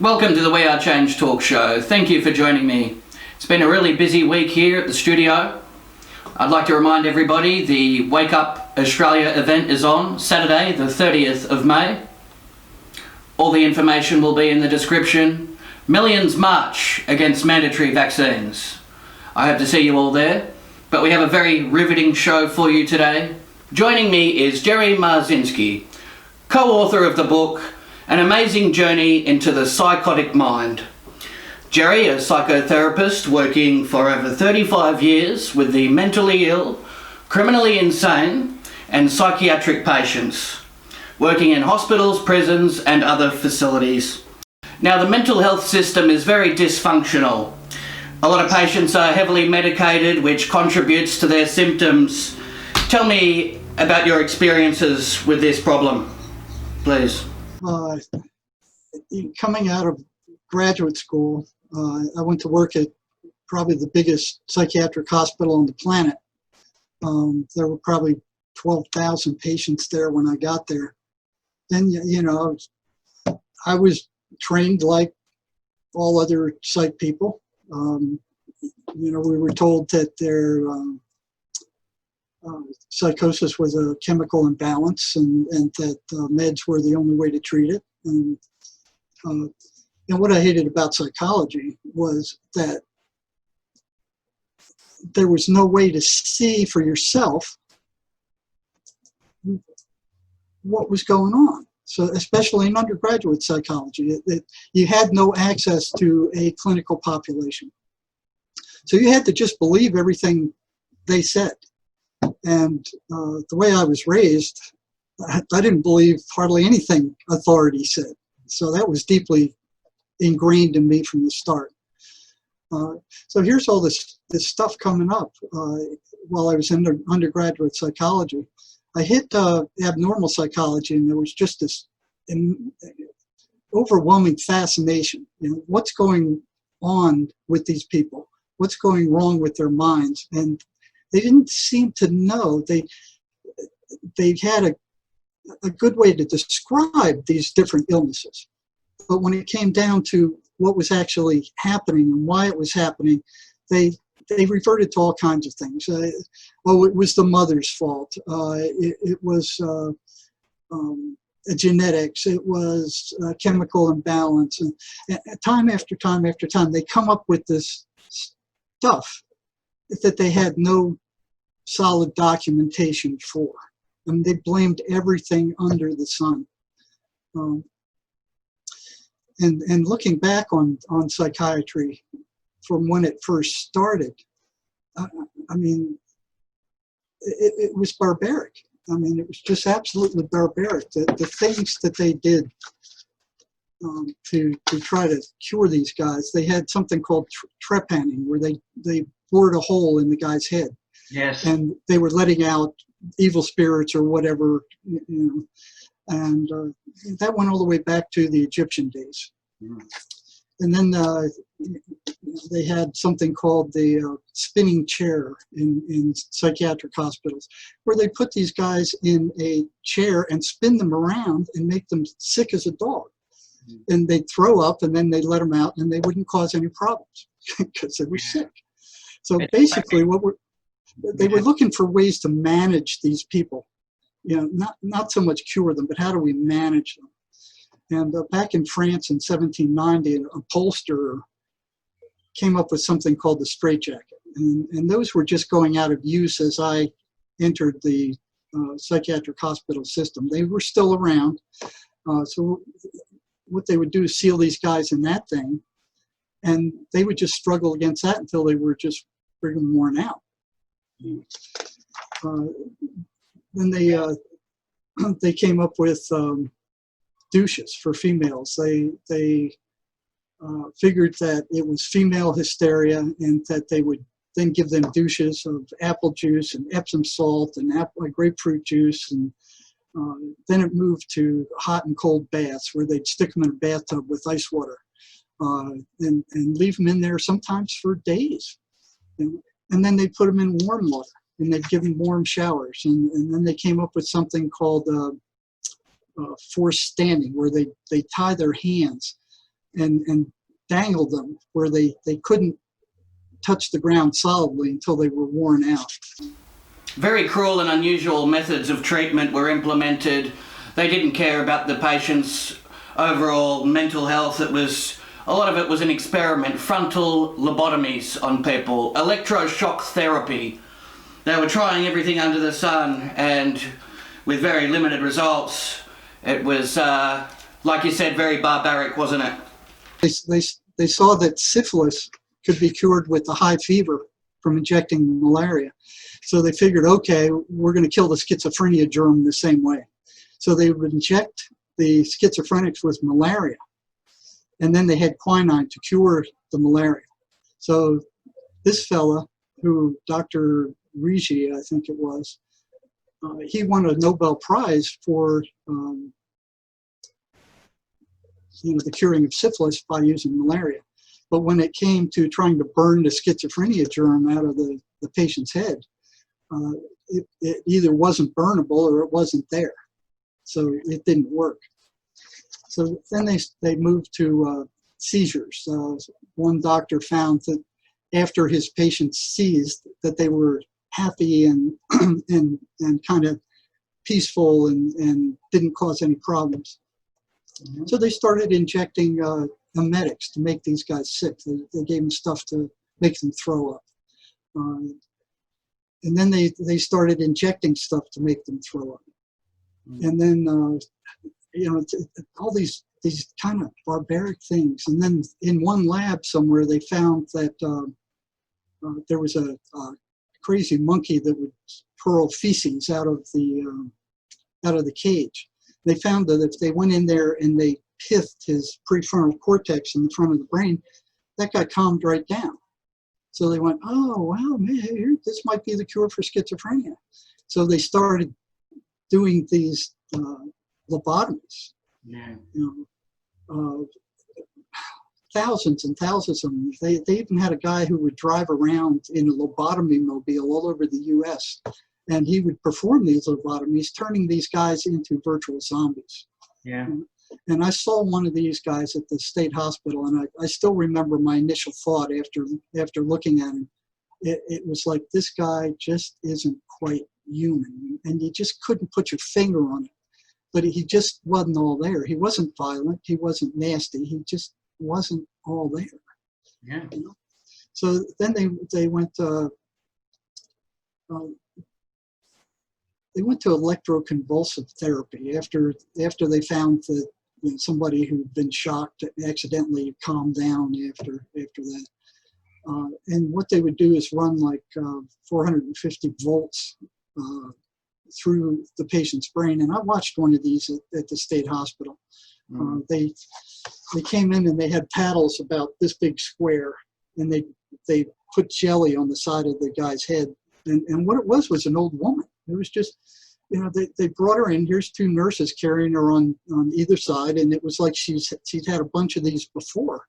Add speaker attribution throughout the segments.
Speaker 1: Welcome to the We Are Change talk show. Thank you for joining me. It's been a really busy week here at the studio. I'd like to remind everybody the Wake Up Australia event is on Saturday, the 30th of May. All the information will be in the description. Millions march against mandatory vaccines. I hope to see you all there, but we have a very riveting show for you today. Joining me is Jerry Marzinski, co-author of the book An Amazing Journey into the Psychotic Mind. Jerry, a psychotherapist working for over 35 years with the mentally ill, criminally insane and psychiatric patients, working in hospitals, prisons and other facilities. Now, the mental health system is very dysfunctional. A lot of patients are heavily medicated, which contributes to their symptoms. Tell me about your experiences with this problem, please.
Speaker 2: Coming out of graduate school, I went to work at probably the biggest psychiatric hospital on the planet. There were probably 12,000 patients there when I got there. And, you know, I was trained like all other psych people. You know, we were told that their psychosis was a chemical imbalance and that meds were the only way to treat it. And what I hated about psychology was that there was no way to see for yourself what was going on. So especially in undergraduate psychology, you had no access to a clinical population. So you had to just believe everything they said. And the way I was raised, I didn't believe hardly anything authority said. So that was deeply ingrained in me from the start. So here's all this stuff coming up while I was in undergraduate psychology. I hit abnormal psychology, and there was just this overwhelming fascination. You know, what's going on with these people? What's going wrong with their minds? And they didn't seem to know. They had a good way to describe these different illnesses. But when it came down to what was actually happening and why it was happening, they reverted to all kinds of things. It was the mother's fault. It was genetics. It was chemical imbalance. And time after time after time, they come up with this stuff that they had no solid documentation for. I mean, they blamed everything under the sun. And looking back on psychiatry from when it first started, I mean, it was barbaric. I mean, it was just absolutely barbaric. The things that they did to try to cure these guys, they had something called trepanning, where they bored a hole in the guy's head.
Speaker 1: Yes.
Speaker 2: And they were letting out evil spirits or whatever, you know. And that went all the way back to the Egyptian days. Mm. And then they had something called the spinning chair in psychiatric hospitals, where they put these guys in a chair and spin them around and make them sick as a dog. Mm. And they'd throw up, and then they'd let them out, and they wouldn't cause any problems because they were sick. So basically, they were looking for ways to manage these people. You know, not so much cure them, but how do we manage them? And back in France in 1790, an upholsterer came up with something called the straitjacket. And those were just going out of use as I entered the psychiatric hospital system. They were still around. So what they would do is seal these guys in that thing, and they would just struggle against that until they were just friggin' worn out. Then they came up with douches for females. They figured that it was female hysteria, and that they would then give them douches of apple juice and Epsom salt and grapefruit juice. And then it moved to hot and cold baths, where they'd stick them in a bathtub with ice water and leave them in there sometimes for days. And then they'd put them in warm water, and they'd give them warm showers. And then they came up with something called forced standing, where they tie their hands and dangled them where they couldn't touch the ground solidly until they were worn out.
Speaker 1: Very cruel and unusual methods of treatment were implemented. They didn't care about the patient's overall mental health. A lot of it was an experiment. Frontal lobotomies on people, electroshock therapy. They were trying everything under the sun, and with very limited results. It was, like you said, very barbaric, wasn't it?
Speaker 2: They saw that syphilis could be cured with a high fever from injecting malaria. So they figured, okay, we're going to kill the schizophrenia germ the same way. So they would inject the schizophrenics with malaria, and then they had quinine to cure the malaria. So this fella, who Dr. Ricci, I think it was, he won a Nobel Prize for the curing of syphilis by using malaria. But when it came to trying to burn the schizophrenia germ out of the patient's head, it either wasn't burnable or it wasn't there. So it didn't work. So then they moved to seizures. One doctor found that after his patients seized, that they were happy and kind of peaceful and didn't cause any problems. Mm-hmm. So they started injecting emetics to make these guys sick. They gave them stuff to make them throw up. And then they started injecting stuff to make them throw up. Mm-hmm. And then, all these kind of barbaric things. And then in one lab somewhere, they found that there was a crazy monkey that would hurl feces out of the cage. They found that if they went in there and they pithed his prefrontal cortex in the front of the brain, that guy calmed right down. So they went, oh, wow, man, this might be the cure for schizophrenia. So they started doing these lobotomies. Yeah. Thousands and thousands of them. They even had a guy who would drive around in a lobotomy mobile all over the U.S., and he would perform these lobotomies, turning these guys into virtual zombies. Yeah. And I saw one of these guys at the state hospital, and I still remember my initial thought after looking at him. It was like, this guy just isn't quite human, and you just couldn't put your finger on it. But he just wasn't all there. He wasn't violent. He wasn't nasty. He just wasn't all there. Yeah. So then they went to electroconvulsive therapy after they found that somebody who'd been shocked accidentally calmed down after that. And what they would do is run like 450 volts through the patient's brain. And I watched one of these at the state hospital. Mm. They came in and they had paddles about this big square, and they put jelly on the side of the guy's head. And what it was an old woman. It was just, they brought her in. Here's two nurses carrying her on either side, and it was like she'd had a bunch of these before.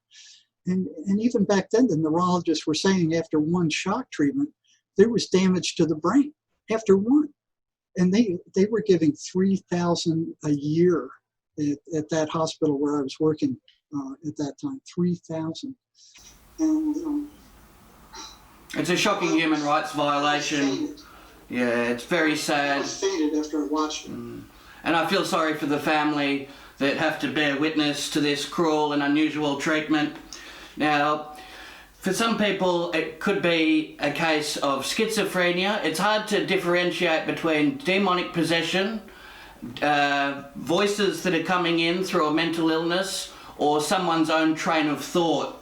Speaker 2: And even back then, the neurologists were saying after one shock treatment, there was damage to the brain after one. And they were giving $3,000 a year at that hospital where I was working at that time. $3,000. And
Speaker 1: it's a shocking human rights violation. Yeah, it's very sad.
Speaker 2: I faded after I watched it.
Speaker 1: And I feel sorry for the family that have to bear witness to this cruel and unusual treatment. Now, for some people, it could be a case of schizophrenia. It's hard to differentiate between demonic possession, voices that are coming in through a mental illness, or someone's own train of thought.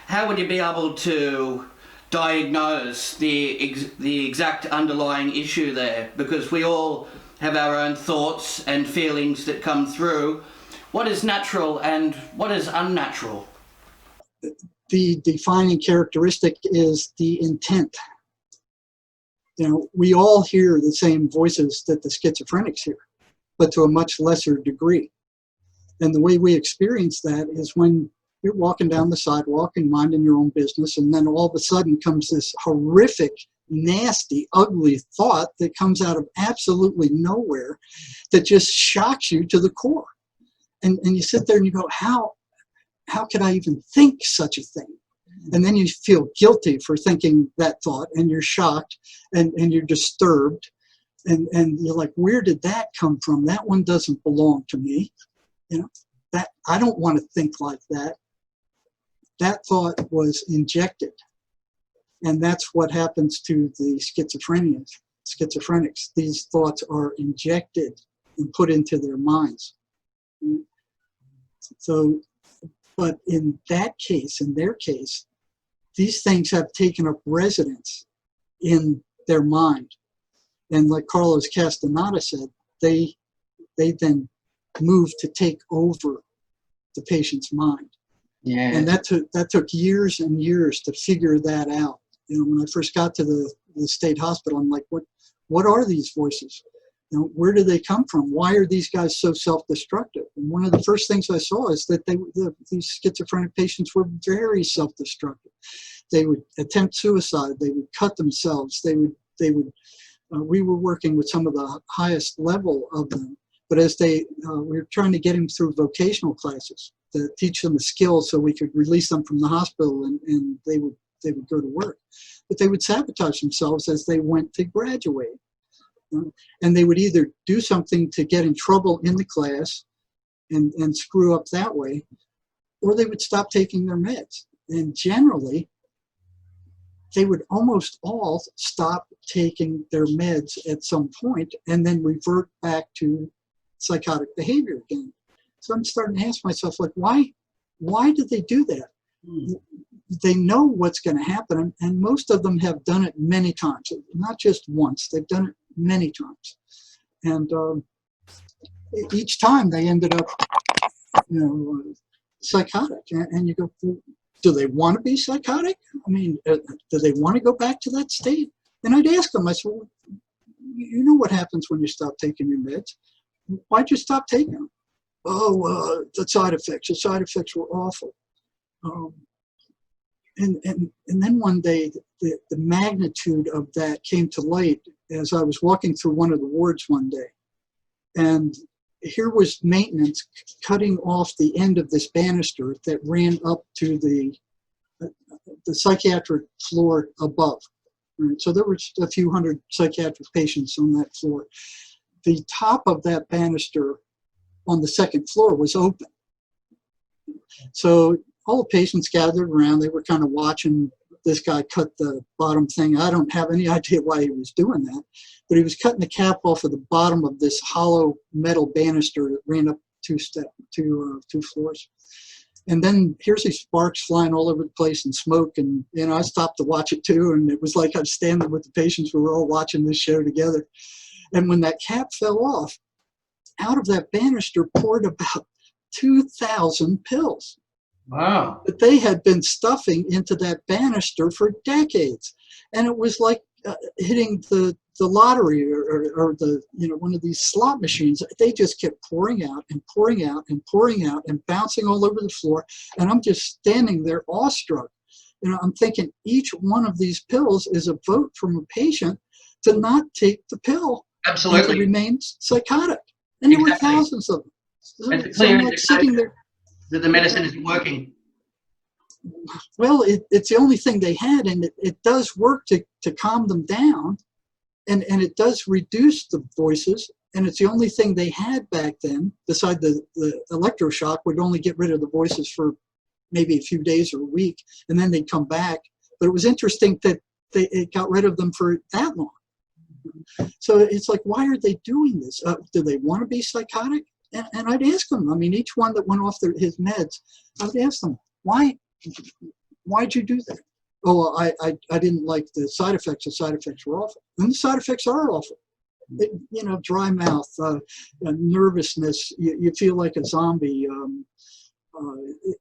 Speaker 1: How would you be able to diagnose the exact underlying issue there? Because we all have our own thoughts and feelings that come through. What is natural and what is unnatural?
Speaker 2: The defining characteristic is the intent. We all hear the same voices that the schizophrenics hear, but to a much lesser degree. And the way we experience that is when you're walking down the sidewalk and minding your own business, and then all of a sudden comes this horrific, nasty, ugly thought that comes out of absolutely nowhere that just shocks you to the core. And you sit there and you go, how how could I even think such a thing? And then you feel guilty for thinking that thought, and you're shocked, and you're disturbed, and you're like, where did that come from? That one doesn't belong to me. You know, that I don't want to think like that. That thought was injected. And that's what happens to the schizophrenics. These thoughts are injected and put into their minds. So, but in that case, in their case, these things have taken up residence in their mind. And like Carlos Castaneda said, they then move to take over the patient's mind.
Speaker 1: Yeah.
Speaker 2: And that took years and years to figure that out. You know, when I first got to the state hospital, I'm like, what are these voices? You know, where do they come from? Why are these guys so self-destructive? And one of the first things I saw is that these schizophrenic patients were very self-destructive. They would attempt suicide. They would cut themselves. We were working with some of the highest level of them. But as we were trying to get them through vocational classes to teach them the skills so we could release them from the hospital, and they would go to work. But they would sabotage themselves as they went to graduate. And they would either do something to get in trouble in the class and screw up that way, or they would stop taking their meds. And generally, they would almost all stop taking their meds at some point and then revert back to psychotic behavior again. So I'm starting to ask myself, like, why did they do that? They know what's going to happen, and most of them have done it many times, not just once. They've done it many times, and each time they ended up, psychotic. And you go, do they want to be psychotic? I mean, do they want to go back to that state? And I'd ask them, I said, well, you know what happens when you stop taking your meds? Why'd you stop taking them? Oh, the side effects. The side effects were awful. And then one day, the magnitude of that came to light as I was walking through one of the wards one day. And here was maintenance cutting off the end of this banister that ran up to the psychiatric floor above. Right? So there were a few hundred psychiatric patients on that floor. The top of that banister on the second floor was open. So all the patients gathered around. They were kind of watching this guy cut the bottom thing. I don't have any idea why he was doing that, but he was cutting the cap off of the bottom of this hollow metal banister that ran up two floors. And then here's these sparks flying all over the place and smoke. And, I stopped to watch it too. And it was like I was standing with the patients. We were all watching this show together. And when that cap fell off, out of that banister poured about 2,000 pills.
Speaker 1: Wow.
Speaker 2: That they had been stuffing into that banister for decades. And it was like hitting the lottery or the, one of these slot machines. They just kept pouring out and pouring out and pouring out and bouncing all over the floor. And I'm just standing there awestruck. I'm thinking each one of these pills is a vote from a patient to not take the pill.
Speaker 1: Absolutely.
Speaker 2: And to remain psychotic. And there were thousands of them.
Speaker 1: It's clear
Speaker 2: I'm like sitting there.
Speaker 1: That the medicine isn't working.
Speaker 2: Well, it's the only thing they had, and it does work to calm them down, and it does reduce the voices, and it's the only thing they had back then, beside the electroshock would only get rid of the voices for maybe a few days or a week, and then they'd come back. But it was interesting that it got rid of them for that long. So it's like, why are they doing this? Do they want to be psychotic? And I'd ask them, each one that went off his meds, I would ask them, why'd you do that? Oh, well, I didn't like the side effects. The side effects were awful. And the side effects are awful. Dry mouth, nervousness, you feel like a zombie.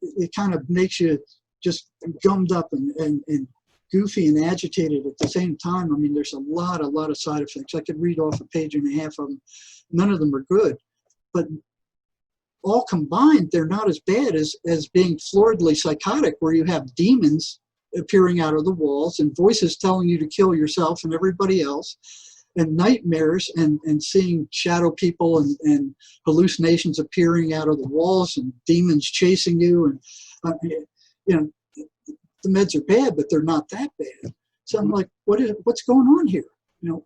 Speaker 2: It kind of makes you just gummed up and goofy and agitated at the same time. There's a lot of side effects. I could read off a page and a half of them. None of them are good. But all combined, they're not as bad as being floridly psychotic, where you have demons appearing out of the walls and voices telling you to kill yourself and everybody else, and nightmares and seeing shadow people and hallucinations appearing out of the walls and demons chasing you. And mean, you know, the meds are bad, but they're not that bad. So I'm like, what's going on here? You know,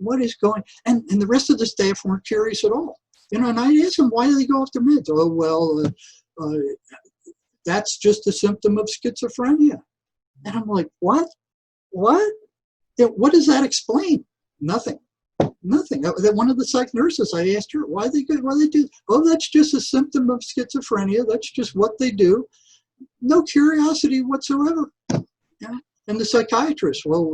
Speaker 2: what is going? And the rest of the staff weren't curious at all. You know, and I asked them, why do they go off their meds? Oh, well, that's just a symptom of schizophrenia. And I'm like, what? What? Yeah, what does that explain? Nothing. Nothing. One of the psych nurses, I asked her, why they do? Oh, that's just a symptom of schizophrenia. That's just what they do. No curiosity whatsoever. Yeah. And the psychiatrist, well,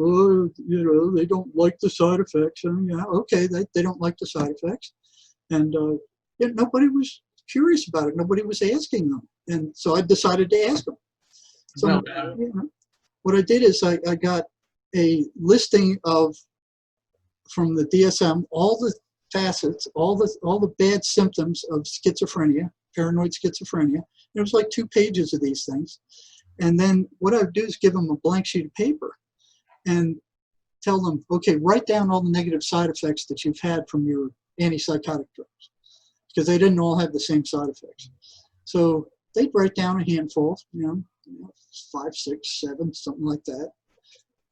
Speaker 2: you know, they don't like the side effects. And, yeah, okay, they don't like the side effects. And yeah, nobody was curious about it. Nobody was asking them. And so I decided to ask them. So you know, what I did is I got a listing of, from the DSM, all the facets, all the bad symptoms of schizophrenia, paranoid schizophrenia. There was like 2 pages of these things. And then what I would do is give them a blank sheet of paper and tell them, okay, write down all the negative side effects that you've had from your antipsychotic drugs, because they didn't all have the same side effects. So they'd write down a handful, you know, 5, 6, 7, something like that.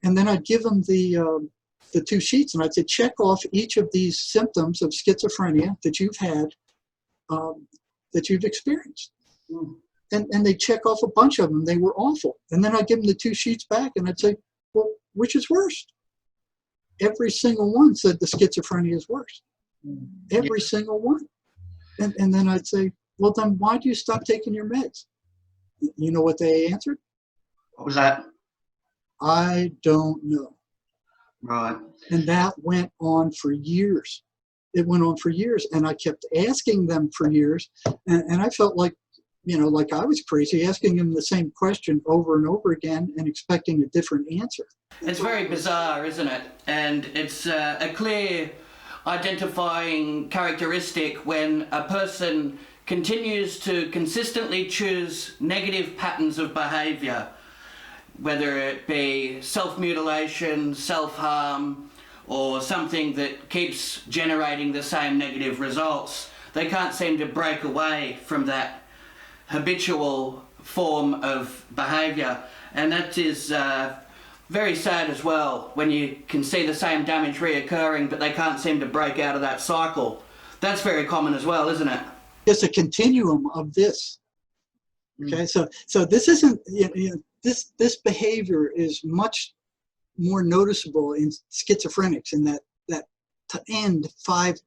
Speaker 2: And then I'd give them the 2 sheets, and I'd say, check off each of these symptoms of schizophrenia that you've had, that you've experienced. And they check off a bunch of them. They were awful. And then I'd give them the 2 sheets back, and I'd say, well, which is worse? Every single one said the schizophrenia is worse. Every single one. And then I'd say, well, then why do you stop taking your meds? You know what they answered?
Speaker 1: What was that?
Speaker 2: I don't know.
Speaker 1: Right.
Speaker 2: And that went on for years. It went on for years. And I kept asking them for years. And I felt like, you know, like I was crazy, asking them the same question over and over again and expecting a different answer.
Speaker 1: It's very bizarre, isn't it? And it's a clear identifying characteristic when a person continues to consistently choose negative patterns of behaviour, whether it be self-mutilation, self-harm, or something that keeps generating the same negative results. They can't seem to break away from that habitual form of behaviour, and that is very sad as well, when you can see the same damage reoccurring but they can't seem to break out of that cycle. That's very common as well, isn't it?
Speaker 2: It's a continuum of this. Okay, so this isn't, you know, this behavior is much more noticeable in schizophrenics, in that to end 5%.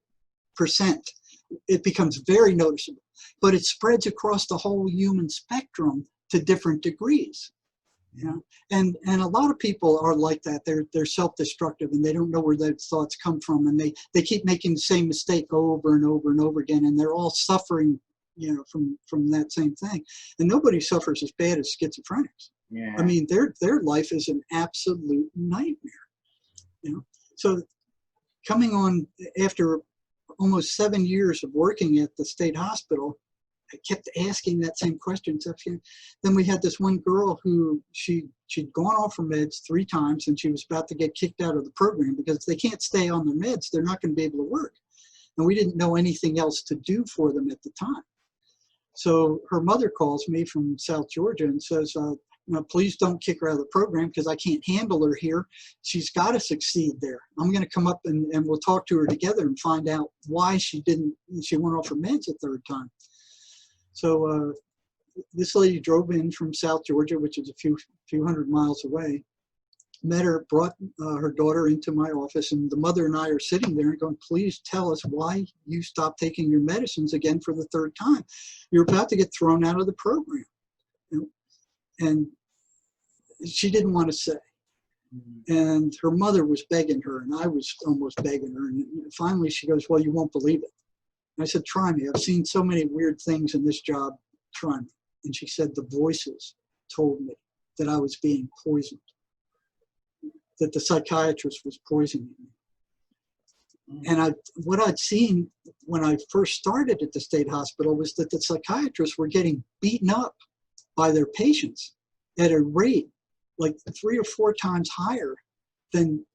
Speaker 2: It becomes very noticeable, but it spreads across the whole human spectrum to different degrees. You know? And a lot of people are like that. They're self-destructive, and they don't know where those thoughts come from, and they keep making the same mistake over and over and over again, and they're all suffering, you know, from that same thing. And nobody suffers as bad as schizophrenics.
Speaker 1: Yeah.
Speaker 2: I mean, their life is an absolute nightmare. You know, so coming on after almost 7 years of working at the state hospital, I kept asking that same question. Then we had this one girl who she'd gone off her meds 3 times, and she was about to get kicked out of the program because if they can't stay on their meds, they're not going to be able to work. And we didn't know anything else to do for them at the time. So her mother calls me from South Georgia and says, no, please don't kick her out of the program because I can't handle her here. She's got to succeed there. I'm going to come up and we'll talk to her together and find out why she went off her meds a 3rd time. So this lady drove in from South Georgia, which is a few hundred miles away, met her, brought her daughter into my office, and the mother and I are sitting there and going, please tell us why you stopped taking your medicines again for the 3rd time. You're about to get thrown out of the program. You know? And she didn't want to say. And her mother was begging her, and I was almost begging her. And finally she goes, well, you won't believe it. And I said, try me. I've seen so many weird things in this job. Try me. And she said, the voices told me that I was being poisoned, that the psychiatrist was poisoning me. And what I'd seen when I first started at the state hospital was that the psychiatrists were getting beaten up by their patients at a rate like 3 or 4 times higher than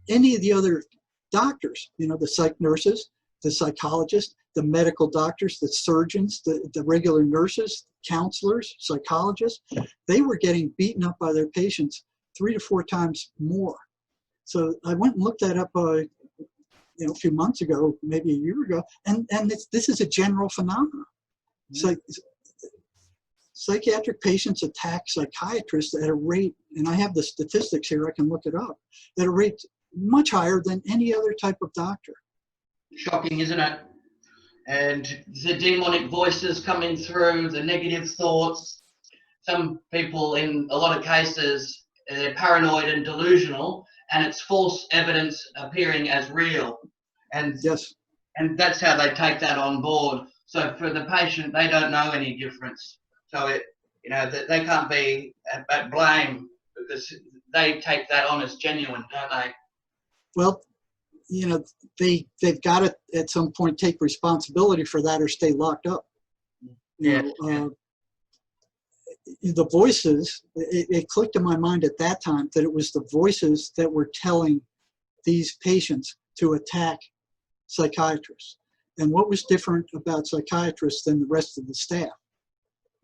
Speaker 2: any of the other doctors, you know, the psych nurses, the psychologists, the medical doctors, the surgeons, the regular nurses, counselors, psychologists, they were getting beaten up by their patients 3 to 4 times more. So I went and looked that up a few months ago, maybe a year ago, and this is a general phenomenon. So psychiatric patients attack psychiatrists at a rate, and I have the statistics here, I can look it up, at a rate much higher than any other type of doctor.
Speaker 1: Shocking, isn't it? And the demonic voices coming through, the negative thoughts. Some people, in a lot of cases, they're paranoid and delusional, and it's false evidence appearing as real. And
Speaker 2: yes,
Speaker 1: and that's how they take that on board. So for the patient, they don't know any difference. So they can't be at blame because they take that on as genuine, don't they?
Speaker 2: Well, they've got to at some point take responsibility for that or stay locked up. The voices, it clicked in my mind at that time that it was the voices that were telling these patients to attack psychiatrists. And what was different about psychiatrists than the rest of the staff?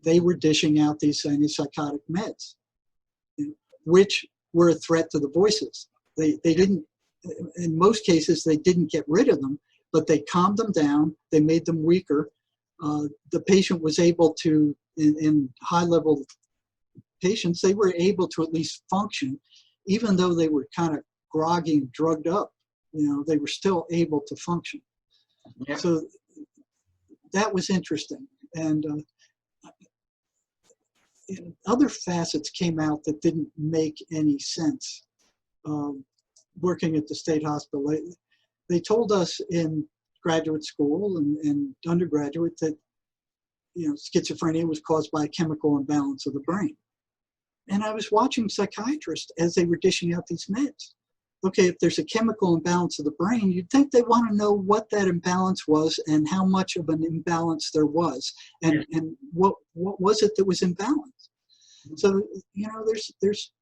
Speaker 2: They were dishing out these antipsychotic meds, which were a threat to the voices. They didn't, in most cases, they didn't get rid of them, but they calmed them down, they made them weaker. The patient was able to, in high-level patients, they were able to at least function, even though they were kind of groggy and drugged up. They were still able to function. Yeah. So that was interesting. And other facets came out that didn't make any sense. Working at the state hospital, they told us in graduate school and undergraduate that schizophrenia was caused by a chemical imbalance of the brain. And I was watching psychiatrists as they were dishing out these meds. Okay, if there's a chemical imbalance of the brain, you'd think they want to know what that imbalance was and how much of an imbalance there was, and what was it that was imbalanced. So there's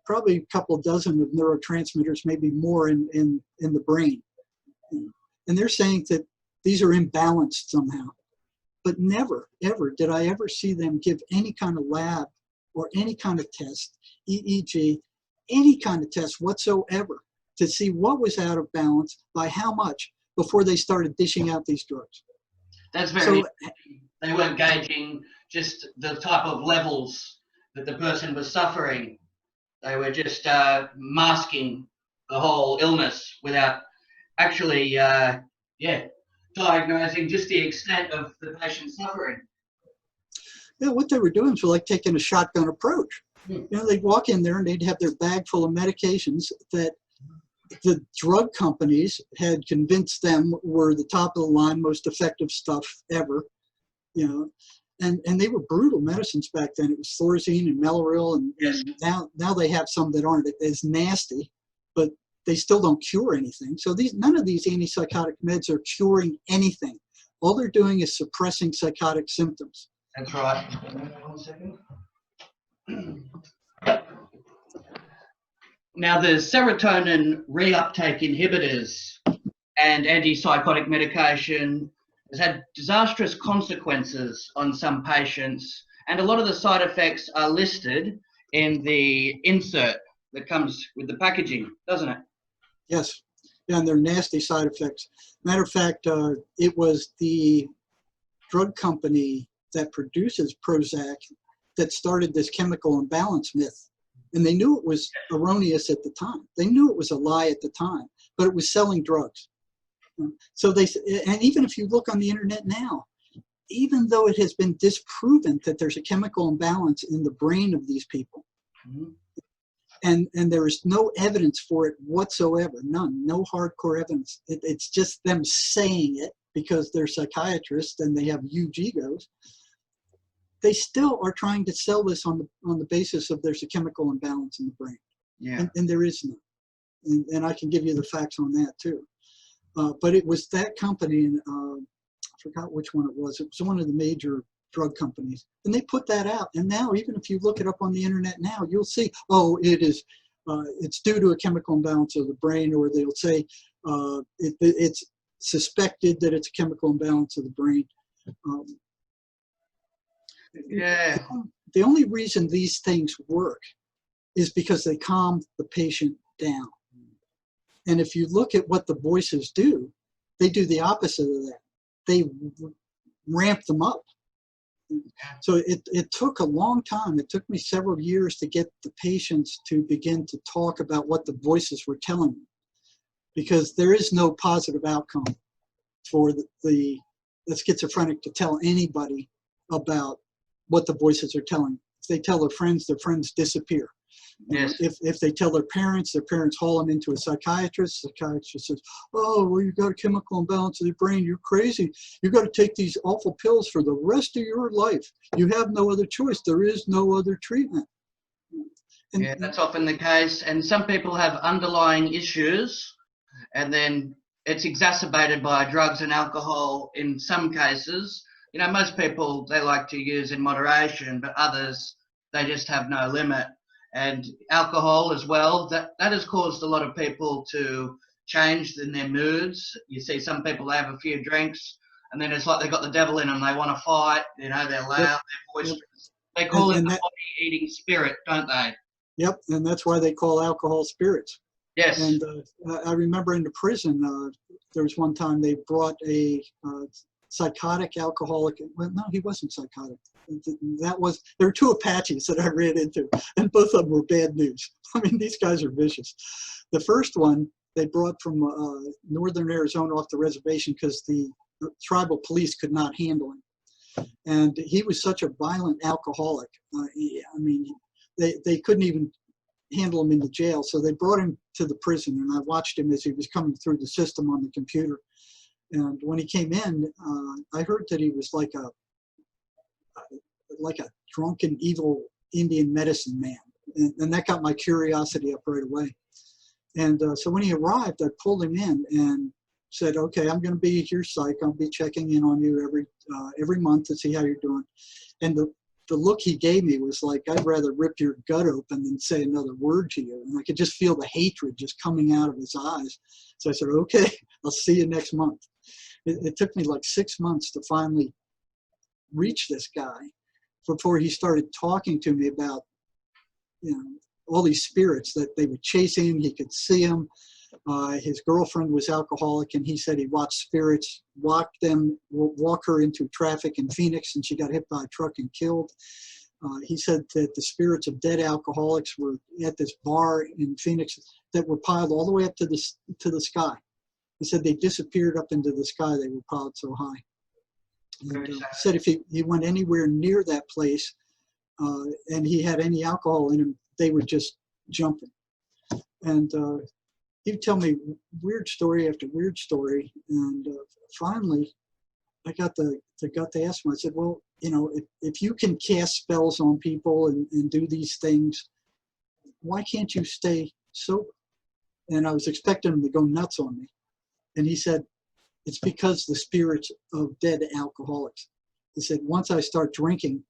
Speaker 2: probably a couple dozen of neurotransmitters, maybe more in the brain, and they're saying that these are imbalanced somehow. But never, ever did I ever see them give any kind of lab or any kind of test, EEG, any kind of test whatsoever to see what was out of balance by how much before they started dishing out these drugs.
Speaker 1: That's very interesting. They weren't gauging just the type of levels that the person was suffering. They were just masking the whole illness without actually, diagnosing just the extent of the patient's suffering.
Speaker 2: Yeah, what they were doing was like taking a shotgun approach. They'd walk in there and they'd have their bag full of medications that the drug companies had convinced them were the top of the line, most effective stuff ever. And they were brutal medicines back then. It was Thorazine and Mellaril, and now they have some that aren't as nasty, but they still don't cure anything. So none of these antipsychotic meds are curing anything. All they're doing is suppressing psychotic symptoms.
Speaker 1: That's right. 1 second. Now, the serotonin reuptake inhibitors and antipsychotic medication has had disastrous consequences on some patients, and a lot of the side effects are listed in the insert that comes with the packaging, doesn't it?
Speaker 2: Yes, and they're nasty side effects. Matter of fact, it was the drug company that produces Prozac that started this chemical imbalance myth. And they knew it was erroneous at the time. They knew it was a lie at the time, but it was selling drugs. So and even if you look on the internet now, even though it has been disproven that there's a chemical imbalance in the brain of these people, and there is no evidence for it whatsoever, none, no hardcore evidence. It's just them saying it because they're psychiatrists and they have huge egos. They still are trying to sell this on the basis of there's a chemical imbalance in the brain. Yeah. And there is none. And I can give you the facts on that too. But it was that company, and I forgot which one it was. It was one of the major drug companies. And they put that out. And now, even if you look it up on the internet now, you'll see, it's due to a chemical imbalance of the brain, or they'll say it's suspected that it's a chemical imbalance of the brain.
Speaker 3: Yeah.
Speaker 2: The only reason these things work is because they calm the patient down. And if you look at what the voices do, they do the opposite of that. They ramp them up. So it took a long time. It took me several years to get the patients to begin to talk about what the voices were telling them, because there is no positive outcome for the schizophrenic to tell anybody about what the voices are telling them. If they tell their friends disappear.
Speaker 3: Yes.
Speaker 2: If they tell their parents haul them into a psychiatrist. The psychiatrist says, "Oh, well, you got a chemical imbalance of the brain. You're crazy. You got to take these awful pills for the rest of your life. You have no other choice. There is no other treatment." And,
Speaker 3: Yeah, that's often the case. And some people have underlying issues, and then it's exacerbated by drugs and alcohol in some cases. You know, most people, they like to use in moderation, but others, they just have no limit. And alcohol as well, that has caused a lot of people to change in their moods. You see some people, they have a few drinks, and then it's like they've got the devil in them. They want to fight, you know, they're loud,
Speaker 2: Yep.
Speaker 3: they're boisterous. They call it
Speaker 2: and
Speaker 3: the
Speaker 2: that,
Speaker 3: body eating spirit, don't they?
Speaker 2: Yep, and that's why they call alcohol spirits.
Speaker 3: Yes.
Speaker 2: And I remember in the prison, there was one time they brought a psychotic alcoholic. Well, no, he wasn't psychotic. There were two Apaches that I ran into, and both of them were bad news. I mean, these guys are vicious. The first one they brought from northern Arizona off the reservation because the tribal police could not handle him. And he was such a violent alcoholic. I mean, they couldn't even handle him in the jail. So they brought him to the prison, and I watched him as he was coming through the system on the computer. And when he came in, I heard that he was like a drunken, evil Indian medicine man. And that got my curiosity up right away. And so when he arrived, I pulled him in and said, "Okay, I'm going to be your psych. I'll be checking in on you every month to see how you're doing." And the look he gave me was like, "I'd rather rip your gut open than say another word to you." And I could just feel the hatred just coming out of his eyes. So I said, "Okay, I'll see you next month." It took me like 6 months to finally reach this guy before he started talking to me about, all these spirits that they would chase him. He could see them. His girlfriend was alcoholic, and he said he watched spirits walk her into traffic in Phoenix, and she got hit by a truck and killed. He said that the spirits of dead alcoholics were at this bar in Phoenix that were piled all the way up to the sky. He said they disappeared up into the sky. They were piled so high. And he said if he went anywhere near that place and he had any alcohol in him, they would just jump him. And he'd tell me weird story after weird story. And finally, I got to ask him. I said, "Well, if you can cast spells on people and do these things, why can't you stay sober?" And I was expecting him to go nuts on me. And he said, "It's because the spirits of dead alcoholics." He said, "Once I start drinking,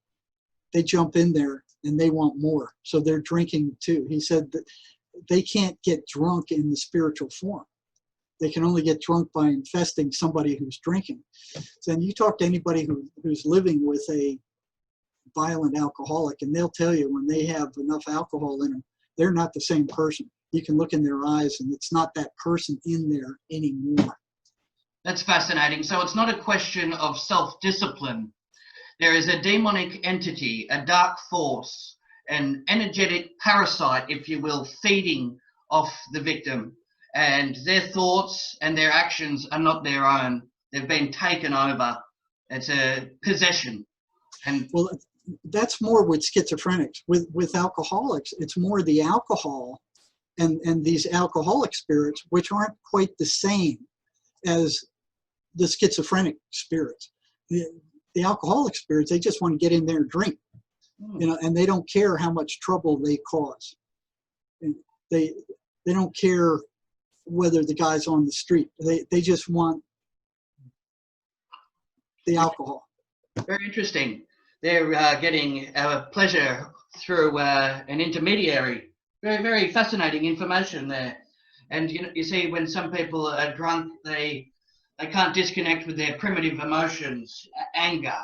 Speaker 2: they jump in there and they want more. So they're drinking too." He said that they can't get drunk in the spiritual form. They can only get drunk by infesting somebody who's drinking. So then you talk to anybody who's living with a violent alcoholic, and they'll tell you when they have enough alcohol in them, they're not the same person. You can look in their eyes and it's not that person in there anymore.
Speaker 3: That's fascinating. So it's not a question of self-discipline. There is a demonic entity, a dark force, an energetic parasite, if you will, feeding off the victim. And their thoughts and their actions are not their own. They've been taken over. It's a possession. And
Speaker 2: well, that's more with schizophrenics. With alcoholics, it's more the alcohol and these alcoholic spirits, which aren't quite the same as the schizophrenic spirits. The alcoholic spirits, they just want to get in there and drink, and they don't care how much trouble they cause. And they don't care whether the guy's on the street. They just want the alcohol.
Speaker 3: Very interesting. They're getting pleasure through an intermediary. Very, very fascinating information there. And you see, when some people are drunk, they can't disconnect with their primitive emotions, anger,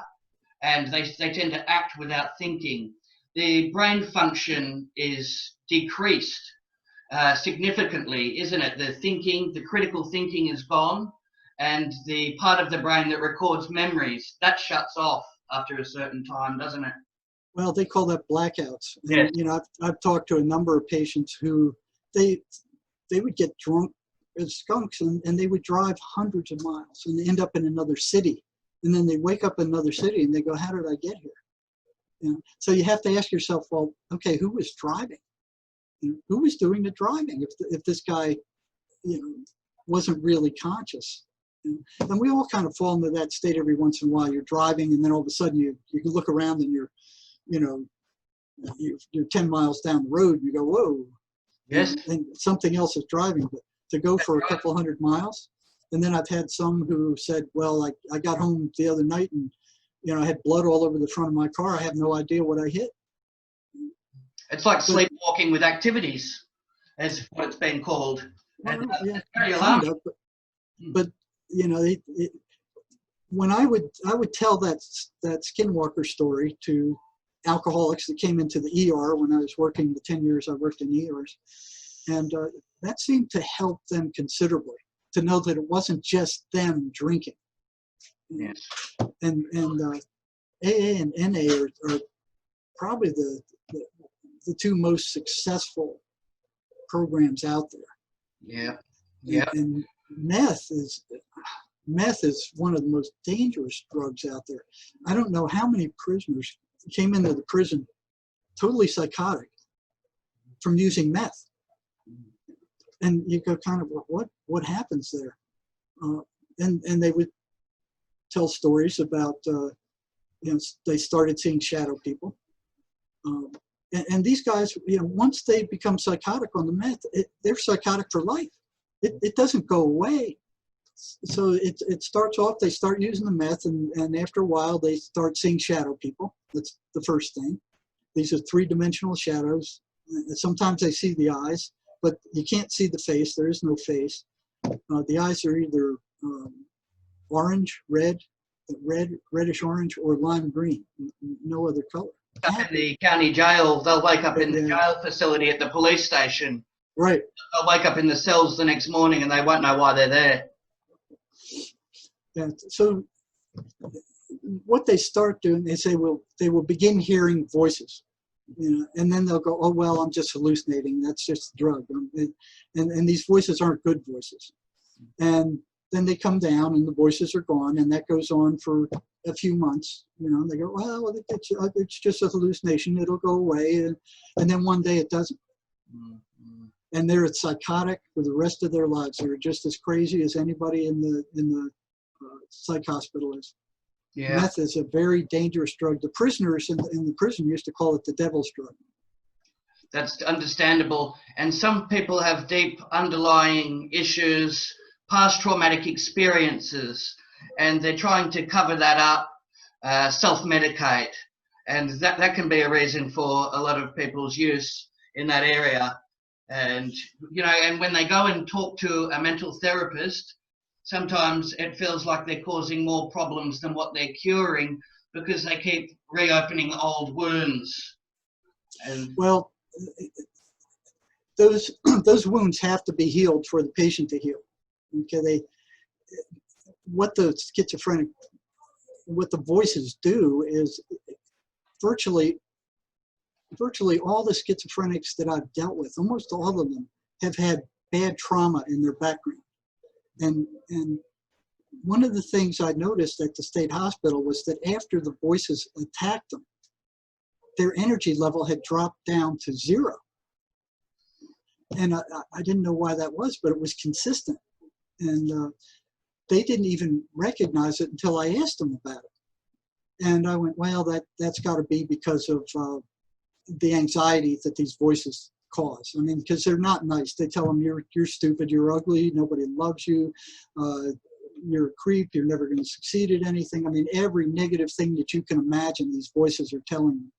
Speaker 3: and they tend to act without thinking. The brain function is decreased significantly, isn't it? The critical thinking is gone, and the part of the brain that records memories, that shuts off after a certain time, doesn't it?
Speaker 2: Well, they call that blackouts.
Speaker 3: Yes.
Speaker 2: And, I've talked to a number of patients who they would get drunk as skunks, and they would drive hundreds of miles and end up in another city. And then they wake up in another city and they go, how did I get here? So you have to ask yourself, well, okay, who was driving? Who was doing the driving if this guy, wasn't really conscious? And we all kind of fall into that state every once in a while. You're driving, and then all of a sudden you can look around and you're 10 miles down the road and you go, whoa.
Speaker 3: Yes.
Speaker 2: And something else is driving. But to go for a couple hundred miles. And then I've had some who said, well, I got home the other night and, I had blood all over the front of my car. I have no idea what I hit.
Speaker 3: It's like sleepwalking with activities, as what it's been called. And
Speaker 2: Yeah,
Speaker 3: very
Speaker 2: kind
Speaker 3: alarming.
Speaker 2: of, but when I would tell that skinwalker story to alcoholics that came into the ER when I was working the 10 years I worked in ERs, and that seemed to help them considerably, to know that it wasn't just them drinking.
Speaker 3: Yes.
Speaker 2: And AA and NA are probably the two most successful programs out there.
Speaker 3: Yeah. Yeah.
Speaker 2: And meth is one of the most dangerous drugs out there. I don't know how many prisoners came into the prison totally psychotic from using meth. And you go kind of, what happens there? And they would tell stories about, they started seeing shadow people. And these guys, once they become psychotic on the meth, they're psychotic for life. It doesn't go away. So it starts off, they start using the meth, and after a while, they start seeing shadow people. That's the first thing. These are three-dimensional shadows. Sometimes they see the eyes, but you can't see the face. There is no face. The eyes are either orange, reddish orange, or lime green. No other color.
Speaker 3: Up in the county jail, they'll wake up in the jail facility at the police station.
Speaker 2: Right.
Speaker 3: They'll wake up in the cells the next morning and they won't know why they're there.
Speaker 2: Yeah. So what they start doing, they will begin hearing voices, and then they'll go, oh, well, I'm just hallucinating. That's just a drug. And these voices aren't good voices. And then they come down and the voices are gone, and that goes on for a few months. They go, well, it's just a hallucination. It'll go away. And then one day it doesn't. Mm-hmm. And they're psychotic for the rest of their lives. They're just as crazy as anybody in the psych hospital is. Yeah. Meth is a very dangerous drug. The prisoners in the prison used to call it the devil's drug.
Speaker 3: That's understandable. And some people have deep underlying issues, past traumatic experiences, and they're trying to cover that up, self-medicate. And that can be a reason for a lot of people's use in that area. And, and when they go and talk to a mental therapist, sometimes it feels like they're causing more problems than what they're curing because they keep reopening old wounds. And
Speaker 2: well, those wounds have to be healed for the patient to heal. Okay, what the voices do is virtually all the schizophrenics that I've dealt with, almost all of them, have had bad trauma in their background. And one of the things I noticed at the state hospital was that after the voices attacked them, their energy level had dropped down to 0. And I didn't know why that was, but it was consistent. And they didn't even recognize it until I asked them about it. And I went, well, that's got to be because of the anxiety that these voices cause. I mean, because they're not nice. They tell them you're stupid, you're ugly, nobody loves you, you're a creep, you're never going to succeed at anything. I mean, every negative thing that you can imagine, these voices are telling you.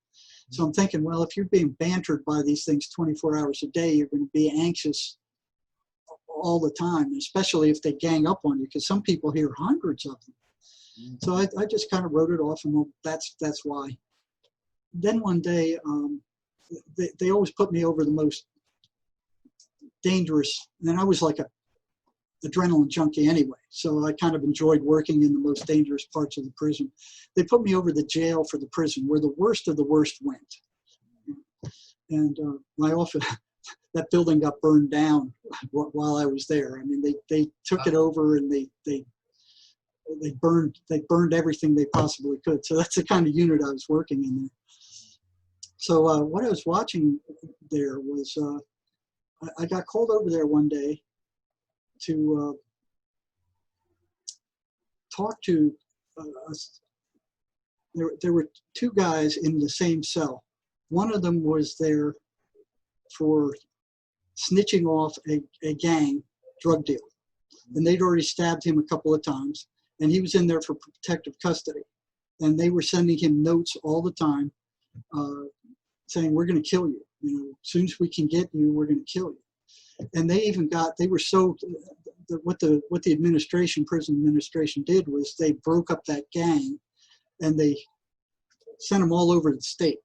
Speaker 2: So I'm thinking, well, if you're being bantered by these things 24 hours a day, you're going to be anxious all the time, especially if they gang up on you, because some people hear hundreds of them. So I just kind of wrote it off, and well, that's why. Then one day, they always put me over the most dangerous, and I was like a adrenaline junkie anyway, so I kind of enjoyed working in the most dangerous parts of the prison. They put me over the jail for the prison, where the worst of the worst went. And my office, that building got burned down while I was there. I mean, they took it over, and they burned everything they possibly could. So that's the kind of unit I was working in there. So what I was watching there was, I got called over there one day to talk to, there were two guys in the same cell. One of them was there for snitching off a gang drug deal. And they'd already stabbed him a couple of times, and he was in there for protective custody. And they were sending him notes all the time saying, we're going to kill you. You know, as soon as we can get you, we're going to kill you. And they were so, what the prison administration did was they broke up that gang, and they sent them all over the state.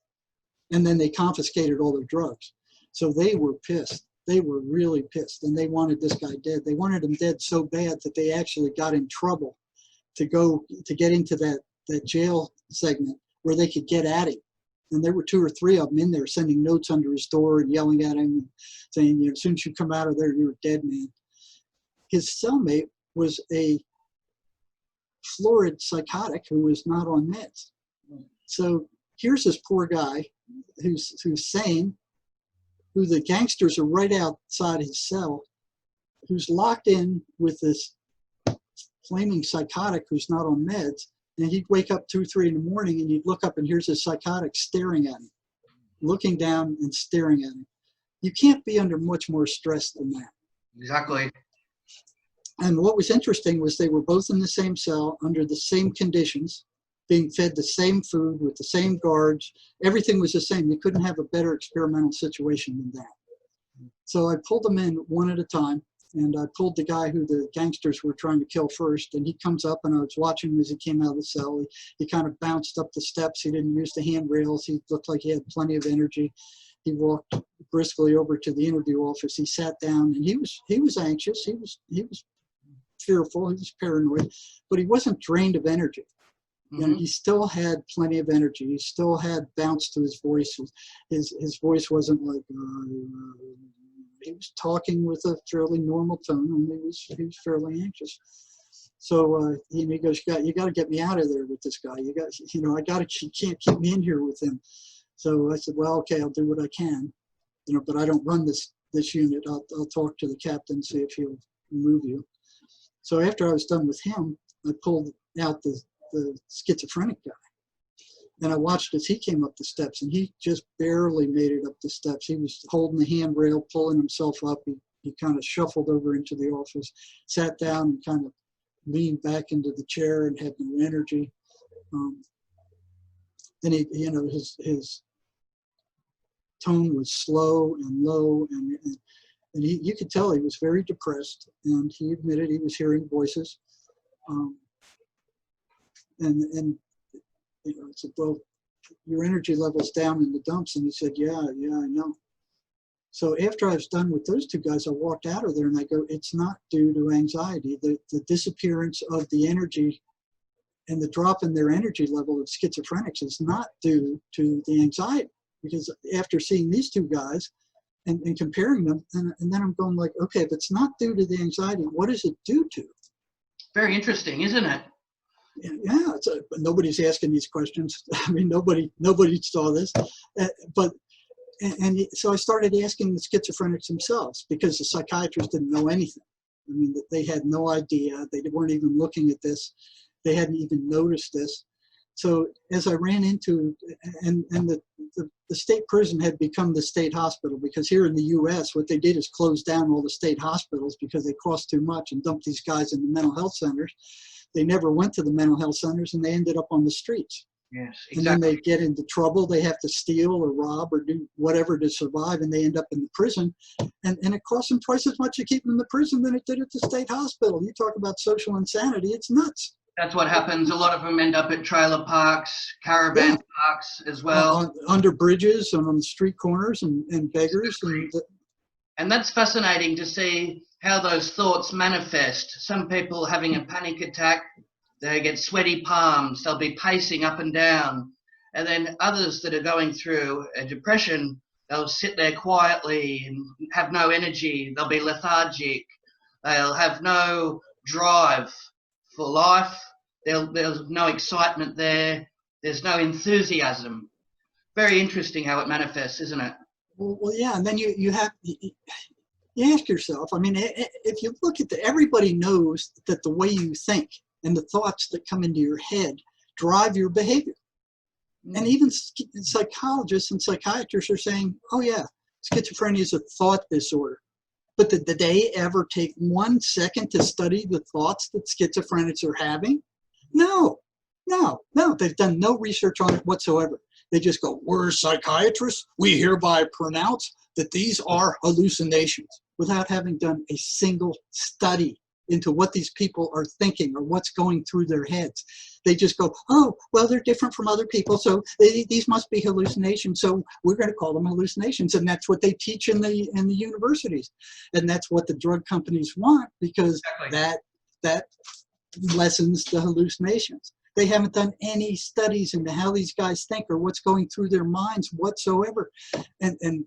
Speaker 2: And then they confiscated all their drugs. So they were pissed. They were really pissed, and they wanted this guy dead. They wanted him dead so bad that they actually got in trouble to get into that jail segment where they could get at him. And there were 2 or 3 of them in there sending notes under his door and yelling at him and saying, you know, as soon as you come out of there, you're a dead man. His cellmate was a florid psychotic who was not on meds. So here's this poor guy who's sane, who the gangsters are right outside his cell, who's locked in with this flaming psychotic who's not on meds. And he'd wake up 2, 3 in the morning, and you'd look up, and here's a psychotic staring at him, looking down and staring at him. You can't be under much more stress than that.
Speaker 3: Exactly.
Speaker 2: And what was interesting was they were both in the same cell, under the same conditions, being fed the same food with the same guards. Everything was the same. You couldn't have a better experimental situation than that. So I pulled them in one at a time, and I pulled the guy who the gangsters were trying to kill first, and he comes up, and I was watching him as he came out of the cell. He kind of bounced up the steps. He didn't use the handrails. He looked like he had plenty of energy. He walked briskly over to the interview office. He sat down, and he was anxious. He was fearful. He was paranoid, but he wasn't drained of energy.
Speaker 3: Mm-hmm.
Speaker 2: And he still had plenty of energy. He still had bounce to his voice. His voice wasn't like, he was talking with a fairly normal tone, and he was fairly anxious. So he goes, you got to get me out of there with this guy. You can't keep me in here with him. So I said, well, okay, I'll do what I can, but I don't run this unit. I'll talk to the captain, see if he'll move you. So after I was done with him, I pulled out the schizophrenic guy. And I watched as he came up the steps, and he just barely made it up the steps. He was holding the handrail, pulling himself up. He kind of shuffled over into the office, sat down, and kind of leaned back into the chair and had no energy. And his tone was slow and low, and you could tell he was very depressed. And he admitted he was hearing voices. I said, well, your energy level's down in the dumps. And he said, yeah, I know. So after I was done with those 2 guys, I walked out of there, and I go, it's not due to anxiety. The disappearance of the energy and the drop in their energy level of schizophrenics is not due to the anxiety. Because after seeing these 2 guys and comparing them, and then I'm going like, okay, if it's not due to the anxiety, what is it due to?
Speaker 3: Very interesting, isn't it?
Speaker 2: Yeah, but nobody's asking these questions. I mean, nobody saw this, so I started asking the schizophrenics themselves, because the psychiatrists didn't know anything. I mean, they had no idea. They weren't even looking at this. They hadn't even noticed this. So as I ran into, and the state prison had become the state hospital, because here in the U.S., what they did is close down all the state hospitals because they cost too much, and dumped these guys in the mental health centers. They never went to the mental health centers, and they ended up on the streets.
Speaker 3: Yes, exactly.
Speaker 2: And then they get into trouble. They have to steal or rob or do whatever to survive, and they end up in the prison. And it costs them twice as much to keep them in the prison than it did at the state hospital. You talk about social insanity, it's nuts.
Speaker 3: That's what happens. A lot of them end up at trailer parks, caravan parks as well.
Speaker 2: Under bridges and on street corners and beggars.
Speaker 3: And that's fascinating to see how those thoughts manifest. Some people having a panic attack, they get sweaty palms, they'll be pacing up and down. And then others that are going through a depression, they'll sit there quietly and have no energy, they'll be lethargic, they'll have no drive for life, there's no excitement there, there's no enthusiasm. Very interesting how it manifests, isn't it?
Speaker 2: Well, yeah, and then you ask yourself, I mean, if you look at everybody knows that the way you think and the thoughts that come into your head drive your behavior. And even psychologists and psychiatrists are saying, oh yeah, schizophrenia is a thought disorder. But did they ever take 1 second to study the thoughts that schizophrenics are having? No. They've done no research on it whatsoever. They just go, we're psychiatrists, we hereby pronounce that these are hallucinations, without having done a single study into what these people are thinking or what's going through their heads. They just go, oh, well, they're different from other people, so these must be hallucinations, so we're going to call them hallucinations. And that's what they teach in the universities. And that's what the drug companies want, because that lessens the hallucinations. They haven't done any studies into how these guys think or what's going through their minds whatsoever. And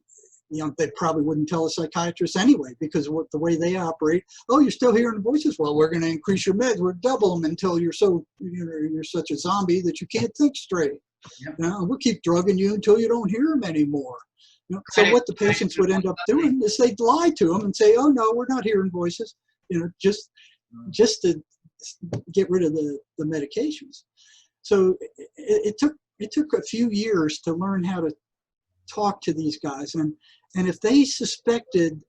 Speaker 2: you know, they probably wouldn't tell a psychiatrist anyway, because of the way they operate. Oh, you're still hearing the voices? Well, we're going to increase your meds. We'll double them until you're such a zombie that you can't think straight. Yep. You know, we'll keep drugging you until you don't hear them anymore. You know, so what the patients would end up doing is they'd lie to them and say, oh no, we're not hearing voices. You know, just to get rid of the medications. So it took a few years to learn how to talk to these guys, and if they suspected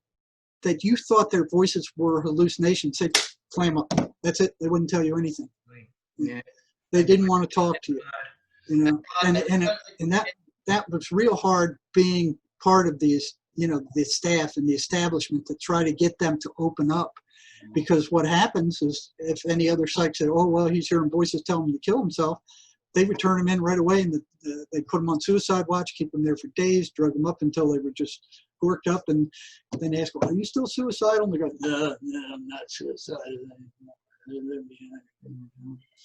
Speaker 2: that you thought their voices were hallucinations, say, clam up. That's it. They wouldn't tell you anything. Yeah. They didn't want to talk to you. You know, and that was real hard being part of these, you know, the staff and the establishment to try to get them to open up. Because what happens is, if any other psych said, oh, well, he's hearing voices telling him to kill himself, they would turn him in right away, and they put him on suicide watch, keep him there for days, drug him up until they were just worked up, and then they ask, well, are you still suicidal? And they go, no, I'm not suicidal.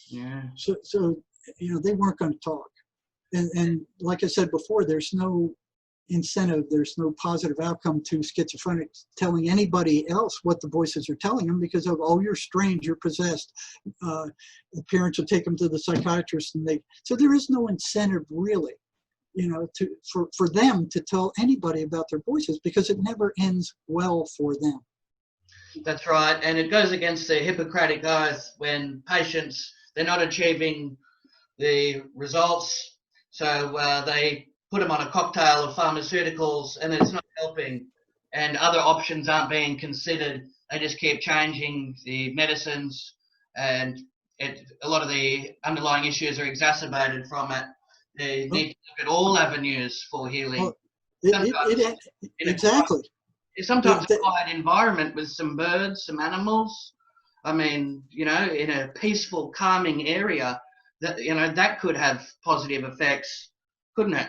Speaker 2: Yeah. So you know, they weren't going to talk. And like I said before, there's no incentive, there's no positive outcome to schizophrenics telling anybody else what the voices are telling them, because of, oh, you're strange, you're possessed. The parents will take them to the psychiatrist, and so there is no incentive really, you know, for them to tell anybody about their voices, because it never ends well for them.
Speaker 3: That's right, and it goes against the Hippocratic Oath when patients, they're not achieving the results, so they put them on a cocktail of pharmaceuticals, and it's not helping, and other options aren't being considered. They just keep changing the medicines, and a lot of the underlying issues are exacerbated from it. They need to look at all avenues for healing.
Speaker 2: Well, exactly.
Speaker 3: Sometimes a quiet environment with some birds, some animals. I mean, you know, in a peaceful, calming area, that, you know, that could have positive effects, couldn't it?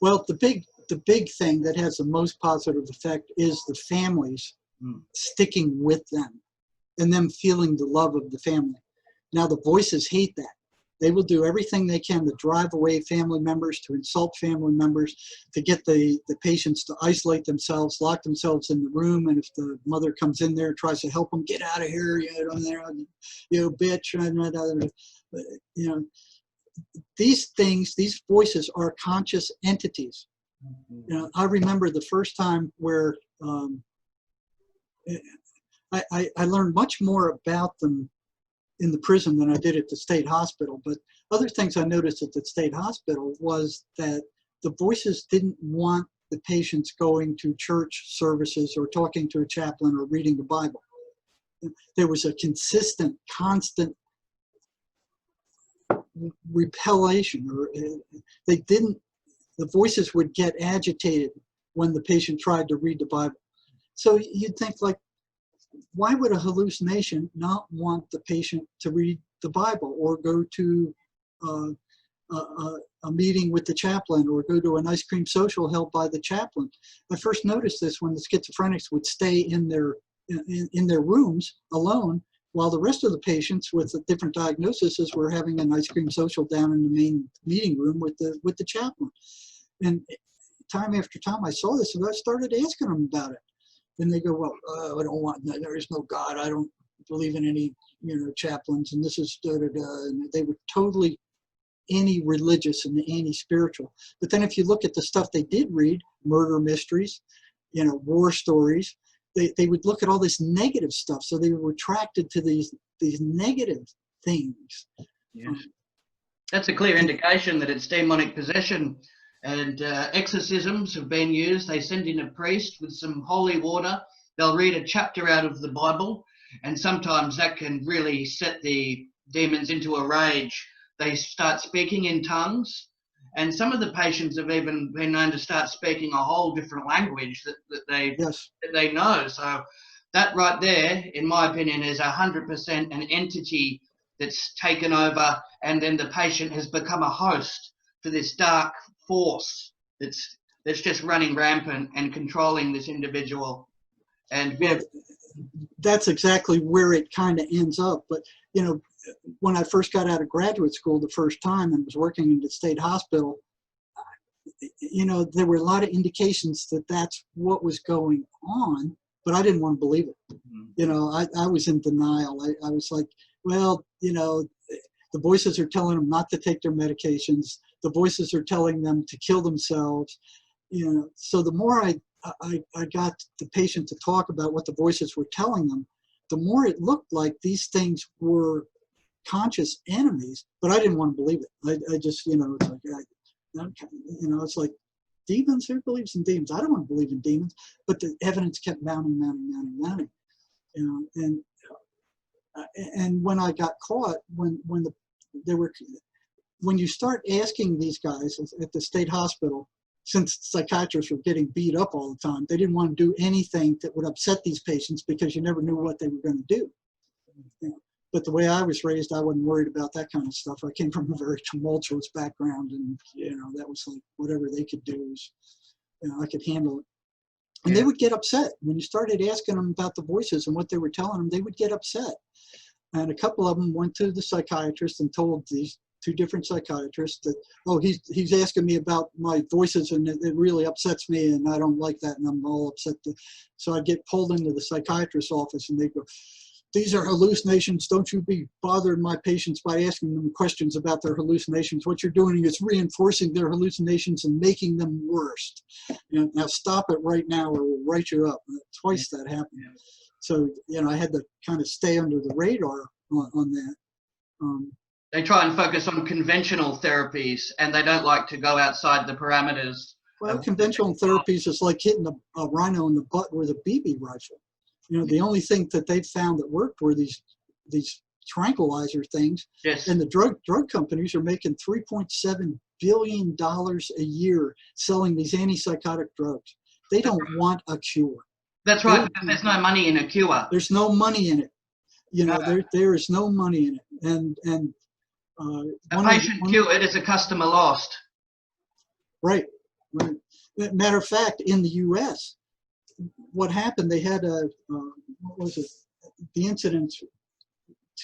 Speaker 2: Well, the big thing that has the most positive effect is the families sticking with them and them feeling the love of the family. Now, the voices hate that. They will do everything they can to drive away family members, to insult family members, to get the patients to isolate themselves, lock themselves in the room, and if the mother comes in there and tries to help them, get out of here, you bitch, you know. These things, these voices are conscious entities. You know, I remember the first time where I learned much more about them in the prison than I did at the state hospital. But other things I noticed at the state hospital was that the voices didn't want the patients going to church services or talking to a chaplain or reading the Bible. There was a consistent, constant repellation, or the voices would get agitated when the patient tried to read the Bible. So you'd think, like, why would a hallucination not want the patient to read the Bible, or go to a meeting with the chaplain, or go to an ice cream social held by the chaplain. I first noticed this when the schizophrenics would stay in their rooms alone, while the rest of the patients with the different diagnoses were having an ice cream social down in the main meeting room with the chaplain. And time after time I saw this, and I started asking them about it. And they go, well, I don't want, there is no God. I don't believe in any, chaplains, and this is da-da-da. And they were totally anti-religious and anti-spiritual. But then if you look at the stuff they did read, murder mysteries, war stories, they would look at all this negative stuff. So they were attracted to these negative things.
Speaker 3: Yes. That's a clear indication that it's demonic possession. And exorcisms have been used. They send in a priest with some holy water. They'll read a chapter out of the Bible, and sometimes that can really set the demons into a rage. They start speaking in tongues, and some of the patients have even been known to start speaking a whole different language that they know. So that right there, in my opinion, is 100% an entity that's taken over, and then the patient has become a host for this dark force that's just running rampant and controlling this individual. And
Speaker 2: that's exactly where it kind of ends up. But when I first got out of graduate school the first time and was working in the state hospital, there were a lot of indications that that's what was going on, but I didn't want to believe it. I was in denial. I was like, well, the voices are telling them not to take their medications. The voices are telling them to kill themselves. So the more I got the patient to talk about what the voices were telling them, the more it looked like these things were conscious enemies, but I didn't want to believe it. I just, it's like, it's like demons, who believes in demons? I don't want to believe in demons, but the evidence kept mounting. And when I got caught, when you start asking these guys at the state hospital, since psychiatrists were getting beat up all the time, they didn't want to do anything that would upset these patients because you never knew what they were going to do. But the way I was raised, I wasn't worried about that kind of stuff. I came from a very tumultuous background, and that was like whatever they could do is, I could handle it. And they would get upset when you started asking them about the voices and what they were telling them. They would get upset, and a couple of them went to the psychiatrist and told these two different psychiatrists that, oh, he's asking me about my voices, and it really upsets me, and I don't like that, and I'm all upset. So I'd get pulled into the psychiatrist's office, and they'd go, these are hallucinations. Don't you be bothering my patients by asking them questions about their hallucinations. What you're doing is reinforcing their hallucinations and making them worse. Now stop it right now, or we'll write you up. Twice that happened. So, I had to kind of stay under the radar on that.
Speaker 3: They try and focus on conventional therapies, and they don't like to go outside the parameters.
Speaker 2: Well, conventional therapies is like hitting a rhino in the butt with a BB rifle. The only thing that they've found that worked were these tranquilizer things.
Speaker 3: Yes.
Speaker 2: And the drug companies are making $3.7 billion a year selling these antipsychotic drugs. They don't want a cure.
Speaker 3: That's right. There's no money in a cure.
Speaker 2: There's no money in it. There is no money in it. And
Speaker 3: a patient cured is a customer lost.
Speaker 2: Right. Matter of fact, in the U.S., what happened, they had the incidence,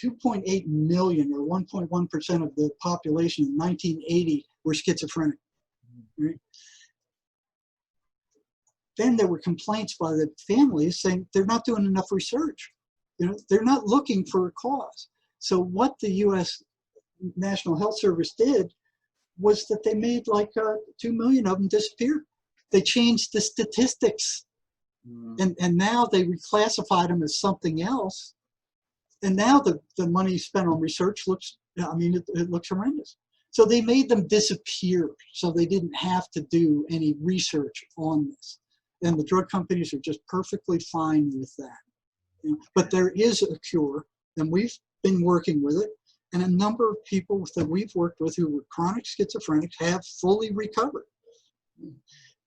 Speaker 2: 2.8 million or 1.1% of the population in 1980 were schizophrenic. Right? Then there were complaints by the families saying they're not doing enough research. They're not looking for a cause. So what the U.S. National Health Service did was that they made like 2 million of them disappear. They changed the statistics. And now they reclassified them as something else. And now the money spent on research looks, it looks horrendous. So they made them disappear so they didn't have to do any research on this. And the drug companies are just perfectly fine with that. But there is a cure, and we've been working with it. And a number of people that we've worked with who were chronic schizophrenics have fully recovered.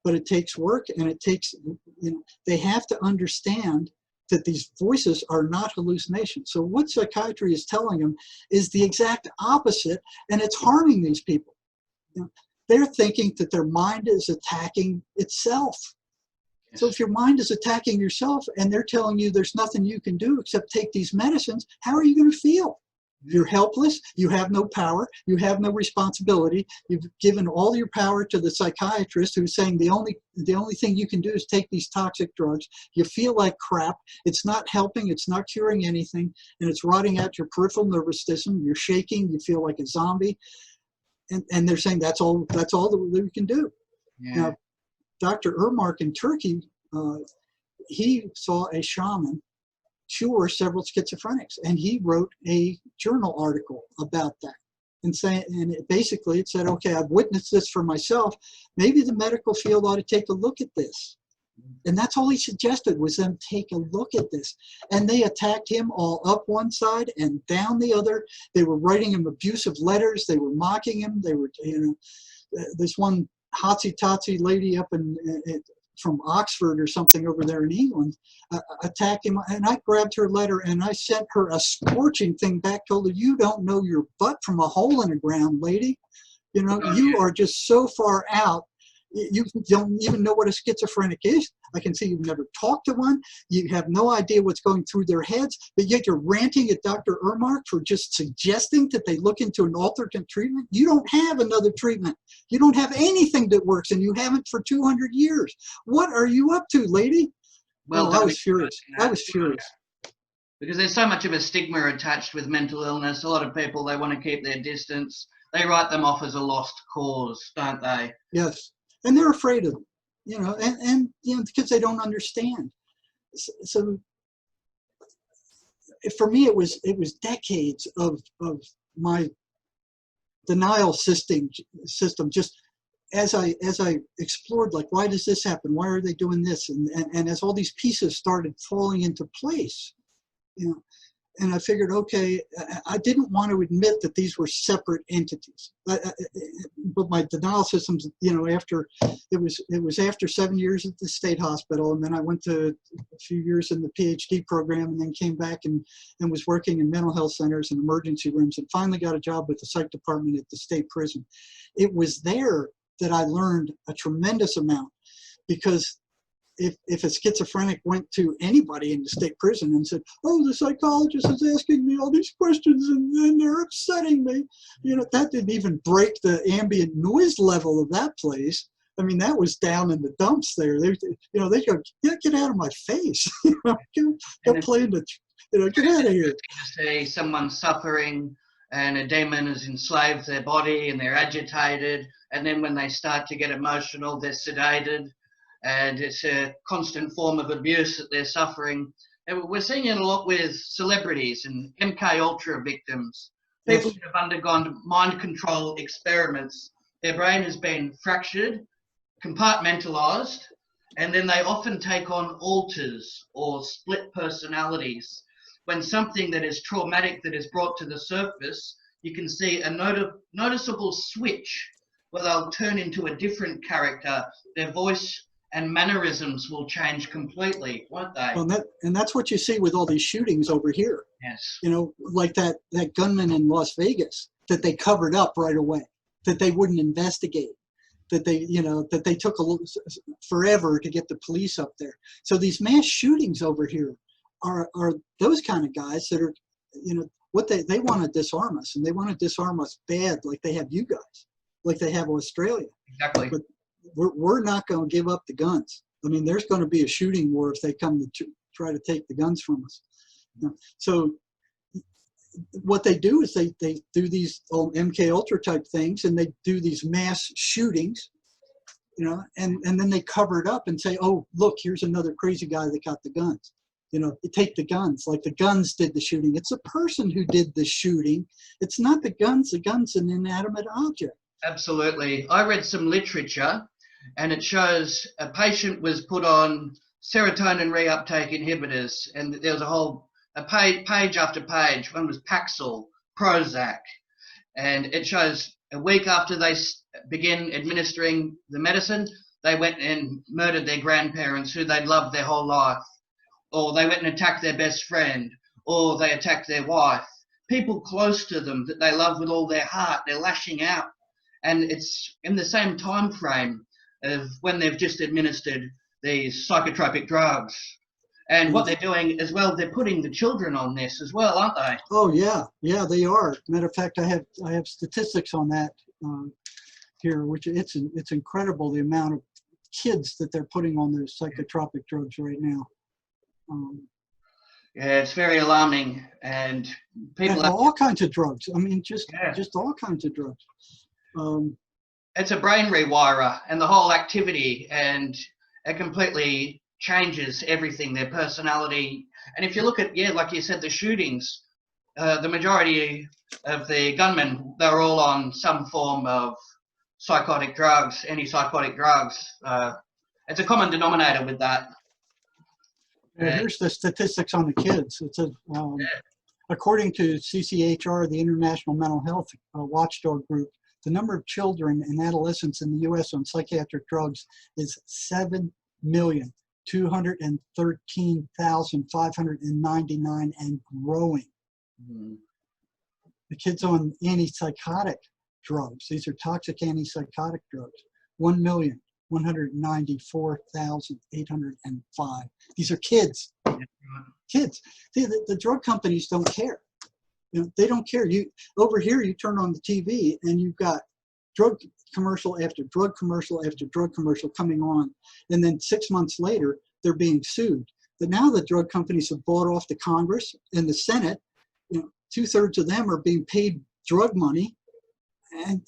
Speaker 2: But it takes work, and it takes, they have to understand that these voices are not hallucinations. So what psychiatry is telling them is the exact opposite, and it's harming these people. You know, they're thinking that their mind is attacking itself. So if your mind is attacking yourself and they're telling you there's nothing you can do except take these medicines, how are you going to feel? You're helpless, you have no power, you have no responsibility. You've given all your power to the psychiatrist who's saying the only thing you can do is take these toxic drugs. You feel like crap. It's not helping, it's not curing anything, and it's rotting out your peripheral nervous system. You're shaking, you feel like a zombie. And they're saying that's all that we can do.
Speaker 3: Yeah.
Speaker 2: Now, Dr. Ermark in Turkey, he saw a shaman cure several schizophrenics, and he wrote a journal article about that, and basically it said, okay, I've witnessed this for myself. Maybe the medical field ought to take a look at this. And that's all he suggested, was them take a look at this. And they attacked him all up one side and down the other. They were writing him abusive letters. They were mocking him. They were, this one hotsy-totsy lady up from Oxford or something over there in England attacked him. And I grabbed her letter and I sent her a scorching thing back, told her, you don't know your butt from a hole in the ground, lady. You are just so far out. You don't even know what a schizophrenic is. I can see you've never talked to one. You have no idea what's going through their heads, but yet you're ranting at Dr. Ermark for just suggesting that they look into an alternate treatment. You don't have another treatment. You don't have anything that works, and you haven't for 200 years. What are you up to, lady?
Speaker 3: Well,
Speaker 2: I was furious. I was furious.
Speaker 3: Because there's so much of a stigma attached with mental illness. A lot of people, they want to keep their distance. They write them off as a lost cause, don't they?
Speaker 2: Yes. And they're afraid of them, and because they don't understand. So for me, it was decades of my denial system. Just as I explored, like, why does this happen? Why are they doing this? And as all these pieces started falling into place, and I figured, okay, I didn't want to admit that these were separate entities. But my denial systems, after it was after 7 years at the state hospital, and then I went to a few years in the PhD program, and then came back and was working in mental health centers and emergency rooms, and finally got a job with the psych department at the state prison. It was there that I learned a tremendous amount, because if a schizophrenic went to anybody in the state prison and said, oh, the psychologist is asking me all these questions and they're upsetting me, that didn't even break the ambient noise level of that place. I mean, that was down in the dumps there. They go, get out of my face. Go play in the, get out of here.
Speaker 3: Say someone's suffering and a demon has enslaved their body and they're agitated, and then when they start to get emotional, they're sedated. And it's a constant form of abuse that they're suffering. And we're seeing it a lot with celebrities and MK Ultra victims, people who have undergone mind control experiments. Their brain has been fractured, compartmentalized, and then they often take on alters or split personalities. When something that is traumatic that is brought to the surface, you can see a noticeable switch where they'll turn into a different character. Their voice and mannerisms will change completely, won't they?
Speaker 2: Well, and that's what you see with all these shootings over here.
Speaker 3: Yes.
Speaker 2: Like that gunman in Las Vegas that they covered up right away, that they wouldn't investigate, that they took forever to get the police up there. So these mass shootings over here are those kind of guys that are, what they want to disarm us, and they want to disarm us bad, like they have you guys, like they have Australia.
Speaker 3: Exactly.
Speaker 2: But we're not going to give up the guns. I mean, there's going to be a shooting war if they come to try to take the guns from us. So what they do is they do these MK Ultra type things, and they do these mass shootings, and then they cover it up and say, oh, look, here's another crazy guy that got the guns. You take the guns, like the guns did the shooting. It's a person who did the shooting. It's not the guns. The gun's an inanimate object.
Speaker 3: Absolutely. I read some literature, and it shows a patient was put on serotonin reuptake inhibitors, and there was a page after page. One was Paxil, Prozac, and it shows a week after they begin administering the medicine, they went and murdered their grandparents who they'd loved their whole life. or they went and attacked their best friend, or they attacked their wife. People close to them that they love with all their heart, they're lashing out. And it's in the same time frame of when they've just administered these psychotropic drugs. And what they're doing as well, they're putting the children on this as well, aren't they?
Speaker 2: Oh yeah, yeah, they are. Matter of fact, I have statistics on that here, which it's incredible the amount of kids that they're putting on those psychotropic drugs right now.
Speaker 3: Yeah, it's very alarming, and people
Speaker 2: and all kinds of drugs. I mean, just all kinds of drugs.
Speaker 3: It's a brain rewirer, and the whole activity, and it completely changes everything, their personality. And if you look at, like you said, the shootings, the majority of the gunmen, they're all on some form of psychotic drugs, antipsychotic drugs. It's a common denominator with that.
Speaker 2: Here's the statistics on the kids. It's according to CCHR, the International Mental Health Watchdog Group, the number of children and adolescents in the U.S. on psychiatric drugs is 7,213,599 and growing. The kids on antipsychotic drugs, these are toxic antipsychotic drugs, 1,194,805. These are kids. Kids. The drug companies don't care. You know, they don't care. Over here, you turn on the TV and you've got drug commercial after drug commercial after drug commercial coming on, and then 6 months later, they're being sued. But now the drug companies have bought off the Congress and the Senate. You know, 2/3 of them are being paid drug money,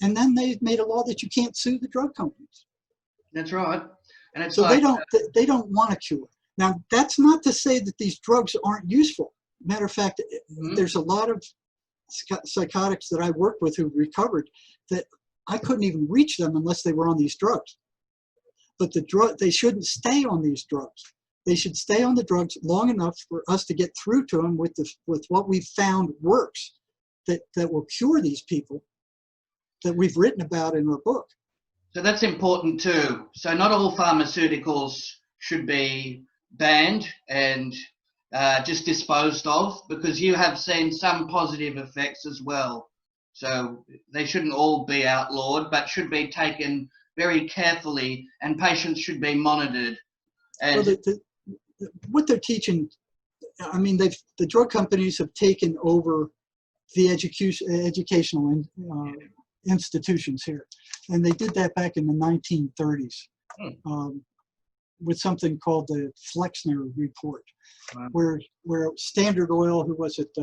Speaker 2: and then they've made a law that you can't sue the drug companies.
Speaker 3: That's right. And it's
Speaker 2: so
Speaker 3: like,
Speaker 2: they don't want a cure. Now, that's not to say that these drugs aren't useful. Matter of fact, there's a lot of psychotics that I worked with who recovered that I couldn't even reach them unless they were on these drugs. But they shouldn't stay on these drugs. They should stay on the drugs long enough for us to get through to them with what we've found works that will cure these people that we've written about in our book.
Speaker 3: So that's important too. So not all pharmaceuticals should be banned and just disposed of, because you have seen some positive effects as well. So they shouldn't all be outlawed, but should be taken very carefully, and patients should be monitored. And
Speaker 2: well, what they're teaching, I mean, the drug companies have taken over the educational institutions here, and they did that back in the 1930s with something called the Flexner Report, where Standard Oil, who was it,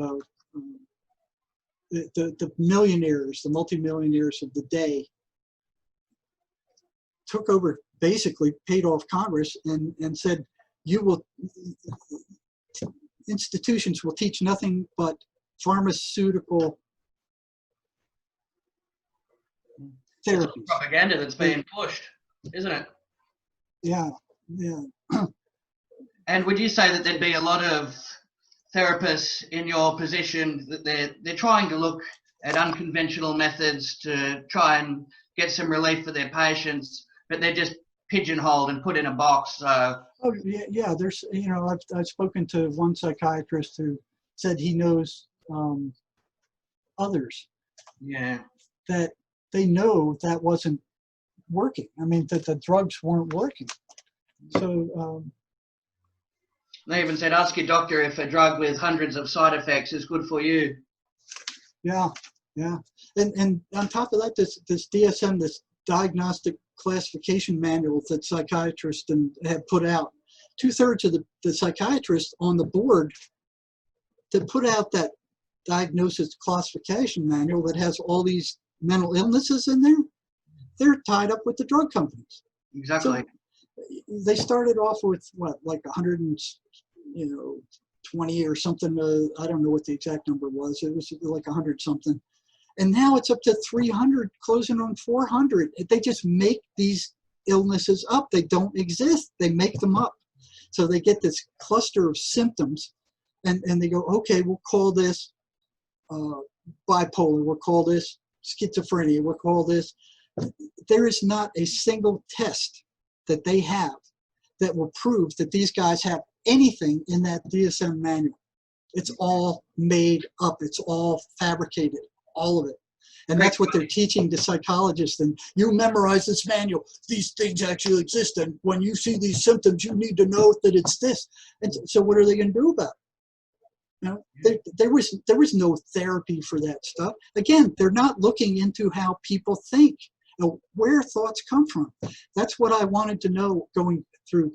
Speaker 2: the millionaires, the multimillionaires of the day, took over, basically paid off Congress and said, institutions will teach nothing but pharmaceutical therapy.
Speaker 3: Propaganda that's being pushed, isn't it?
Speaker 2: Yeah.
Speaker 3: And would you say that there'd be a lot of therapists in your position that they're trying to look at unconventional methods to try and get some relief for their patients, but they're just pigeonholed and put in a box?
Speaker 2: Oh yeah. There's, I've spoken to one psychiatrist who said he knows others.
Speaker 3: Yeah.
Speaker 2: That they know that wasn't working. I mean, that the drugs weren't working. So
Speaker 3: they even said, ask your doctor if a drug with hundreds of side effects is good for you.
Speaker 2: Yeah. And on top of that, this DSM, this diagnostic classification manual that psychiatrists have put out, 2/3 of the psychiatrists on the board that put out that diagnosis classification manual that has all these mental illnesses in there, they're tied up with the drug companies.
Speaker 3: Exactly.
Speaker 2: So they started off with what, like 120 or something. I don't know what the exact number was. It was like 100 something. And now it's up to 300, closing on 400. They just make these illnesses up. They don't exist. They make them up. So they get this cluster of symptoms, and they go, okay, we'll call this bipolar. We'll call this schizophrenia. We'll call this. There is not a single test that they have that will prove that these guys have anything in that DSM manual. It's all made up. It's all fabricated, all of it. And that's what they're teaching the psychologists. And you memorize this manual. These things actually exist. And when you see these symptoms, you need to know that it's this. And so what are they going to do about it? You know, there was no therapy for that stuff. Again, they're not looking into how people think, where thoughts come from. That's what I wanted to know going through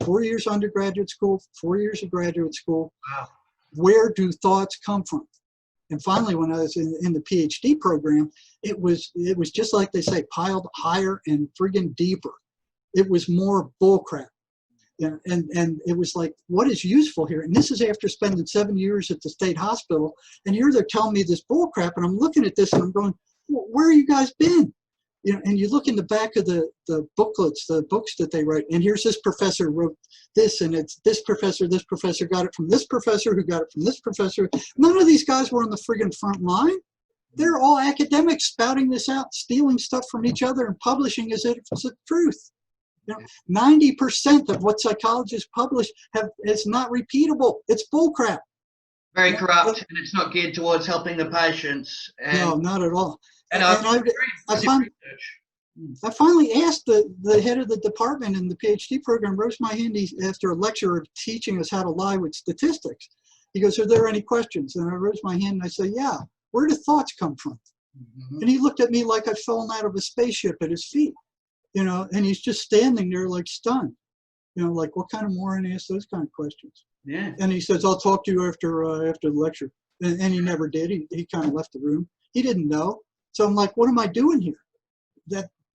Speaker 2: 4 years undergraduate school, 4 years of graduate school.
Speaker 3: Wow.
Speaker 2: Where do thoughts come from? And finally, when I was in the PhD program, it was just like they say, piled higher and friggin' deeper. It was more bullcrap. And it was like, what is useful here? And this is after spending 7 years at the state hospital. And here they're telling me this bullcrap. And I'm looking at this and I'm going, where have you guys been? You know, and you look in the back of the booklets, the books that they write, and here's this professor wrote this, and it's this professor got it from this professor, who got it from this professor. None of these guys were on the friggin' front line. They're all academics spouting this out, stealing stuff from each other and publishing as if it's the truth. You know, 90% of what psychologists publish is not repeatable. It's bullcrap.
Speaker 3: Very corrupt, and it's not geared towards helping the patients. And,
Speaker 2: no, not at all.
Speaker 3: And
Speaker 2: I finally asked the head of the department in the PhD program, rose my hand after a lecture of teaching us how to lie with statistics. He goes, are there any questions? And I rose my hand and I said, yeah, where do thoughts come from? Mm-hmm. And he looked at me like I'd fallen out of a spaceship at his feet, you know, and he's just standing there like stunned, you know, like what kind of moron asks those kind of questions?
Speaker 3: Yeah.
Speaker 2: And he says, I'll talk to you after the lecture. And he never did. He kind of left the room. He didn't know. So I'm like, what am I doing here?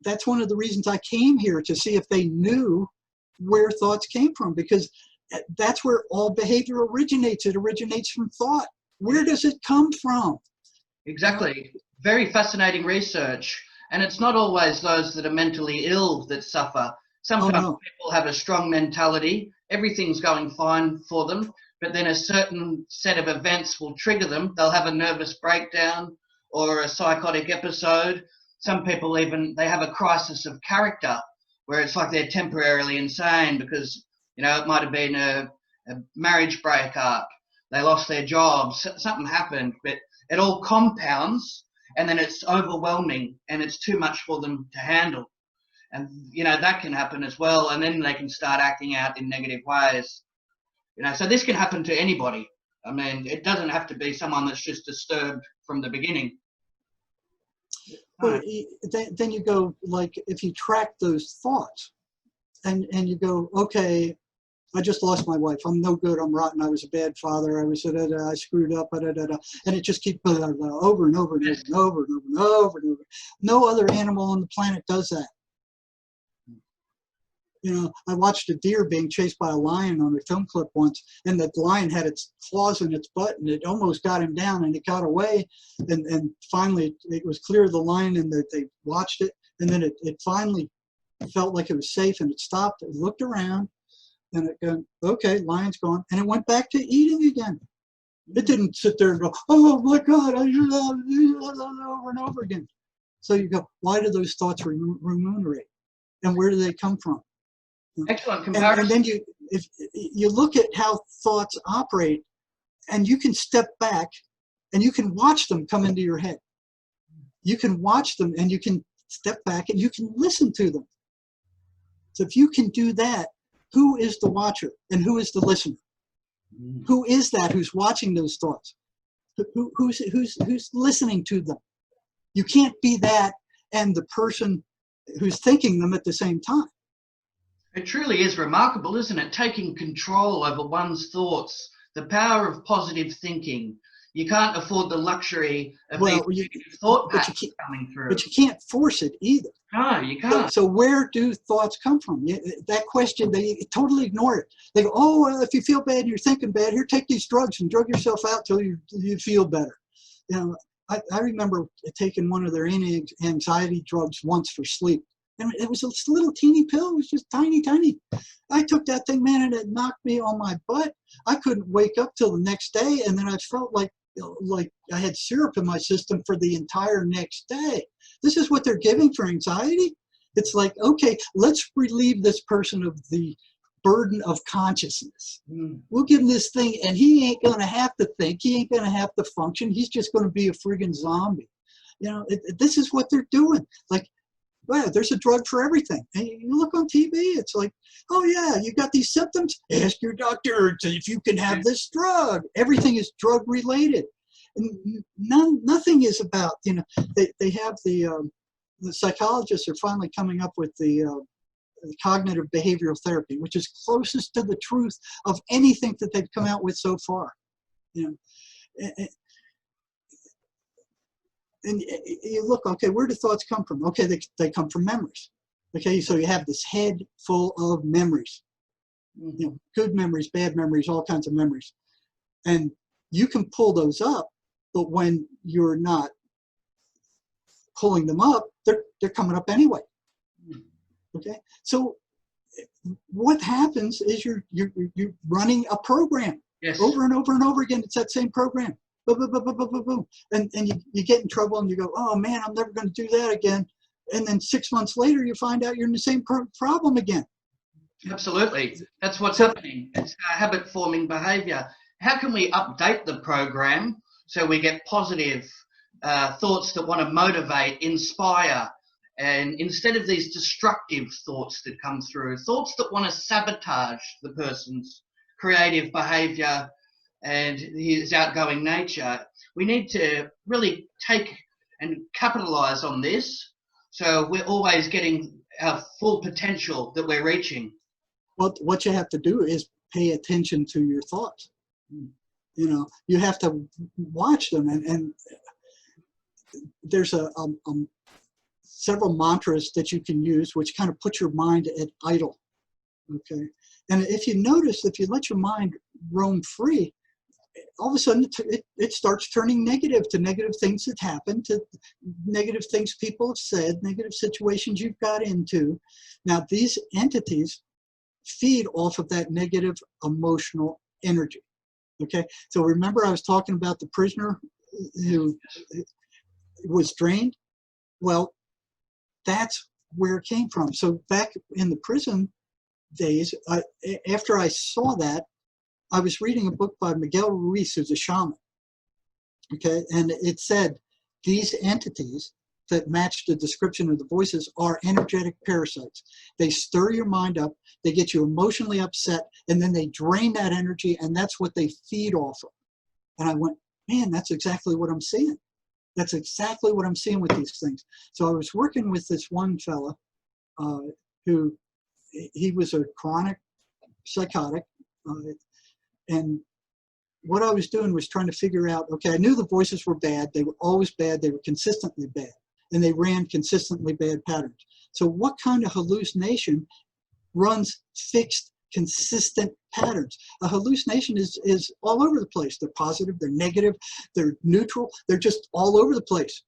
Speaker 2: That's one of the reasons I came here, to see if they knew where thoughts came from, because that's where all behavior originates. It originates from thought. Where does it come from?
Speaker 3: Exactly. Very fascinating research. And it's not always those that are mentally ill that suffer. Sometimes people have a strong mentality. Everything's going fine for them. But then a certain set of events will trigger them. They'll have a nervous breakdown or a psychotic episode. Some people even, they have a crisis of character where it's like they're temporarily insane because, you know, it might have been a marriage breakup. They lost their jobs. Something happened, but it all compounds and then it's overwhelming and it's too much for them to handle. And, you know, that can happen as well. And then they can start acting out in negative ways. You know, so this can happen to anybody. I mean, it doesn't have to be someone that's just disturbed from the beginning.
Speaker 2: Well, then you go, like, if you track those thoughts and you go, okay, I just lost my wife. I'm no good. I'm rotten. I was a bad father. I screwed up. And it just keeps over and over and over and over and over and over and over. No other animal on the planet does that. You know, I watched a deer being chased by a lion on a film clip once, and the lion had its claws in its butt, and it almost got him down, and it got away, and finally it was clear of the lion, and they watched it, and then it finally felt like it was safe, and it stopped, it looked around, and it goes, okay, lion's gone, and it went back to eating again. It didn't sit there and go, oh my God, I should have over and over again. So you go, why do those thoughts remunerate, and where do they come from?
Speaker 3: Excellent comparison.
Speaker 2: And then if you look at how thoughts operate, and you can step back and you can watch them come into your head. You can watch them and you can step back and you can listen to them. So if you can do that, who is the watcher and who is the listener? Who is that who's watching those thoughts? Who's listening to them? You can't be that and the person who's thinking them at the same time.
Speaker 3: It truly is remarkable, isn't it? Taking control over one's thoughts, the power of positive thinking. You can't afford the luxury of these thought patterns coming through.
Speaker 2: But you can't force it either.
Speaker 3: No, you can't.
Speaker 2: So where do thoughts come from? That question, they totally ignore it. They go, oh, well, if you feel bad and you're thinking bad, here, take these drugs and drug yourself out till you feel better. You know, I remember taking one of their anti-anxiety drugs once for sleep. And it was a little teeny pill. It was just tiny, tiny. I took that thing, man, and it knocked me on my butt. I couldn't wake up till the next day. And then I felt like I had syrup in my system for the entire next day. This is what they're giving for anxiety. It's like, okay, let's relieve this person of the burden of consciousness.
Speaker 3: Mm.
Speaker 2: We'll give him this thing, and he ain't going to have to think. He ain't going to have to function. He's just going to be a friggin' zombie. You know, this is what they're doing. Like, wow, there's a drug for everything. And you look on TV, it's like, oh yeah, you got these symptoms? Ask your doctor if you can have this drug. Everything is drug related. And nothing is about, you know, they have the psychologists are finally coming up with the cognitive behavioral therapy, which is closest to the truth of anything that they've come out with so far. You know, and you look, okay, where do thoughts come from? Okay, they come from memories. Okay, so you have this head full of memories, you know, good memories, bad memories, all kinds of memories. And you can pull those up, but when you're not pulling them up, they're coming up anyway. Okay, so what happens is you're running a program.
Speaker 3: Yes.
Speaker 2: Over and over and over again. It's that same program. Boom, boom, boom, boom, boom, boom, boom. And you get in trouble and you go, oh man, I'm never going to do that again. And then 6 months later, you find out you're in the same problem again.
Speaker 3: Absolutely. That's what's happening. It's habit forming behavior. How can we update the program so we get positive thoughts that want to motivate, inspire, and instead of these destructive thoughts that come through, thoughts that want to sabotage the person's creative behavior and his outgoing nature, we need to really take and capitalize on this so we're always getting our full potential that we're reaching.
Speaker 2: What you have to do is pay attention to your thoughts. You know, you have to watch them, and there's several mantras that you can use which kind of put your mind at idle. Okay, and if you notice, if you let your mind roam free, all of a sudden it starts turning negative to negative things that happen, to negative things people have said, negative situations you've got into. Now these entities feed off of that negative emotional energy. Okay, so remember I was talking about the prisoner who was drained? Well, that's where it came from. So back in the prison days, after I saw that, I was reading a book by Miguel Ruiz, who's a shaman. Okay, and it said these entities that match the description of the voices are energetic parasites. They stir your mind up, they get you emotionally upset, and then they drain that energy, and that's what they feed off of. And I went, man, that's exactly what I'm seeing. That's exactly what I'm seeing with these things. So I was working with this one fella who, he was a chronic psychotic, and what I was doing was trying to figure out, okay, I knew the voices were bad. They were always bad. They were consistently bad. And they ran consistently bad patterns. So what kind of hallucination runs fixed, consistent patterns? A hallucination is all over the place. They're positive, they're negative, they're neutral. They're just all over the place.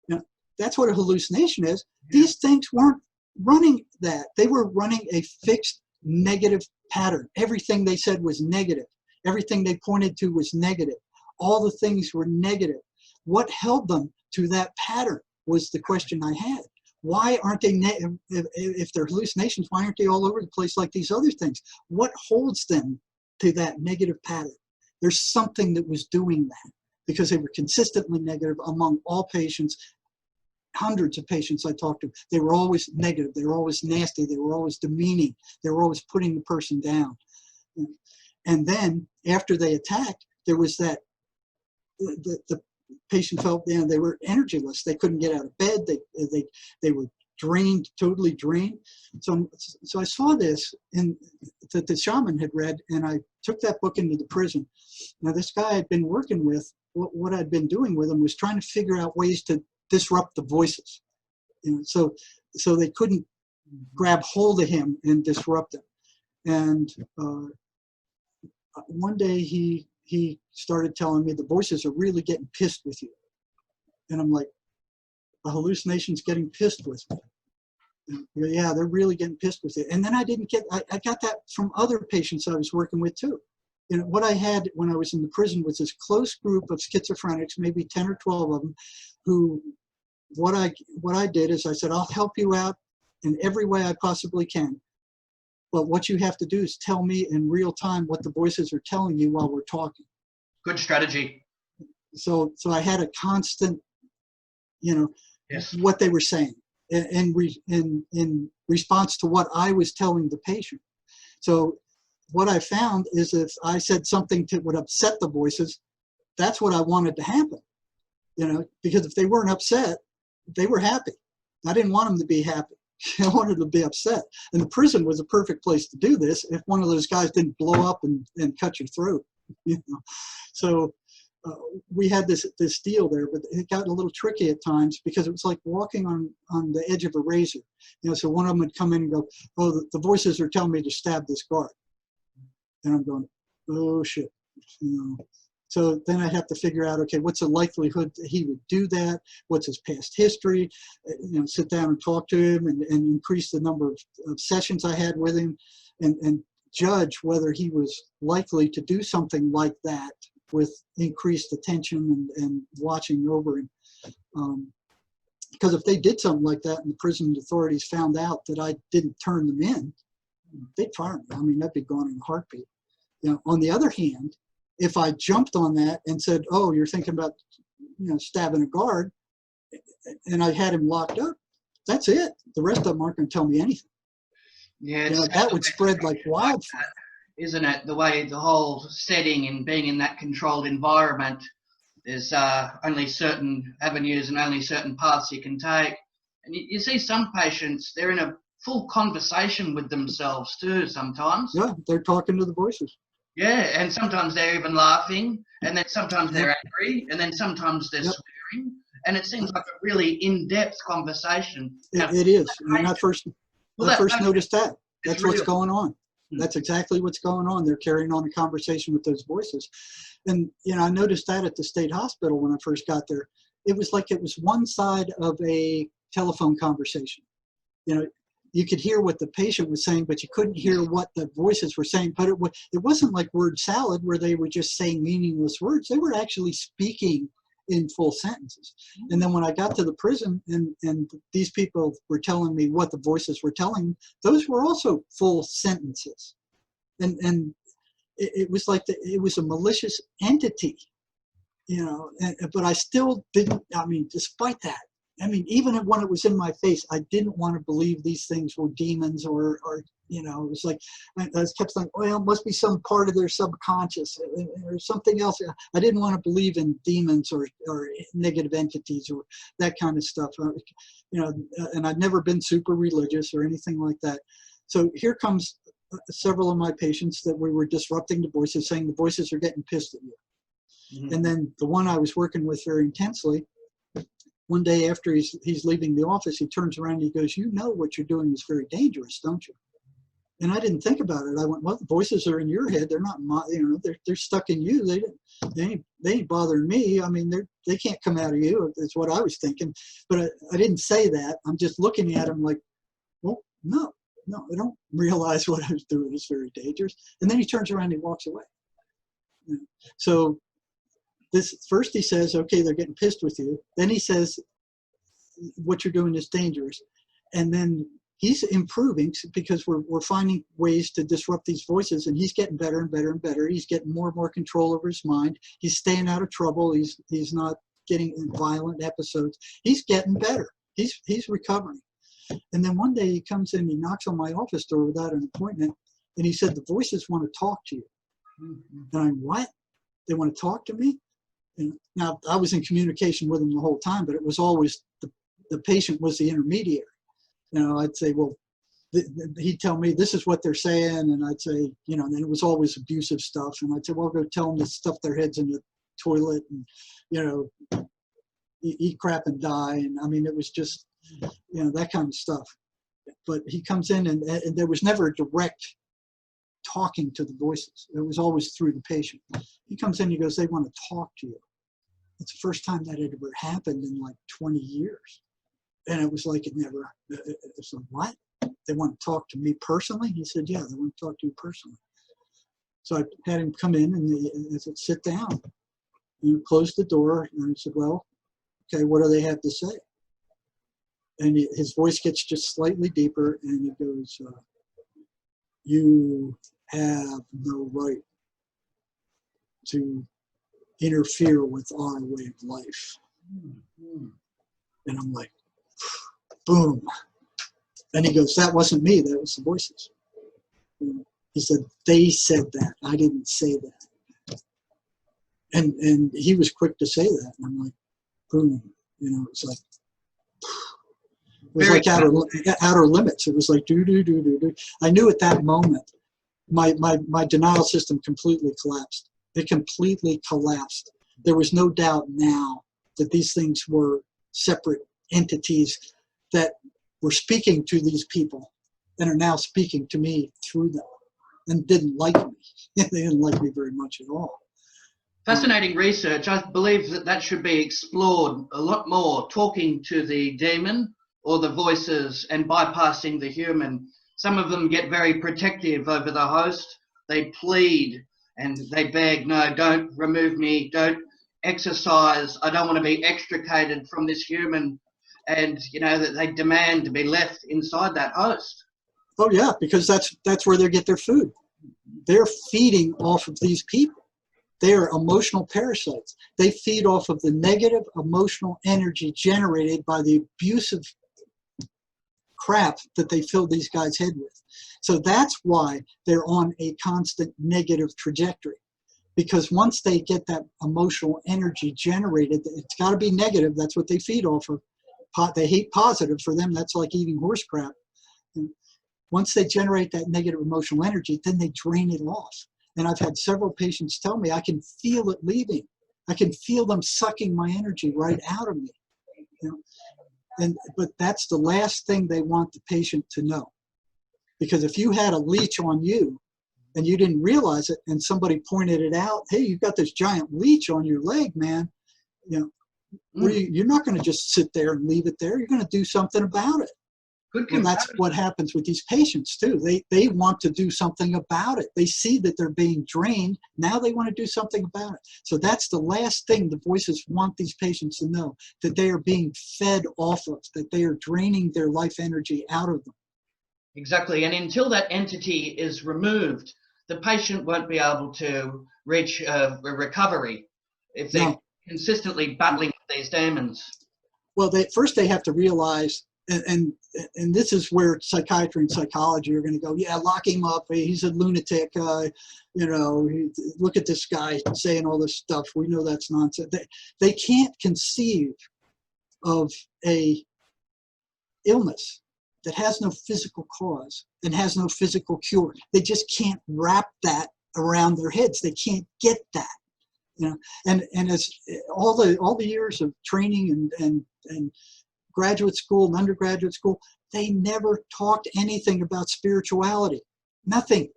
Speaker 2: Now, that's what a hallucination is. These things weren't running that. They were running a fixed negative pattern. Everything they said was negative. Everything they pointed to was negative. All the things were negative. What held them to that pattern was the question I had. Why aren't they, if they're hallucinations, why aren't they all over the place like these other things? What holds them to that negative pattern? There's something that was doing that, because they were consistently negative among all patients. Hundreds of patients I talked to, they were always negative. They were always nasty. They were always demeaning. They were always putting the person down. And then after they attacked, there was that, the patient felt, you know, they were energyless. They couldn't get out of bed. They were drained, totally drained. So I saw this that the shaman had read, and I took that book into the prison. Now this guy I'd been working with, what I'd been doing with him was trying to figure out ways to disrupt the voices. You know, so they couldn't grab hold of him and disrupt him. And one day he started telling me the voices are really getting pissed with you. And I'm like, the hallucination's getting pissed with me. And, yeah, they're really getting pissed with you. And then I got that from other patients I was working with too. You know, what I had when I was in the prison was this close group of schizophrenics, maybe 10 or 12 of them, who, what I did is I said, I'll help you out in every way I possibly can. But what you have to do is tell me in real time what the voices are telling you while we're talking.
Speaker 3: Good strategy.
Speaker 2: So I had a constant,
Speaker 3: Yes.
Speaker 2: what they were saying in response to what I was telling the patient. So what I found is if I said something that would upset the voices, that's what I wanted to happen, because if they weren't upset, they were happy. I didn't want them to be happy. I wanted them to be upset. And the prison was a perfect place to do this if one of those guys didn't blow up and cut your throat. So we had this deal there, but it got a little tricky at times because it was like walking on the edge of a razor. So one of them would come in and go, "Oh, the voices are telling me to stab this guard," and I'm going, "Oh shit." So then I have to figure out, okay, what's the likelihood that he would do that? What's his past history? Sit down and talk to him and increase the number of sessions I had with him and judge whether he was likely to do something like that with increased attention and watching over him. Because if they did something like that and the prison authorities found out that I didn't turn them in, they'd fire me. I mean, that'd be gone in a heartbeat. On the other hand, if I jumped on that and said, "Oh, you're thinking about, stabbing a guard," and I had him locked up, that's it. The rest of them aren't going to tell me anything.
Speaker 3: Yeah,
Speaker 2: That would spread like wildfire.
Speaker 3: Isn't it? The way the whole setting and being in that controlled environment, there's only certain avenues and only certain paths you can take. And you see some patients, they're in a full conversation with themselves too sometimes.
Speaker 2: Yeah, they're talking to the voices.
Speaker 3: Yeah, and sometimes they're even laughing, and then sometimes they're angry, and then sometimes they're swearing, and it seems like a really in-depth conversation.
Speaker 2: It is. And I first noticed that. That's what's going on. That's exactly what's going on. They're carrying on a conversation with those voices. And, I noticed that at the state hospital when I first got there. It was like it was one side of a telephone conversation. You could hear what the patient was saying, but you couldn't hear what the voices were saying. But it wasn't like word salad where they were just saying meaningless words. They were actually speaking in full sentences. And then when I got to the prison and these people were telling me what the voices were telling, those were also full sentences. And it was like it was a malicious entity, but I still didn't, despite that, even when it was in my face, I didn't want to believe these things were demons or it was like, I kept saying, well, it must be some part of their subconscious or something else. I didn't want to believe in demons or negative entities or that kind of stuff, and I'd never been super religious or anything like that. So here comes several of my patients that we were disrupting the voices, saying the voices are getting pissed at you. Mm-hmm. And then the one I was working with very intensely, one day after he's leaving the office, he turns around and he goes, "What you're doing is very dangerous, don't you?" And I didn't think about it. I went, "Well, the voices are in your head. They're not, they're stuck in you. They ain't bothering me. They can't come out of you." That's what I was thinking. But I didn't say that. I'm just looking at him like, well, no, I don't realize what I was doing is very dangerous. And then he turns around and he walks away. So first he says, "Okay, they're getting pissed with you." Then he says, "What you're doing is dangerous." And then he's improving because we're finding ways to disrupt these voices, and he's getting better and better and better. He's getting more and more control over his mind. He's staying out of trouble. He's not getting in violent episodes. He's getting better. He's recovering. And then one day he comes in, he knocks on my office door without an appointment, and he said, "The voices want to talk to you." Mm-hmm. And I'm, "What? They want to talk to me?" And now I was in communication with him the whole time, but it was always the patient was the intermediary. I'd say, "Well," he'd tell me, "This is what they're saying," and I'd say, and it was always abusive stuff, and I'd say, "Well, go tell them to stuff their heads in the toilet and eat crap and die." And it was just that kind of stuff. But he comes in and there was never a direct talking to the voices. It was always through the patient. He comes in, he goes, "They want to talk to you." It's the first time that had ever happened in like 20 years. And it was like it's like, "What? They want to talk to me personally?" He said, "Yeah, they want to talk to you personally." So I had him come in and I said, "Sit down." And he closed the door and I said, "Well, okay, what do they have to say?" And his voice gets just slightly deeper and he goes, you have no right to interfere with our way of life. And I'm like, boom. And he goes, that wasn't me, that was the voices. He said, they said that, I didn't say that. And he was quick to say that. And I'm like, boom. It's like, it was like outer limits. It was like, do. I knew at that moment, my denial system completely collapsed. It completely collapsed. There was no doubt now that these things were separate entities that were speaking to these people and are now speaking to me through them and didn't like me. They didn't like me very much at all.
Speaker 3: Fascinating research. I believe that should be explored a lot more, talking to the demon or the voices and bypassing the human. Some of them get very protective over the host. They plead and they beg, no, don't remove me, don't exercise, I don't want to be extricated from this human. And, that they demand to be left inside that host.
Speaker 2: Oh yeah, because that's where they get their food. They're feeding off of these people. They are emotional parasites. They feed off of the negative emotional energy generated by the abusive crap that they fill these guys' head with. So that's why they're on a constant negative trajectory. Because once they get that emotional energy generated, it's got to be negative. That's what they feed off of. They hate positive. For them, that's like eating horse crap. And once they generate that negative emotional energy, then they drain it off. And I've had several patients tell me, I can feel it leaving. I can feel them sucking my energy right out of me. But that's the last thing they want the patient to know. Because if you had a leech on you and you didn't realize it and somebody pointed it out, hey, you've got this giant leech on your leg, man. You're not going to just sit there and leave it there. You're going to do something about it. And that's what happens with these patients too. They want to do something about it. They see that they're being drained. Now they want to do something about it. So that's the last thing the voices want these patients to know, that they are being fed off of, that they are draining their life energy out of them.
Speaker 3: Exactly. And until that entity is removed, the patient won't be able to reach a recovery if they're consistently battling with these demons.
Speaker 2: Well, first they have to realize, and this is where psychiatry and psychology are going to go, yeah, lock him up. He's a lunatic. Look at this guy saying all this stuff. We know that's nonsense. They can't conceive of a illness that has no physical cause and has no physical cure. They just can't wrap that around their heads. They can't get that. And as all the years of training and graduate school and undergraduate school, they never talked anything about spirituality. Nothing.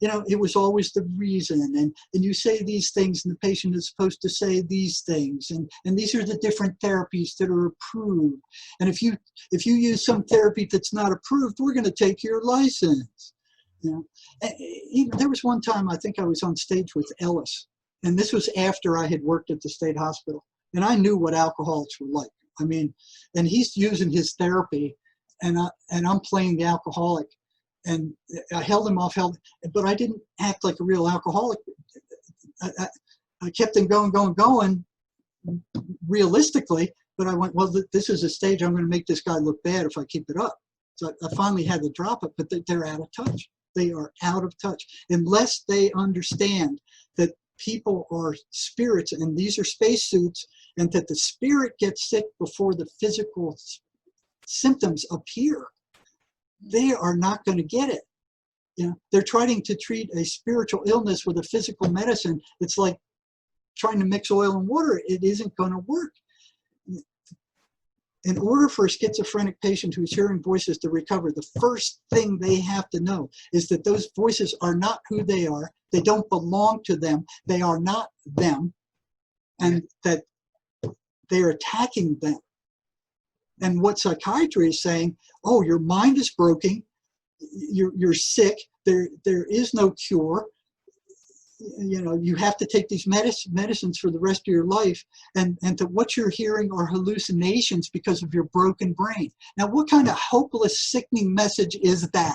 Speaker 2: It was always the reason, and you say these things, and the patient is supposed to say these things, and these are the different therapies that are approved. And if you use some therapy that's not approved, we're going to take your license. There was one time I think I was on stage with Ellis, and this was after I had worked at the state hospital, and I knew what alcoholics were like. I mean, and he's using his therapy, and I'm playing the alcoholic. And I held him off, but I didn't act like a real alcoholic. I kept him going realistically, but I went, well, this is a stage I'm going to make this guy look bad if I keep it up. So I finally had to drop it, but they're out of touch. They are out of touch. Unless they understand that people are spirits and these are spacesuits, and that the spirit gets sick before the physical symptoms appear, they are not going to get it. They're trying to treat a spiritual illness with a physical medicine. It's like trying to mix oil and water. It isn't going to work. In order for a schizophrenic patient who's hearing voices to recover, the first thing they have to know is that those voices are not who they are. They don't belong to them. They are not them. And that they're attacking them. And what psychiatry is saying, oh, your mind is broken, you're sick, there is no cure, you have to take these medicines for the rest of your life, and that what you're hearing are hallucinations because of your broken brain. Now, what kind of hopeless, sickening message is that?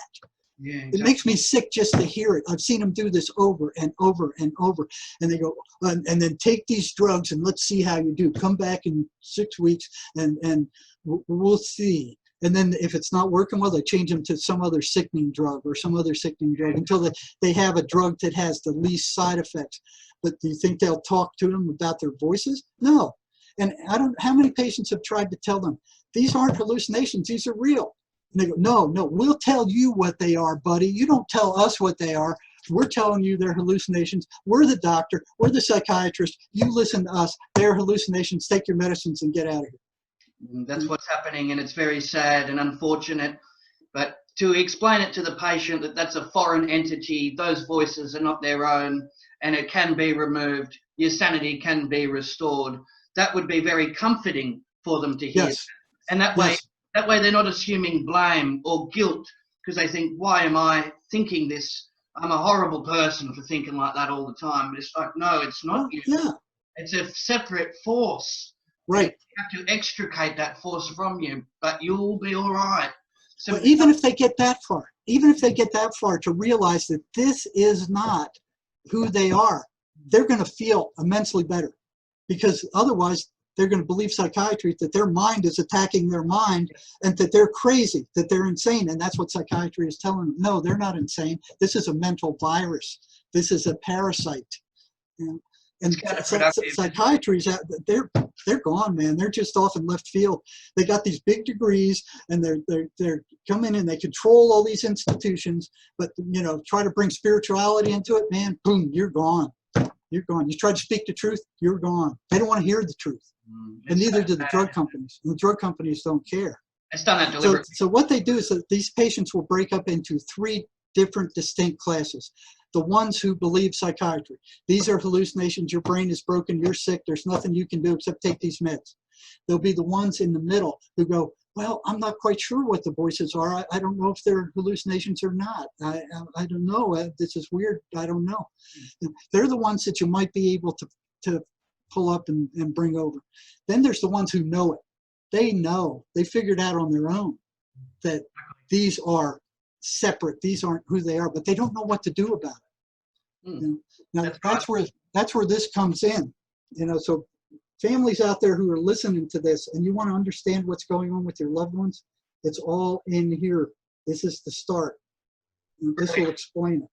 Speaker 3: Yeah,
Speaker 2: It
Speaker 3: exactly.
Speaker 2: makes me sick just to hear it. I've seen them do this over and over and over. And they go, and then take these drugs and let's see how you do. Come back in 6 weeks and we'll see. And then if it's not working well, they change them to some other sickening drug or some other sickening drug until they have a drug that has the least side effects. But do you think they'll talk to them about their voices? No. And how many patients have tried to tell them, these aren't hallucinations, these are real. And they go, no, we'll tell you what they are, buddy. You don't tell us what they are. We're telling you they're hallucinations. We're the doctor. We're the psychiatrist. You listen to us. They're hallucinations. Take your medicines and get out of here.
Speaker 3: That's what's happening, and it's very sad and unfortunate. But to explain it to the patient that that's a foreign entity, those voices are not their own, and it can be removed, your sanity can be restored, that would be very comforting for them to hear.
Speaker 2: Yes.
Speaker 3: And that way they're not assuming blame or guilt because they think, why am I thinking this? I'm a horrible person for thinking like that all the time. But it's like, no, it's not you.
Speaker 2: Yeah.
Speaker 3: It's a separate force.
Speaker 2: Right.
Speaker 3: You have to extricate that force from you, but you'll be all right. So
Speaker 2: but even if they get that far, to realize that this is not who they are, they're going to feel immensely better, because otherwise they're going to believe psychiatry, that their mind is attacking their mind and that they're crazy, that they're insane. And that's what psychiatry is telling them. No, they're not insane. This is a mental virus. This is a parasite. You know? And psychiatry's they're gone, man. They're just off in left field. They got these big degrees, and they're coming in. They control all these institutions, but try to bring spirituality into it, man. Boom, you're gone. You're gone. You try to speak the truth, you're gone. They don't want to hear the truth, and neither do the drug companies. And the drug companies don't care.
Speaker 3: It's done that deliberately.
Speaker 2: So what they do is that these patients will break up into 3 different distinct classes. The ones who believe psychiatry. These are hallucinations. Your brain is broken. You're sick. There's nothing you can do except take these meds. There'll be the ones in the middle who go, well, I'm not quite sure what the voices are. I don't know if they're hallucinations or not. I don't know. This is weird. I don't know. They're the ones that you might be able to pull up and bring over. Then there's the ones who know it. They know. They figured out on their own that these are separate. These aren't who they are, but they don't know what to do about it. Now that's where this comes in. So families out there who are listening to this and you want to understand what's going on with your loved ones, it's all in here. This is the start. This will explain it.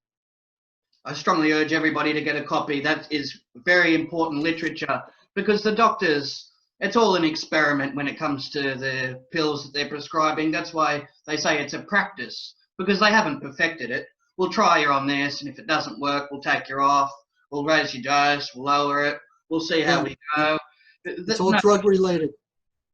Speaker 3: I strongly urge everybody to get a copy. That is very important literature, because the doctors, it's all an experiment when it comes to the pills that they're prescribing. That's why they say it's a practice, because they haven't perfected it. We'll try you on this, and if it doesn't work, we'll take you off. We'll raise your dose. We'll lower it. We'll see how we go.
Speaker 2: It's all drug related.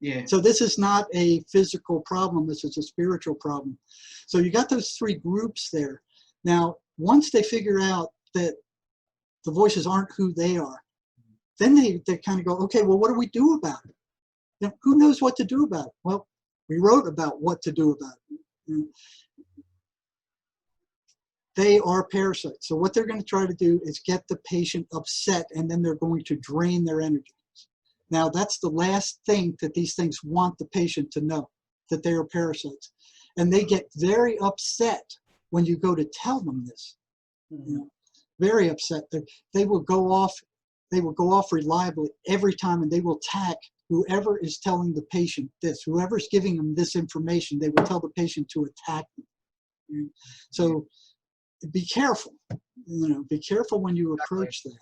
Speaker 3: Yeah.
Speaker 2: So this is not a physical problem. This is a spiritual problem. So you got those 3 groups there. Now, once they figure out that the voices aren't who they are, then they kind of go, okay, well, what do we do about it? Who knows what to do about it? Well, we wrote about what to do about it. They are parasites. So what they're going to try to do is get the patient upset, and then they're going to drain their energy. Now, that's the last thing that these things want the patient to know, that they are parasites. And they get very upset when you go to tell them this. Very upset. They will go off. They will go off reliably every time, and they will attack whoever is telling the patient this. Whoever's giving them this information, they will tell the patient to attack them. So be careful. Be careful when you approach that.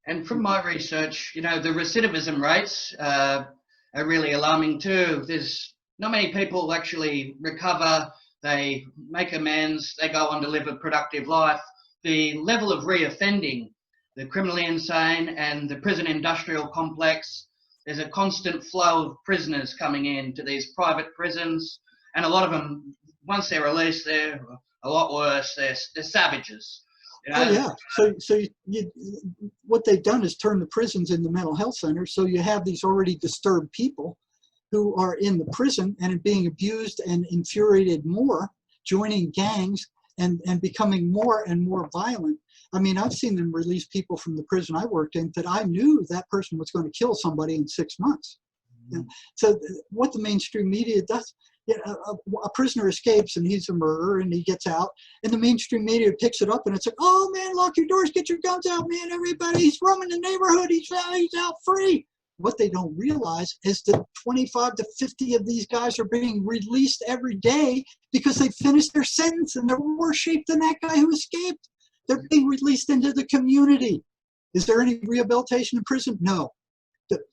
Speaker 3: And from my research, the recidivism rates are really alarming too. There's not many people actually recover. They make amends. They go on to live a productive life. The level of reoffending, the criminally insane and the prison industrial complex, there's a constant flow of prisoners coming in to these private prisons. And a lot of them, once they're released, they're a lot worse. They're savages.
Speaker 2: Oh yeah. So what they've done is turn the prisons into mental health centers. So you have these already disturbed people who are in the prison and being abused and infuriated more, joining gangs and becoming more and more violent. I mean, I've seen them release people from the prison I worked in that I knew that person was going to kill somebody in 6 months. So what the mainstream media does, You know, a prisoner escapes and he's a murderer and he gets out, and the mainstream media picks it up and it's like, oh man, lock your doors, get your guns out, man, everybody, he's roaming the neighborhood, he's out free. What they don't realize is that 25 to 50 of these guys are being released every day because they finished their sentence and they're worse shape than that guy who escaped. They're being released into the community. Is there any rehabilitation in prison? No.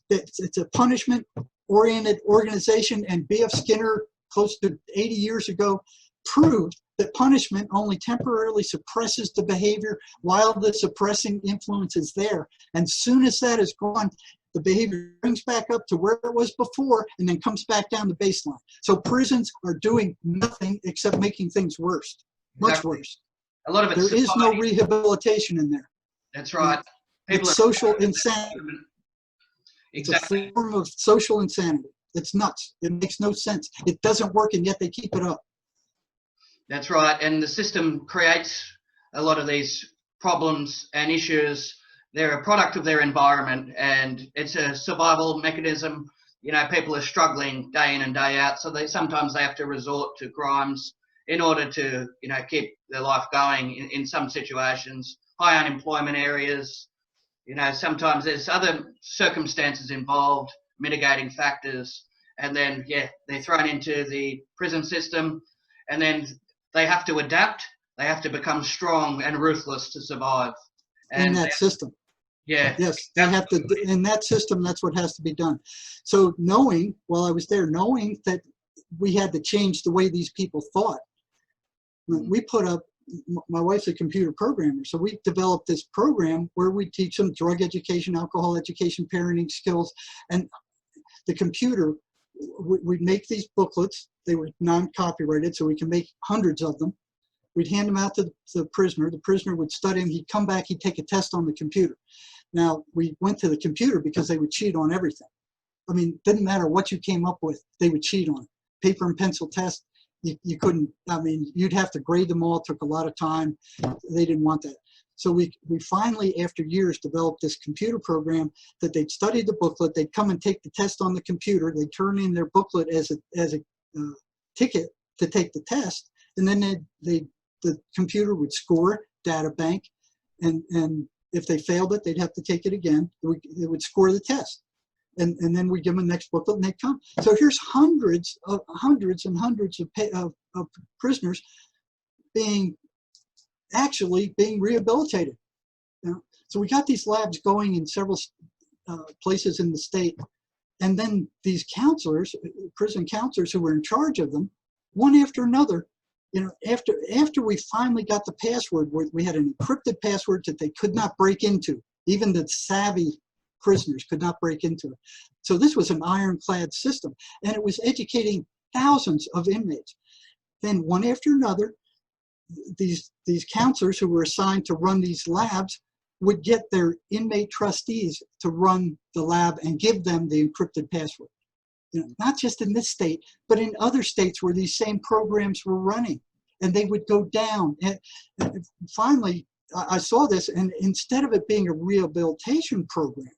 Speaker 2: It's a punishment-oriented organization, and B.F. Skinner, close to 80 years ago, proved that punishment only temporarily suppresses the behavior while the suppressing influence is there. And soon as that is gone, the behavior brings back up to where it was before and then comes back down to baseline. So prisons are doing nothing except making things worse, much worse.
Speaker 3: A lot of it.
Speaker 2: There is no rehabilitation in there.
Speaker 3: That's right.
Speaker 2: It's social insanity.
Speaker 3: Exactly.
Speaker 2: It's a form of social insanity. It's nuts. It makes no sense. It doesn't work, and yet they keep it up.
Speaker 3: That's right. And the system creates a lot of these problems and issues. They're a product of their environment, and it's a survival mechanism. You know, people are struggling day in and day out, so sometimes they have to resort to crimes in order to, you know, keep their life going in some situations. High unemployment areas, you know, sometimes there's other circumstances involved, mitigating factors, and then, yeah, they're thrown into the prison system, and then they have to adapt. They have to become strong and ruthless to survive.
Speaker 2: In that system.
Speaker 3: Yeah.
Speaker 2: Yes, they have to, in that system, that's what has to be done. So knowing, while I was there, knowing that we had to change the way these people thought, we put up, my wife's a computer programmer, so we developed this program where we teach them drug education, alcohol education, parenting skills, and the computer, we'd make these booklets. They were non-copyrighted, so we can make hundreds of them. We'd hand them out to the prisoner. The prisoner would study them. He'd come back. He'd take a test on the computer. Now, we went to the computer because they would cheat on everything. I mean, it didn't matter what you came up with. They would cheat on it. Paper and pencil test, you couldn't, I mean, you'd have to grade them all. It took a lot of time. They didn't want that. So we finally, after years, developed this computer program that they'd study the booklet. They'd come and take the test on the computer. They'd turn in their booklet as a ticket to take the test. And then the computer would score data bank, and if they failed it, they'd have to take it again. It would score the test, and then we give them the next booklet, and they come. So here's hundreds and hundreds of prisoners actually being rehabilitated. You know? So we got these labs going in several places in the state, and then these counselors, prison counselors who were in charge of them, one after another. You know, after we finally got the password, we had an encrypted password that they could not break into. Even the savvy prisoners could not break into it. So this was an ironclad system, and it was educating thousands of inmates. Then one after another, these counselors who were assigned to run these labs would get their inmate trustees to run the lab and give them the encrypted password. You know, not just in this state, but in other states where these same programs were running, and they would go down. And finally, I saw this, and instead of it being a rehabilitation program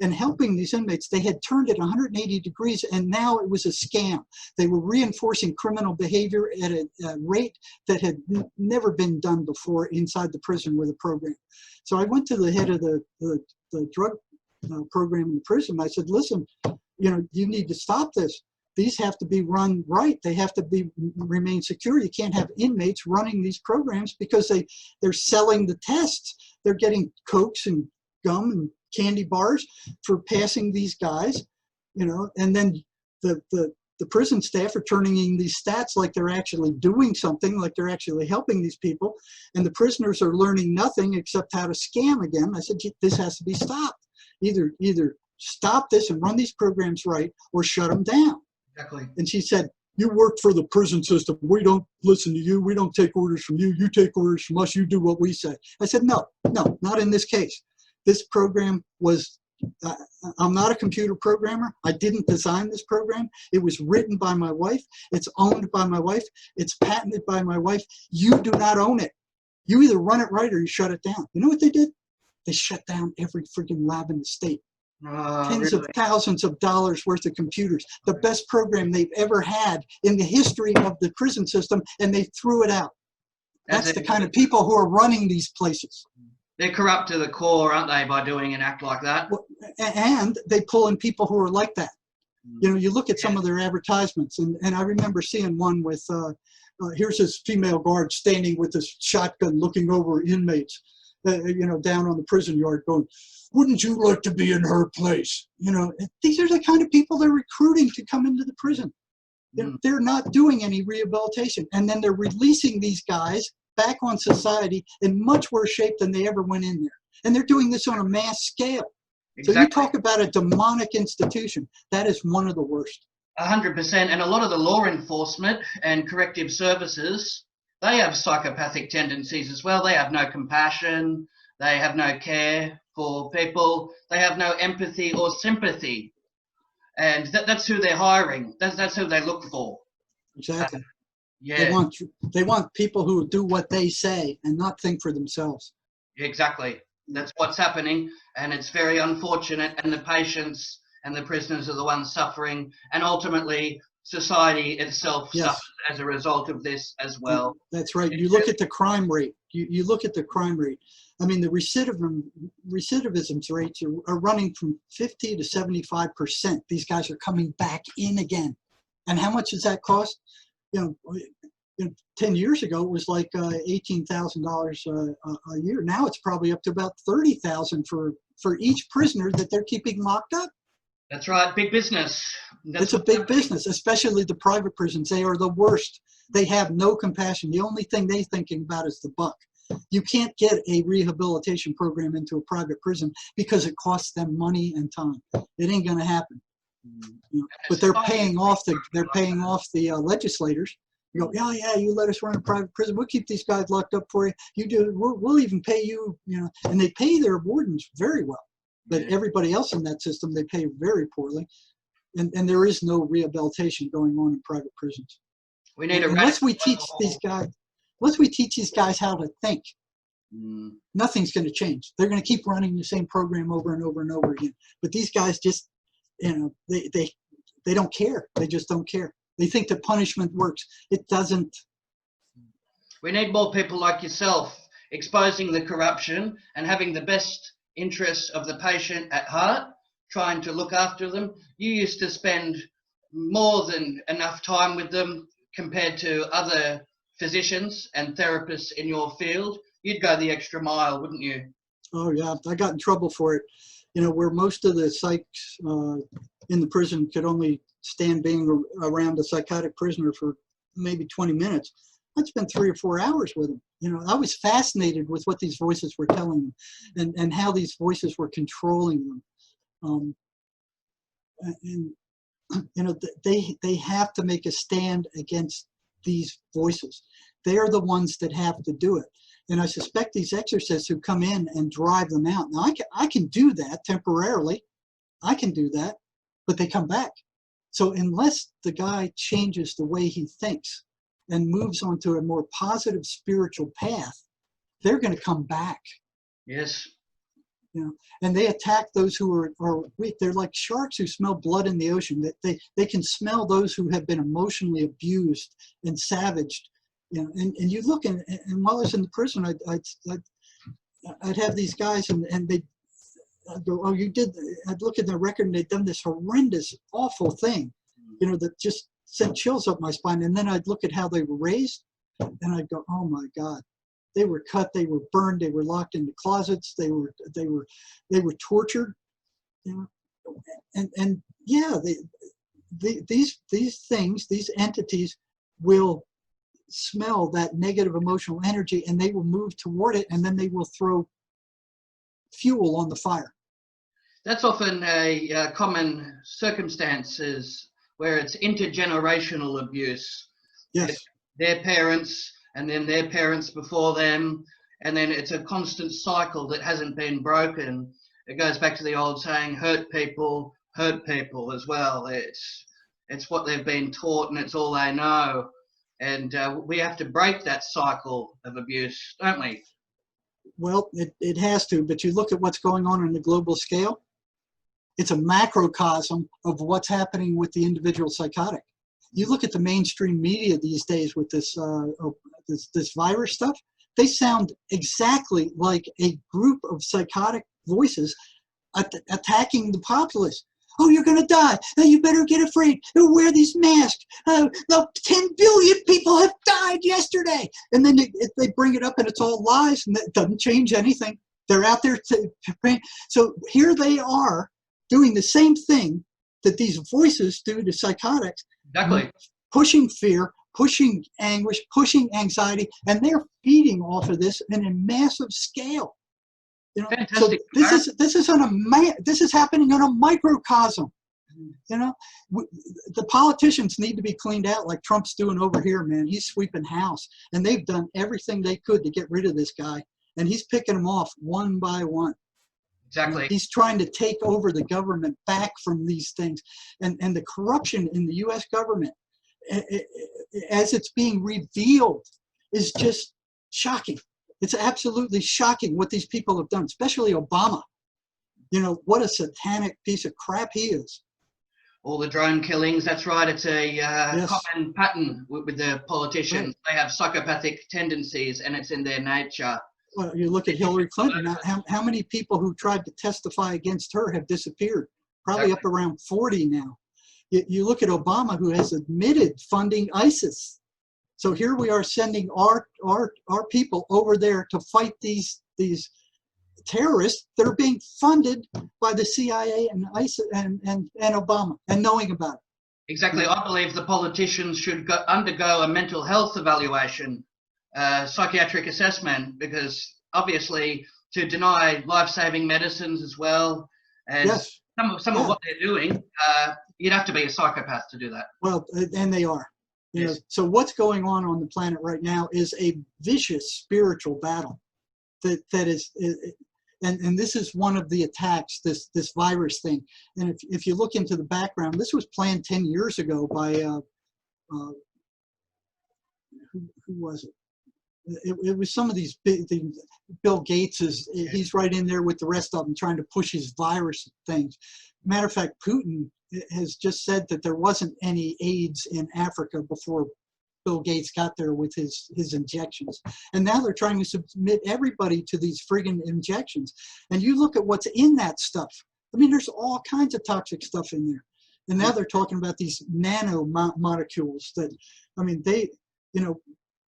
Speaker 2: and helping these inmates, they had turned it 180 degrees, and now it was a scam. They were reinforcing criminal behavior at a rate that had never been done before inside the prison with a program. So I went to the head of the drug program in the prison. I said, listen, you know, you need to stop this. These have to be run right. They have to remain secure. You can't have inmates running these programs because they're selling the tests. They're getting Cokes and gum and candy bars for passing these guys, you know, and then the prison staff are turning in these stats like they're actually doing something, like they're actually helping these people, and the prisoners are learning nothing except how to scam again. I said, this has to be stopped. Either stop this and run these programs right, or shut them down.
Speaker 3: Exactly.
Speaker 2: And she said, you work for the prison system. We don't listen to you. We don't take orders from you. You take orders from us. You do what we say. I said, no, not in this case. This program was, I'm not a computer programmer. I didn't design this program. It was written by my wife. It's owned by my wife. It's patented by my wife. You do not own it. You either run it right or you shut it down. You know what they did? They shut down every freaking lab in the state. Tens of
Speaker 3: Really?
Speaker 2: thousands of dollars worth of computers, the best program they've ever had in the history of the prison system, and they threw it out. That's the kind of people who are running these places.
Speaker 3: They're corrupt to the core, aren't they, by doing an act like that?
Speaker 2: And they pull in people who are like that. You know, you look at some of their advertisements, and I remember seeing one with, here's this female guard standing with this shotgun looking over inmates, you know, down on the prison yard going, wouldn't you like to be in her place? You know, these are the kind of people they're recruiting to come into the prison. They're not doing any rehabilitation. And then they're releasing these guys back on society in much worse shape than they ever went in there. And they're doing this on a mass scale.
Speaker 3: Exactly.
Speaker 2: So you talk about a demonic institution. That is one of the worst.
Speaker 3: 100%. And a lot of the law enforcement and corrective services, they have psychopathic tendencies as well. They have no compassion. They have no care for people. They have no empathy or sympathy. And that's who they're hiring. That's who they look for.
Speaker 2: Exactly.
Speaker 3: Yeah.
Speaker 2: They want people who do what they say and not think for themselves.
Speaker 3: Exactly. That's what's happening, and it's very unfortunate, and the patients and the prisoners are the ones suffering, and ultimately society itself suffers as a result of this as well.
Speaker 2: That's right. You look at the crime rate. You look at the crime rate. I mean, the recidivism rates are running from 50 to 75%. These guys are coming back in again. And how much does that cost? You know, 10 years ago, it was like $18,000 a year. Now it's probably up to about $30,000 for each prisoner that they're keeping locked up.
Speaker 3: That's right, big business.
Speaker 2: It's a big business, especially the private prisons. They are the worst. They have no compassion. The only thing they're thinking about is the buck. You can't get a rehabilitation program into a private prison because it costs them money and time. It ain't going to happen. You know, but they're paying off the legislators. You go, yeah, you let us run a private prison. We'll keep these guys locked up for you. You do. We'll even pay you. You know, and they pay their wardens very well. But everybody else in that system, they pay very poorly, and there is no rehabilitation going on in private prisons.
Speaker 3: We need
Speaker 2: unless we teach these guys how to think. Nothing's going to change. They're going to keep running the same program over and over and over again. But these guys just, you know, they don't care. They just don't care. They think that punishment works. It doesn't.
Speaker 3: We need more people like yourself exposing the corruption and having the best interests of the patient at heart, trying to look after them. You used to spend more than enough time with them compared to other physicians and therapists in your field. You'd go the extra mile, wouldn't you?
Speaker 2: Oh yeah, I got in trouble for it. You know, where most of the psychs in the prison could only stand being around a psychotic prisoner for maybe 20 minutes. I'd spend 3 or 4 hours with them. You know, I was fascinated with what these voices were telling them and how these voices were controlling them. And you know, they have to make a stand against these voices. They're the ones that have to do it. And I suspect these exorcists who come in and drive them out. Now, I can do that temporarily. I can do that, but they come back. So unless the guy changes the way he thinks and moves onto a more positive spiritual path, they're going to come back.
Speaker 3: Yes.
Speaker 2: You know, and they attack those who are weak. They're like sharks who smell blood in the ocean. They can smell those who have been emotionally abused and savaged. You know, and you look and while I was in the prison, I'd have these guys and they'd go, oh, you did. I'd look at their record and they'd done this horrendous, awful thing, you know, that just sent chills up my spine. And then I'd look at how they were raised, and I'd go, oh my God, they were cut, they were burned, they were locked into closets, they were tortured, you know, and yeah, these things, these entities will smell that negative emotional energy and they will move toward it, and then they will throw fuel on the fire.
Speaker 3: That's often a common circumstances where it's intergenerational abuse.
Speaker 2: Yes.
Speaker 3: Their parents and then their parents before them, and then it's a constant cycle that hasn't been broken. It goes back to the old saying, hurt people as well. It's what they've been taught and it's all they know. And we have to break that cycle of abuse, don't we?
Speaker 2: Well, it has to, but you look at what's going on the global scale. It's a macrocosm of what's happening with the individual psychotic. You look at the mainstream media these days with this this virus stuff. They sound exactly like a group of psychotic voices attacking the populace. Oh, you're going to die. Oh, you better get afraid. Oh, wear these masks. Oh, 10 billion people have died yesterday. And then they bring it up and it's all lies and it doesn't change anything. They're out there. So here they are doing the same thing that these voices do to psychotics.
Speaker 3: Exactly.
Speaker 2: Pushing fear, pushing anguish, pushing anxiety, and they're feeding off of this in a massive scale. You know,
Speaker 3: Fantastic.
Speaker 2: so this is happening on a microcosm. You know, the politicians need to be cleaned out like Trump's doing over here, man. He's sweeping house, and they've done everything they could to get rid of this guy, and he's picking them off one by one.
Speaker 3: Exactly.
Speaker 2: He's trying to take over the government back from these things, and the corruption in the U.S. government, as it's being revealed, is just shocking. It's absolutely shocking what these people have done, especially Obama. You know, what a satanic piece of crap he is.
Speaker 3: All the drone killings, that's right. It's a
Speaker 2: Yes.
Speaker 3: common pattern with the politicians.
Speaker 2: Right.
Speaker 3: They have psychopathic tendencies and it's in their nature.
Speaker 2: Well, you look at Hillary Clinton, how many people who tried to testify against her have disappeared? Probably up around 40 now. You look at Obama, who has admitted funding ISIS. So here we are sending our people over there to fight these terrorists that are being funded by the CIA and ISIS and Obama, and knowing about it.
Speaker 3: Exactly. I believe the politicians should undergo a mental health evaluation, psychiatric assessment, because obviously to deny life-saving medicines as well as
Speaker 2: Yes.
Speaker 3: some of what they're doing, you'd have to be a psychopath to do that.
Speaker 2: Well, and they are. You know, so what's going on the planet right now is a vicious spiritual battle that is, and this is one of the attacks, this virus thing. And if you look into the background, this was planned 10 years ago by who was it? It was some of these big things. Bill Gates he's right in there with the rest of them trying to push his virus things. Matter of fact, Putin has just said that there wasn't any AIDS in Africa before Bill Gates got there with his injections. And now they're trying to submit everybody to these friggin' injections. And you look at what's in that stuff. I mean, there's all kinds of toxic stuff in there. And now they're talking about these nano molecules that, I mean,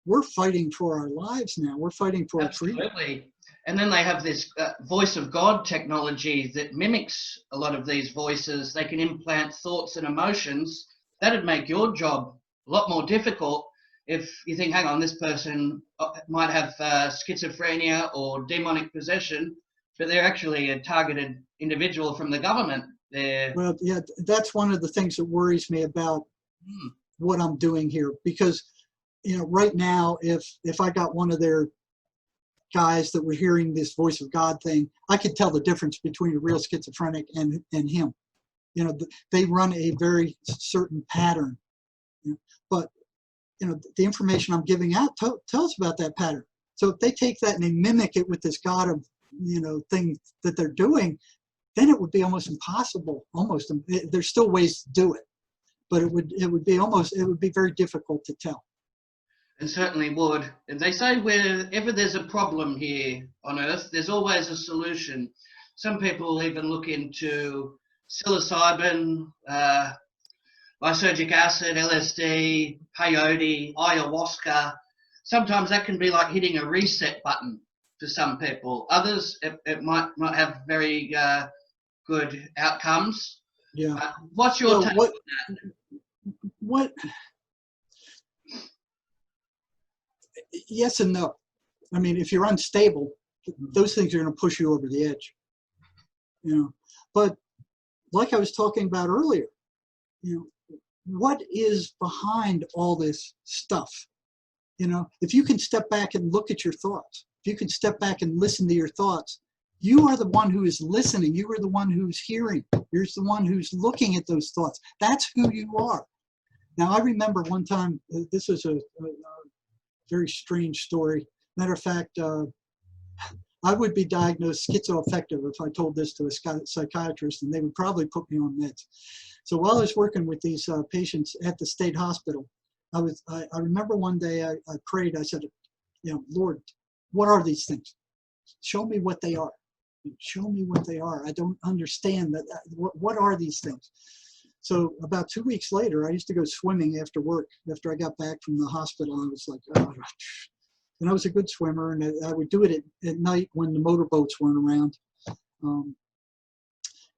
Speaker 2: we're fighting for our lives now. We're fighting for our freedom.
Speaker 3: Absolutely. And then they have this voice of God technology that mimics a lot of these voices. They can implant thoughts and emotions. That'd make your job a lot more difficult if you think, hang on, this person might have schizophrenia or demonic possession, but they're actually a targeted individual from the government.
Speaker 2: Well, yeah, that's one of the things that worries me about what I'm doing here, because you know, right now, if I got one of their guys that were hearing this voice of God thing, I could tell the difference between a real schizophrenic and him. You know, they run a very certain pattern. You know, but you know, the information I'm giving out tells about that pattern. So if they take that and they mimic it with this God of, you know, thing that they're doing, then it would be almost impossible. There's still ways to do it, but it would be very difficult to tell.
Speaker 3: And certainly would. And they say wherever there's a problem here on Earth, there's always a solution. Some people even look into psilocybin, lysergic acid, LSD, peyote, ayahuasca. Sometimes that can be like hitting a reset button for some people. Others, it might not have very good outcomes.
Speaker 2: Yeah.
Speaker 3: What's your take on that?
Speaker 2: What? Yes and no. I mean, if you're unstable, those things are going to push you over the edge. You know, but like I was talking about earlier, you know, what is behind all this stuff? You know, if you can step back and look at your thoughts, if you can step back and listen to your thoughts, you are the one who is listening. You are the one who's hearing. You're the one who's looking at those thoughts. That's who you are. Now, I remember one time, this was a very strange story. Matter of fact, I would be diagnosed schizoaffective if I told this to a psychiatrist, and they would probably put me on meds. So while I was working with these patients at the state hospital, I remember one day I prayed. I said, Lord, what are these things? Show me what they are. Show me what they are. I don't understand that. What are these things? So about 2 weeks later, I used to go swimming after work. After I got back from the hospital, I was like, oh. And I was a good swimmer, and I would do it at night when the motorboats weren't around.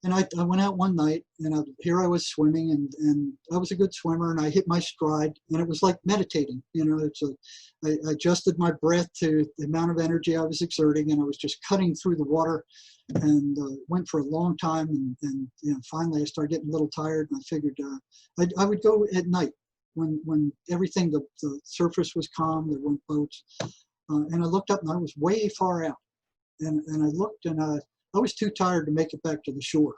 Speaker 2: And I went out one night, and here I was swimming, and I was a good swimmer, and I hit my stride, and it was like meditating. I adjusted my breath to the amount of energy I was exerting, and I was just cutting through the water, and went for a long time, and finally I started getting a little tired, and I figured I would go at night when everything, the surface was calm, there weren't boats, and I looked up, and I was way far out, and I looked, and I was too tired to make it back to the shore,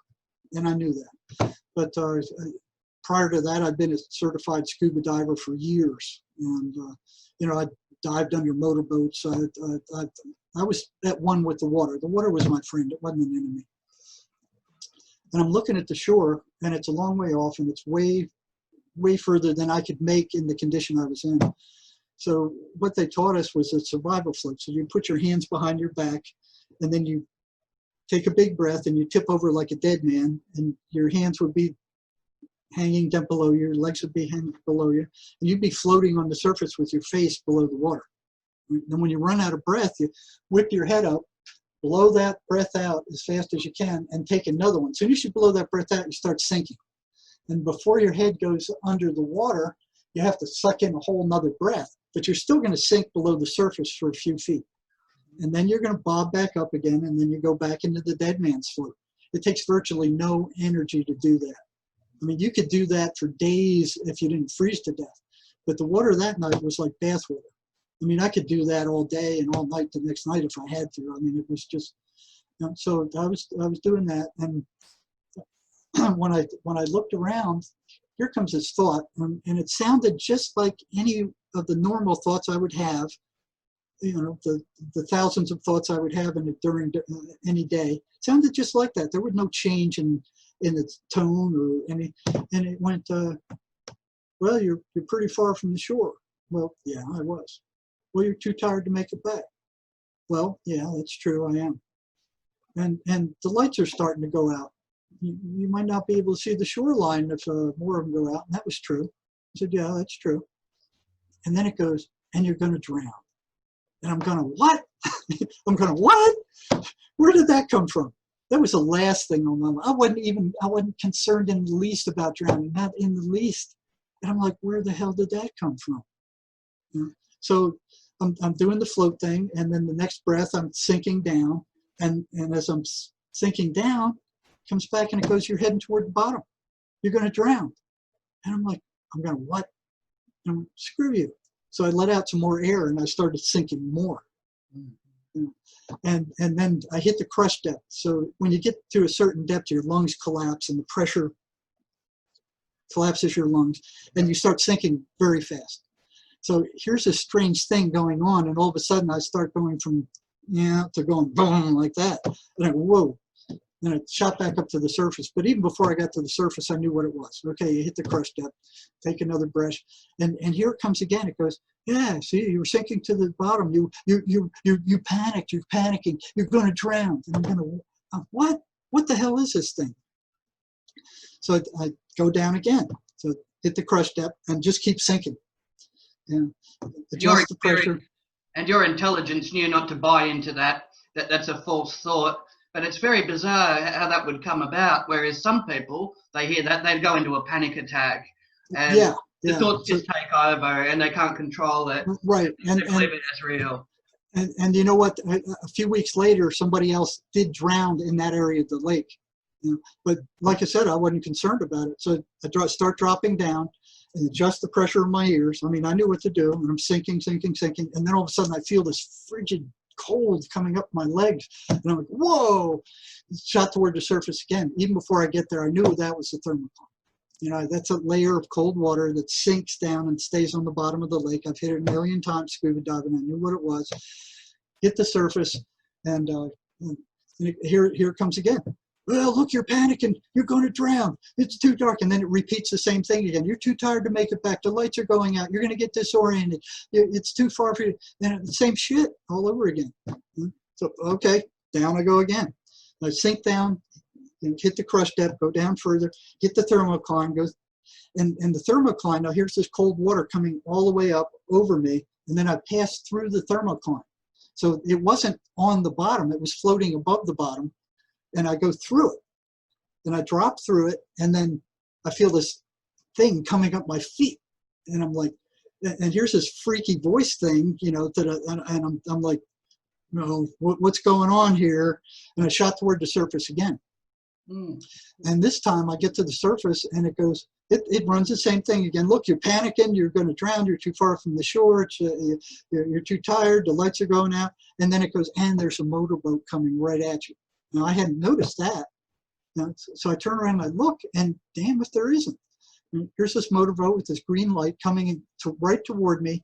Speaker 2: and I knew that. But prior to that, I'd been a certified scuba diver for years, and I dived under motorboats. I was at one with the water. The water was my friend; it wasn't an enemy. And I'm looking at the shore, and it's a long way off, and it's way, way further than I could make in the condition I was in. So what they taught us was a survival float. So you put your hands behind your back, and then you take a big breath, and you tip over like a dead man, and your hands would be hanging down below you, your legs would be hanging below you, and you'd be floating on the surface with your face below the water. Then when you run out of breath, you whip your head up, blow that breath out as fast as you can, and take another one. As soon as you blow that breath out, you start sinking. And before your head goes under the water, you have to suck in a whole nother breath, but you're still going to sink below the surface for a few feet. And then you're going to bob back up again, and then you go back into the dead man's float. It takes virtually no energy to do that. I mean, you could do that for days if you didn't freeze to death. But the water that night was like bath water. I mean, I could do that all day and all night the next night if I had to. I mean, it was just, so I was doing that. And when I looked around, here comes this thought, and it sounded just like any of the normal thoughts I would have. The thousands of thoughts I would have during any day. It sounded just like that. There was no change in its tone or any. And it went, well, you're pretty far from the shore. Well, yeah, I was. Well, you're too tired to make it back. Well, yeah, that's true, I am. And the lights are starting to go out. You might not be able to see the shoreline if more of them go out. And that was true. I said, yeah, that's true. And then it goes, and you're going to drown. And I'm going to what? I'm going to what? Where did that come from? That was the last thing on my mind. I wasn't concerned in the least about drowning, not in the least. And I'm like, where the hell did that come from? So I'm doing the float thing, and then the next breath I'm sinking down, and as I'm sinking down, it comes back and it goes, you're heading toward the bottom. You're going to drown. And I'm like, I'm going to what? And screw you. So I let out some more air, and I started sinking more. And then I hit the crush depth. So when you get to a certain depth, your lungs collapse, and the pressure collapses your lungs, and you start sinking very fast. So here's a strange thing going on, and all of a sudden I start going from to going boom like that. And I whoa. Then it shot back up to the surface. But even before I got to the surface, I knew what it was. Okay, you hit the crush depth, take another breath. And here it comes again. It goes, yeah, see, you were sinking to the bottom. You panicked. You're panicking. You're going to drown. And I'm going to, what? What the hell is this thing? So I go down again. So hit the crush depth and just keep sinking. And adjust the pressure.
Speaker 3: And your intelligence knew not to buy into that that's a false thought. But it's very bizarre how that would come about. Whereas some people, they hear that, they'd go into a panic attack. And the thoughts just take over, and they can't control it.
Speaker 2: Right.
Speaker 3: And they believe it as real.
Speaker 2: And you know what? A few weeks later, somebody else did drown in that area of the lake. But like I said, I wasn't concerned about it. So I start dropping down and adjust the pressure in my ears. I mean, I knew what to do, and I'm sinking. And then all of a sudden, I feel this frigid cold coming up my legs, and I'm like, whoa, shot toward the surface again. Even before I get there, I knew that was the thermocline. That's a layer of cold water that sinks down and stays on the bottom of the lake. I've hit it a million times scuba diving. I knew what it was. Hit the surface, And here it comes again. Well, look, you're panicking. You're going to drown. It's too dark. And then it repeats the same thing again. You're too tired to make it back. The lights are going out. You're going to get disoriented. It's too far for you. And the same shit all over again. So, okay, down I go again. I sink down, hit the crush depth, go down further, hit the thermocline, goes, and the thermocline, now here's this cold water coming all the way up over me, and then I pass through the thermocline. So it wasn't on the bottom, it was floating above the bottom, and I go through it. And I drop through it, and then I feel this thing coming up my feet. And I'm like, and here's this freaky voice thing, and I'm like, no, what's going on here? And I shot toward the surface again. And this time I get to the surface, and it goes, it runs the same thing again. Look, you're panicking, you're going to drown, you're too far from the shore, you're too tired, the lights are going out. And then it goes, and there's a motorboat coming right at you. Now, I hadn't noticed that. So I turn around and I look, and damn if there isn't. And here's this motorboat with this green light coming right toward me,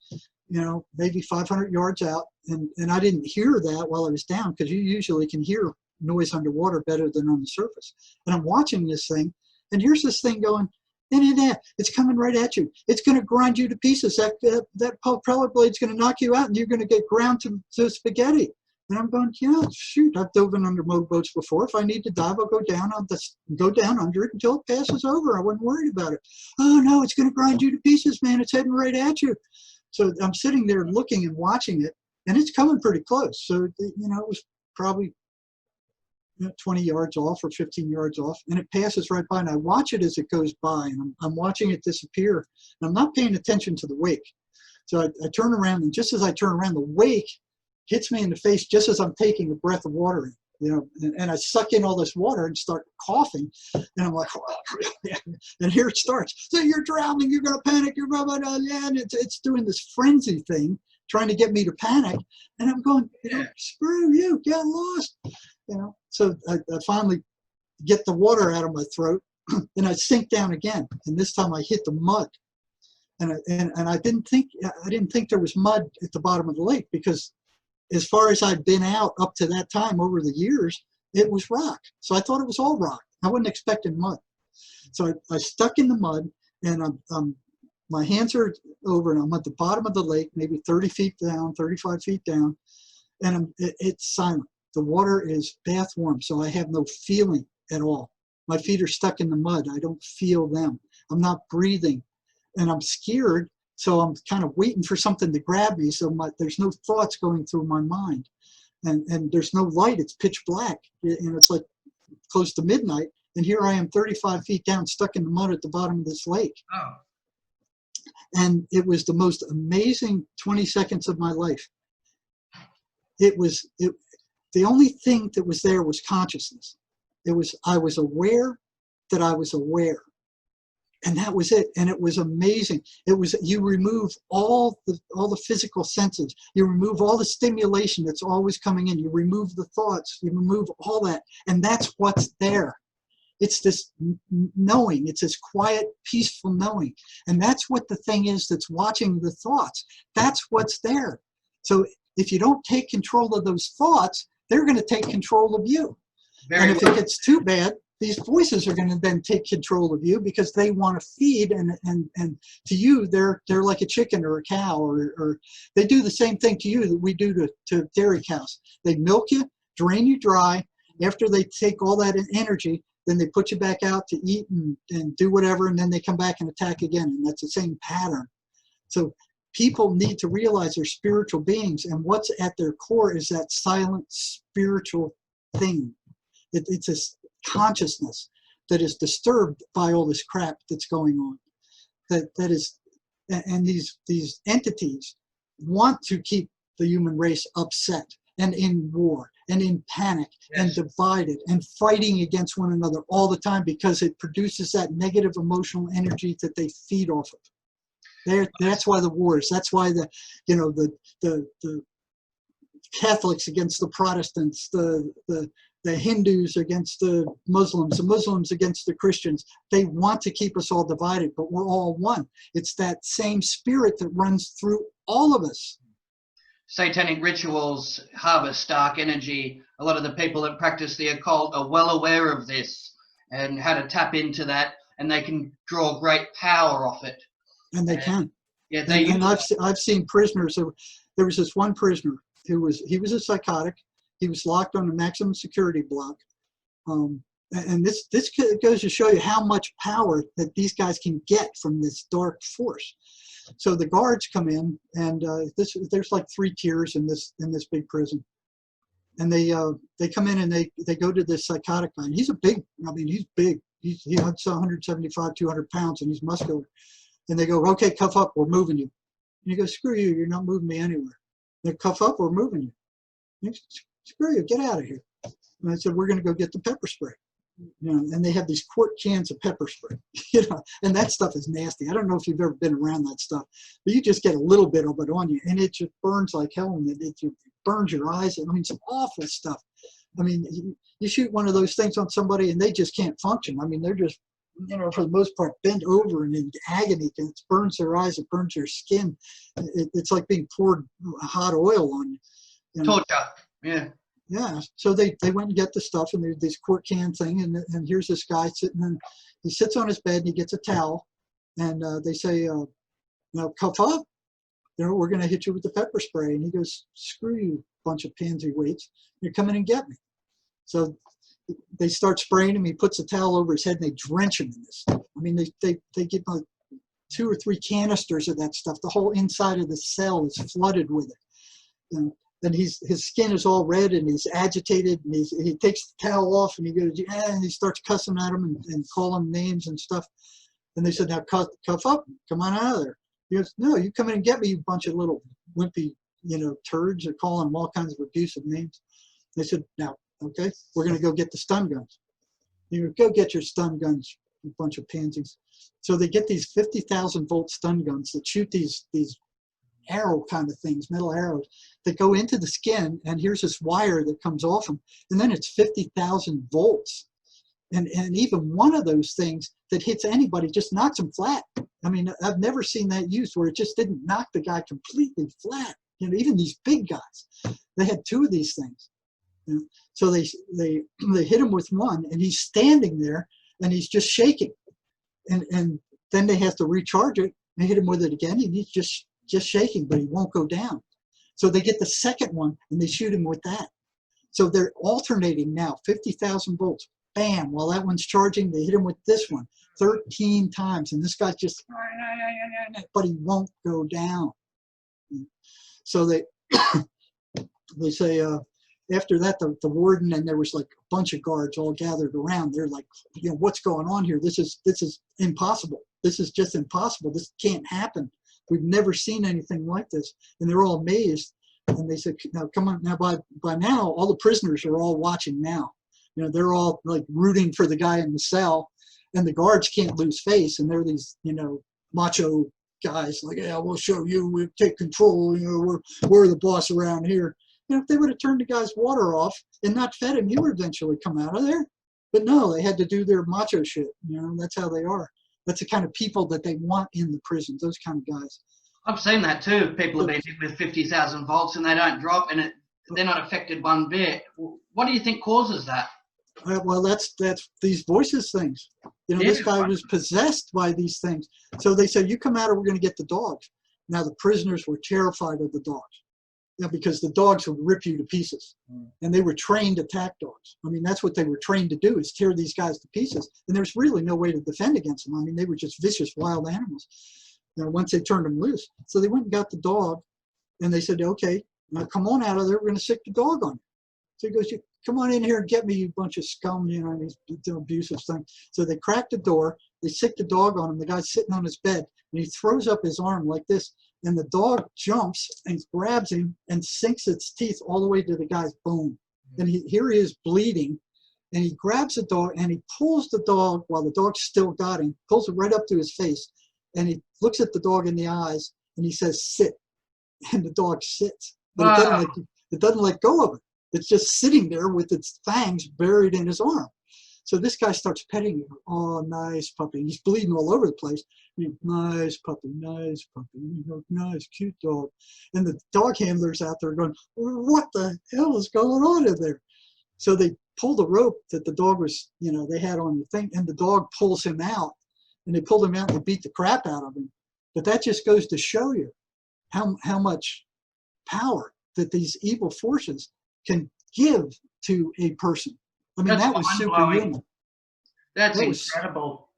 Speaker 2: maybe 500 yards out. And I didn't hear that while I was down, because you usually can hear noise underwater better than on the surface. And I'm watching this thing, and here's this thing going, it's coming right at you. It's going to grind you to pieces. That propeller blade's going to knock you out, and you're going to get ground to spaghetti. And I'm going, shoot, I've dove in under motorboats before. If I need to dive, I'll go down. I'll just go down under it until it passes over. I wasn't worried about it. Oh, no, it's going to grind you to pieces, man. It's heading right at you. So I'm sitting there looking and watching it, and it's coming pretty close. So, it was probably 20 yards off or 15 yards off, and it passes right by. And I watch it as it goes by, and I'm watching it disappear. And I'm not paying attention to the wake. So I turn around, and just as I turn around, the wake hits me in the face just as I'm taking a breath of water in, and I suck in all this water and start coughing. And I'm like, and here it starts. So you're drowning, you're going to panic, you're blah, blah, blah. And it's doing this frenzy thing, trying to get me to panic. And I'm going, screw you, get lost. So I finally get the water out of my throat, and I sink down again. And this time I hit the mud. And I didn't think there was mud at the bottom of the lake, because as far as I'd been out up to that time over the years, it was rock. So I thought it was all rock. I wasn't expecting mud. So I stuck in the mud, and my hands are over, and I'm at the bottom of the lake, maybe 30 feet down, 35 feet down, and it's silent. The water is bath warm, so I have no feeling at all. My feet are stuck in the mud. I don't feel them. I'm not breathing, and I'm scared. So I'm kind of waiting for something to grab me. So there's no thoughts going through my mind, and there's no light. It's pitch black, and it's like close to midnight. And here I am 35 feet down, stuck in the mud at the bottom of this lake.
Speaker 3: Oh.
Speaker 2: And it was the most amazing 20 seconds of my life. The only thing that was there was consciousness. I was aware that I was aware. And that was it. And it was amazing. You remove all the physical senses. You remove all the stimulation that's always coming in. You remove the thoughts. You remove all that. And that's what's there. It's this knowing. It's this quiet, peaceful knowing. And that's what the thing is that's watching the thoughts. That's what's there. So if you don't take control of those thoughts, they're going to take control of you. And if it gets too bad, these voices are going to then take control of you, because they want to feed, and to you, they're like a chicken or a cow, or they do the same thing to you that we do to dairy cows. They milk you, drain you dry. After they take all that energy, then they put you back out to eat and do whatever, and then they come back and attack again. And that's the same pattern. So people need to realize they're spiritual beings, and what's at their core is that silent spiritual thing. It's a consciousness that is disturbed by all this crap that's going on. That is, and these entities want to keep the human race upset and in war and in panic and divided and fighting against one another all the time, because it produces that negative emotional energy that they feed off of. That's why the wars. That's why the Catholics against the Protestants, the Hindus against the Muslims against the Christians. They want to keep us all divided, but we're all one. It's that same spirit that runs through all of us.
Speaker 3: satanic rituals harvest dark energy. A lot of the people that practice the occult are well aware of this and how to tap into that, and they can draw great power off it.
Speaker 2: And they can.
Speaker 3: Yeah, they
Speaker 2: And I've seen prisoners. There was this one prisoner who was a psychotic. He was locked on a maximum security block. And this goes to show you how much power that these guys can get from this dark force. So the guards come in, and there's like 3 tiers in this big prison, and they come in and they go to this psychotic guy. And he's he's big. He has 175, 200 pounds, and he's muscular. And they go, okay, cuff up, we're moving you. And he goes, screw you, you're not moving me anywhere. They cuff up, we're moving you. And he goes, screw you, get out of here. And I said, we're going to go get the pepper spray. And they have these quart cans of pepper spray, and that stuff is nasty. I don't know if you've ever been around that stuff, but you just get a little bit of it on you, and it just burns like hell, and it burns your eyes. I mean, some awful stuff. I mean, you shoot one of those things on somebody, and they just can't function. I mean, they're just, for the most part, bent over and in agony. It burns their eyes, it burns their skin. It's like being poured hot oil on you.
Speaker 3: Torture, yeah.
Speaker 2: Yeah, so they went and get the stuff, and there's this quart can thing, and here's this guy sitting, and he sits on his bed, and he gets a towel, and they say, now cuff up, we're going to hit you with the pepper spray. And he goes, screw you, bunch of pansy weights, you're coming and get me. So they start spraying him. He puts a towel over his head, and they drench him in this stuff. I mean, they get like 2 or 3 canisters of that stuff. The whole inside of the cell is flooded with it. And his skin is all red, and he's agitated, and he takes the towel off, and he goes, yeah, and he starts cussing at him and calling names and stuff. And they said, now cuff up, come on out of there. He goes, no, you come in and get me, you bunch of little wimpy, turds. They're calling him all kinds of abusive names. They said, now, okay, we're going to go get the stun guns. You go get your stun guns, you bunch of pansies. So they get these 50,000 volt stun guns that shoot these arrow kind of things, metal arrows that go into the skin, and here's this wire that comes off them, and then it's 50,000 volts, and even one of those things that hits anybody just knocks them flat. I mean, I've never seen that used where it just didn't knock the guy completely flat. Even these big guys, they had 2 of these things. So they hit him with one, and he's standing there, and he's just shaking, and then they have to recharge it and hit him with it again, and he's just shaking, but he won't go down. So they get the second one, and they shoot him with that. So they're alternating now, 50,000 volts. Bam, while that one's charging, they hit him with this one 13 times, and this guy's just, but he won't go down. So they say, after that, the warden, and there was like a bunch of guards all gathered around. They're like, what's going on here? This is impossible. This is just impossible. This can't happen. We've never seen anything like this. And they're all amazed. And they said, now come on. Now, by now, all the prisoners are all watching now. They're all like rooting for the guy in the cell. And the guards can't lose face. And they're these, macho guys like, yeah, we'll show you. We'll take control. We're the boss around here. If they would have turned the guy's water off and not fed him, he would eventually come out of there. But no, they had to do their macho shit. That's how they are. That's the kind of people that they want in the prisons, those kind of guys.
Speaker 3: I've seen that too. People have been hit with 50,000 volts and they don't drop, and they're not affected one bit. What do you think causes that?
Speaker 2: Well, that's these voices things. This guy was possessed by these things. So they said, you come out or we're going to get the dogs. Now the prisoners were terrified of the dogs. Because the dogs would rip you to pieces. And they were trained attack dogs. I mean, that's what they were trained to do, is tear these guys to pieces. And there's really no way to defend against them. I mean, they were just vicious, wild animals, once they turned them loose. So they went and got the dog, and they said, okay, now come on out of there. We're going to sick the dog on you. So he goes, come on in here and get me, you bunch of scum, these abusive things. So they cracked the door. They sick the dog on him. The guy's sitting on his bed, and he throws up his arm like this. And the dog jumps and grabs him and sinks its teeth all the way to the guy's bone. And here he is bleeding. And he grabs the dog and he pulls the dog while the dog still got him, pulls it right up to his face. And he looks at the dog in the eyes and he says, sit. And the dog sits. But it doesn't let go of it. It's just sitting there with its fangs buried in his arm. So this guy starts petting him. Oh, nice puppy. He's bleeding all over the place. Nice puppy, nice puppy. Nice, cute dog. And the dog handler's out there going, what the hell is going on in there? So they pull the rope that the dog was, they had on the thing, and the dog pulls him out. And they pulled him out and they beat the crap out of him. But that just goes to show you how much power that these evil forces can give to a person. I mean, that was superhuman.
Speaker 3: That's incredible.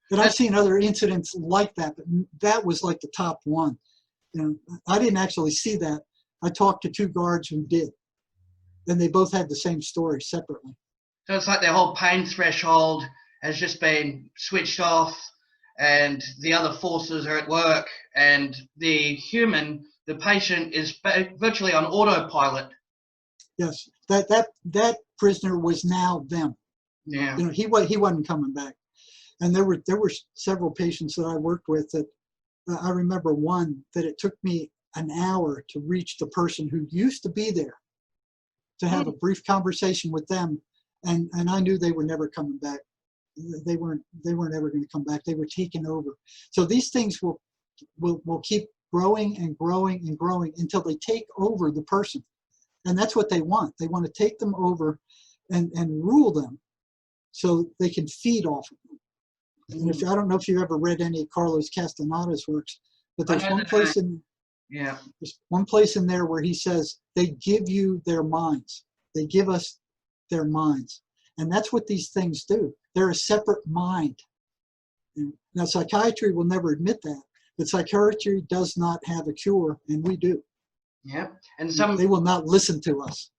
Speaker 2: But I've seen other incidents like that, but that was like the top one. I didn't actually see that. I talked to 2 guards who did, and they both had the same story separately.
Speaker 3: So it's like their whole pain threshold has just been switched off, and the other forces are at work, and the patient is virtually on autopilot.
Speaker 2: Yes, that prisoner was now them.
Speaker 3: Yeah.
Speaker 2: He wasn't coming back. And there were several patients that I worked with that I remember one that it took me an hour to reach the person who used to be there, to have a brief conversation with them, and I knew they were never coming back. They weren't ever going to come back. They were taken over. So these things will keep growing and growing and growing until they take over the person. And that's what they want. They want to take them over and rule them so they can feed off of them. And I don't know if you've ever read any of Carlos Castaneda's works, but there's one place in there where he says they give you their minds. They give us their minds. And that's what these things do. They're a separate mind. Now, psychiatry will never admit that, but psychiatry does not have a cure, and we do.
Speaker 3: Yeah, and
Speaker 2: they will not listen to us.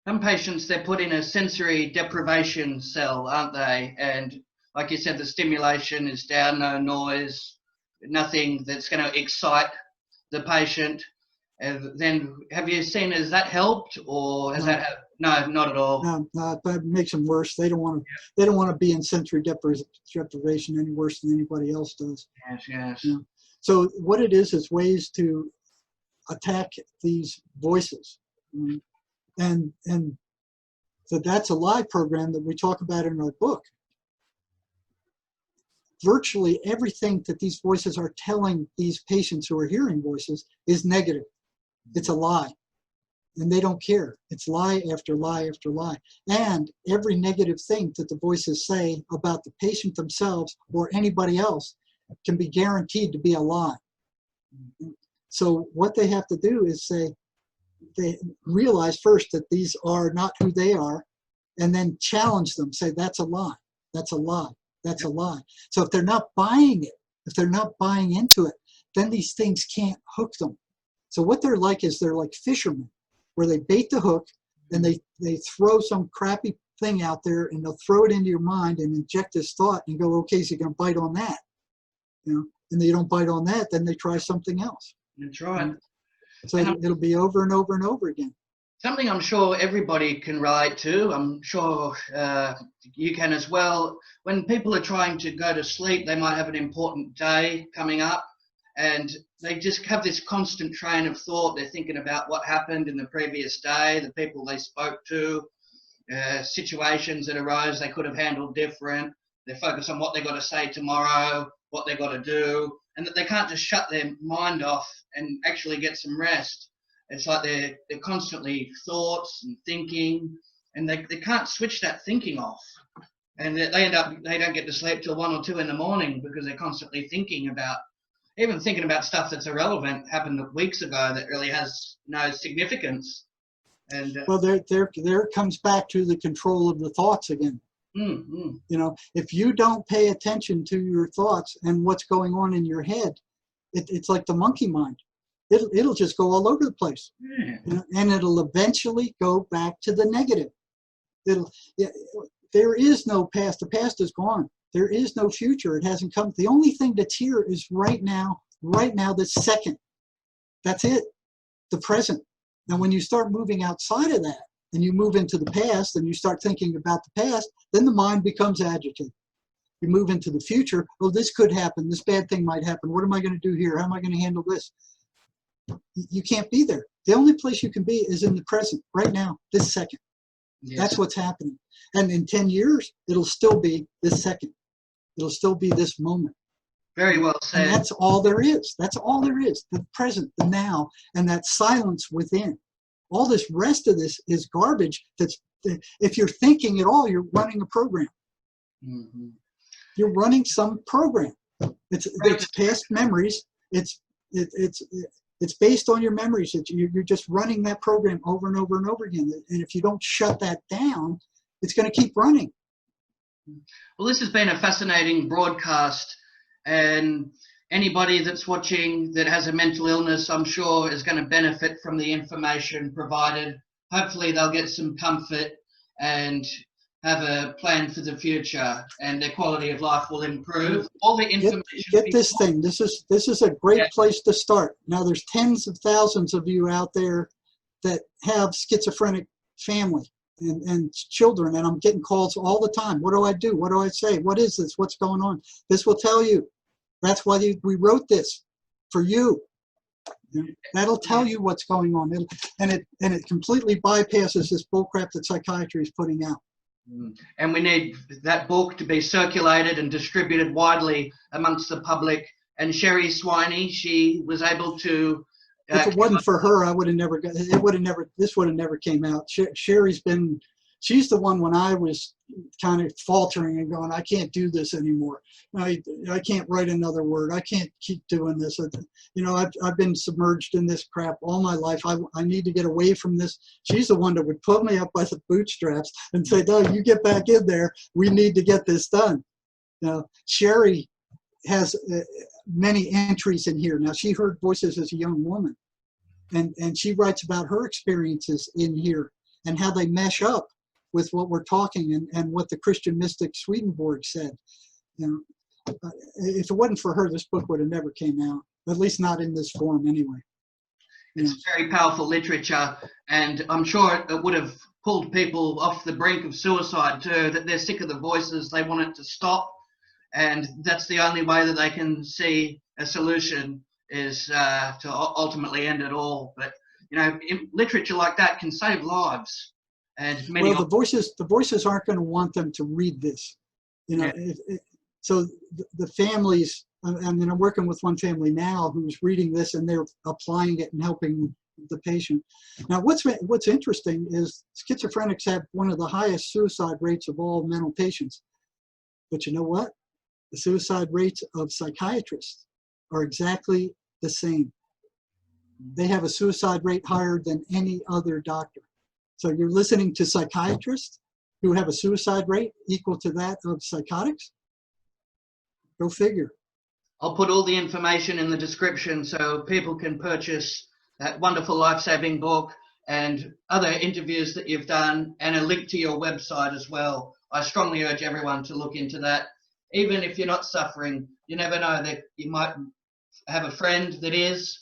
Speaker 3: Some patients, they're put in a sensory deprivation cell, aren't they? And like you said, the stimulation is down, no noise, nothing that's going to excite the patient. And then, have you seen, has that helped, or has no, not at all?
Speaker 2: No, that makes them worse. They don't want to be in sensory deprivation any worse than anybody else does.
Speaker 3: Yes.
Speaker 2: So what it is ways to attack these voices, and so that's a lie program that we talk about in our book. Virtually everything that these voices are telling these patients who are hearing voices is negative. It's a lie, and they don't care. It's lie after lie after lie. And every negative thing that the voices say about the patient themselves or anybody else can be guaranteed to be a lie. So what they have to do is they realize first that these are not who they are, and then challenge them, say, that's a lie, that's a lie, that's a lie. So if they're not buying it, if they're not buying into it, then these things can't hook them. So what they're like fishermen, where they bait the hook and they throw some crappy thing out there, and they'll throw it into your mind and inject this thought and go, okay, so you're going to bite on that. And they don't bite on that, then they try something else.
Speaker 3: That's right.
Speaker 2: So it'll be over and over and over again.
Speaker 3: Something I'm sure everybody can relate to, I'm sure you can as well. When people are trying to go to sleep, they might have an important day coming up, and they just have this constant train of thought. They're thinking about what happened in the previous day, the people they spoke to, situations that arose they could have handled different. They focus on what they got to say tomorrow, what they got to do, and that they can't just shut their mind off and actually get some rest. It's like they're constantly thoughts and thinking, and they can't switch that thinking off. And they don't get to sleep till 1 or 2 in the morning because they're constantly thinking about stuff that's irrelevant, happened weeks ago, that really has no significance. And
Speaker 2: well, there it comes back to the control of the thoughts again. If you don't pay attention to your thoughts and what's going on in your head, it's like the monkey mind. It'll just go all over the place, and it'll eventually go back to the negative. There is no past. The past is gone. There is no future. It hasn't come. The only thing that's here is right now, this second. That's it, the present. Now, when you start moving outside of that, and you move into the past, and you start thinking about the past, then the mind becomes agitated. You move into the future. Oh, this could happen. This bad thing might happen. What am I going to do here? How am I going to handle this? You can't be there. The only place you can be is in the present, right now, this second. That's what's happening. And in 10 years, it'll still be this second. It'll still be this moment.
Speaker 3: Very well said.
Speaker 2: And that's all there is. That's all there is. The present, the now, and that silence within. All this rest of this is garbage. If you're thinking at all, you're running a program.
Speaker 3: Mm-hmm.
Speaker 2: You're running some program. It's past memories. It's based on your memories. You're just running that program over and over and over again. And if you don't shut that down, it's going to keep running.
Speaker 3: Well, this has been a fascinating broadcast, and anybody that's watching that has a mental illness, I'm sure, is going to benefit from the information provided. Hopefully they'll get some comfort and have a plan for the future, and their quality of life will improve. All the information.
Speaker 2: Get this thing. This is a great place to start. Now, there's tens of thousands of you out there that have schizophrenic family and children, and I'm getting calls all the time. What do I do? What do I say? What is this? What's going on? This will tell you. That's why we wrote this for you. That'll tell you what's going on, and it completely bypasses this bullcrap that psychiatry is putting out.
Speaker 3: And we need that book to be circulated and distributed widely amongst the public. And Sherry Swiney, she was able to.
Speaker 2: If it wasn't for her, I would have never got. It would have never. This would have never came out. Sherry's been. She's the one when I was kind of faltering and going, I can't do this anymore. I can't write another word. I can't keep doing this. I've been submerged in this crap all my life. I need to get away from this. She's the one that would pull me up by the bootstraps and say, no, you get back in there. We need to get this done. Now, Sherry has many entries in here. Now, she heard voices as a young woman, and she writes about her experiences in here and how they mesh up with what we're talking and what the Christian mystic Swedenborg said. If it wasn't for her, this book would have never came out, at least not in this form anyway.
Speaker 3: It's very powerful literature, and I'm sure it would have pulled people off the brink of suicide too, that they're sick of the voices, they want it to stop, and that's the only way that they can see a solution is to ultimately end it all. But literature like that can save lives. And
Speaker 2: the voices aren't going to want them to read this, so the families. I'm working with one family now who's reading this, and they're applying it and helping the patient. Now, what's interesting is schizophrenics have one of the highest suicide rates of all mental patients. But you know what? The suicide rates of psychiatrists are exactly the same. They have a suicide rate higher than any other doctor. So you're listening to psychiatrists who have a suicide rate equal to that of psychotics? Go figure.
Speaker 3: I'll put all the information in the description so people can purchase that wonderful life-saving book and other interviews that you've done, and a link to your website as well. I strongly urge everyone to look into that. Even if you're not suffering, you never know that you might have a friend that is,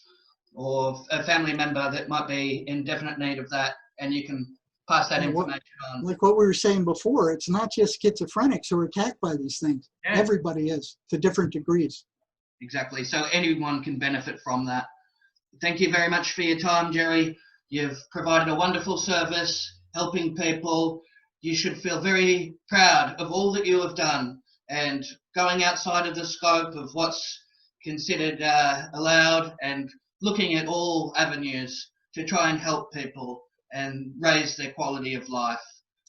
Speaker 3: or a family member that might be in definite need of that, and you can pass that information on.
Speaker 2: Like what we were saying before, it's not just schizophrenics who are attacked by these things. Yeah. Everybody is, to different degrees.
Speaker 3: Exactly. So anyone can benefit from that. Thank you very much for your time, Jerry. You've provided a wonderful service, helping people. You should feel very proud of all that you have done, and going outside of the scope of what's considered allowed, and looking at all avenues to try and help people and raise their quality of life.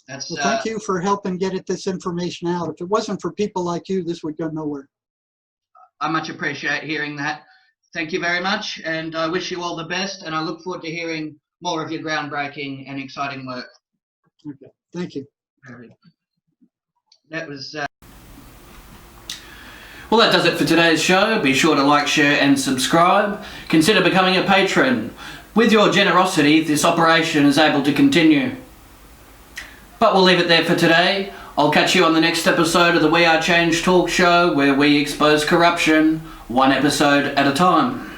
Speaker 2: Thank you for helping get this information out. If it wasn't for people like you, this would go nowhere.
Speaker 3: I much appreciate hearing that. Thank you very much, and I wish you all the best, and I look forward to hearing more of your groundbreaking and exciting work.
Speaker 2: Okay, thank you.
Speaker 3: That was...
Speaker 1: Well, that does it for today's show. Be sure to like, share and subscribe. Consider becoming a patron. With your generosity, this operation is able to continue. But we'll leave it there for today. I'll catch you on the next episode of the We Are Change talk show, where we expose corruption one episode at a time.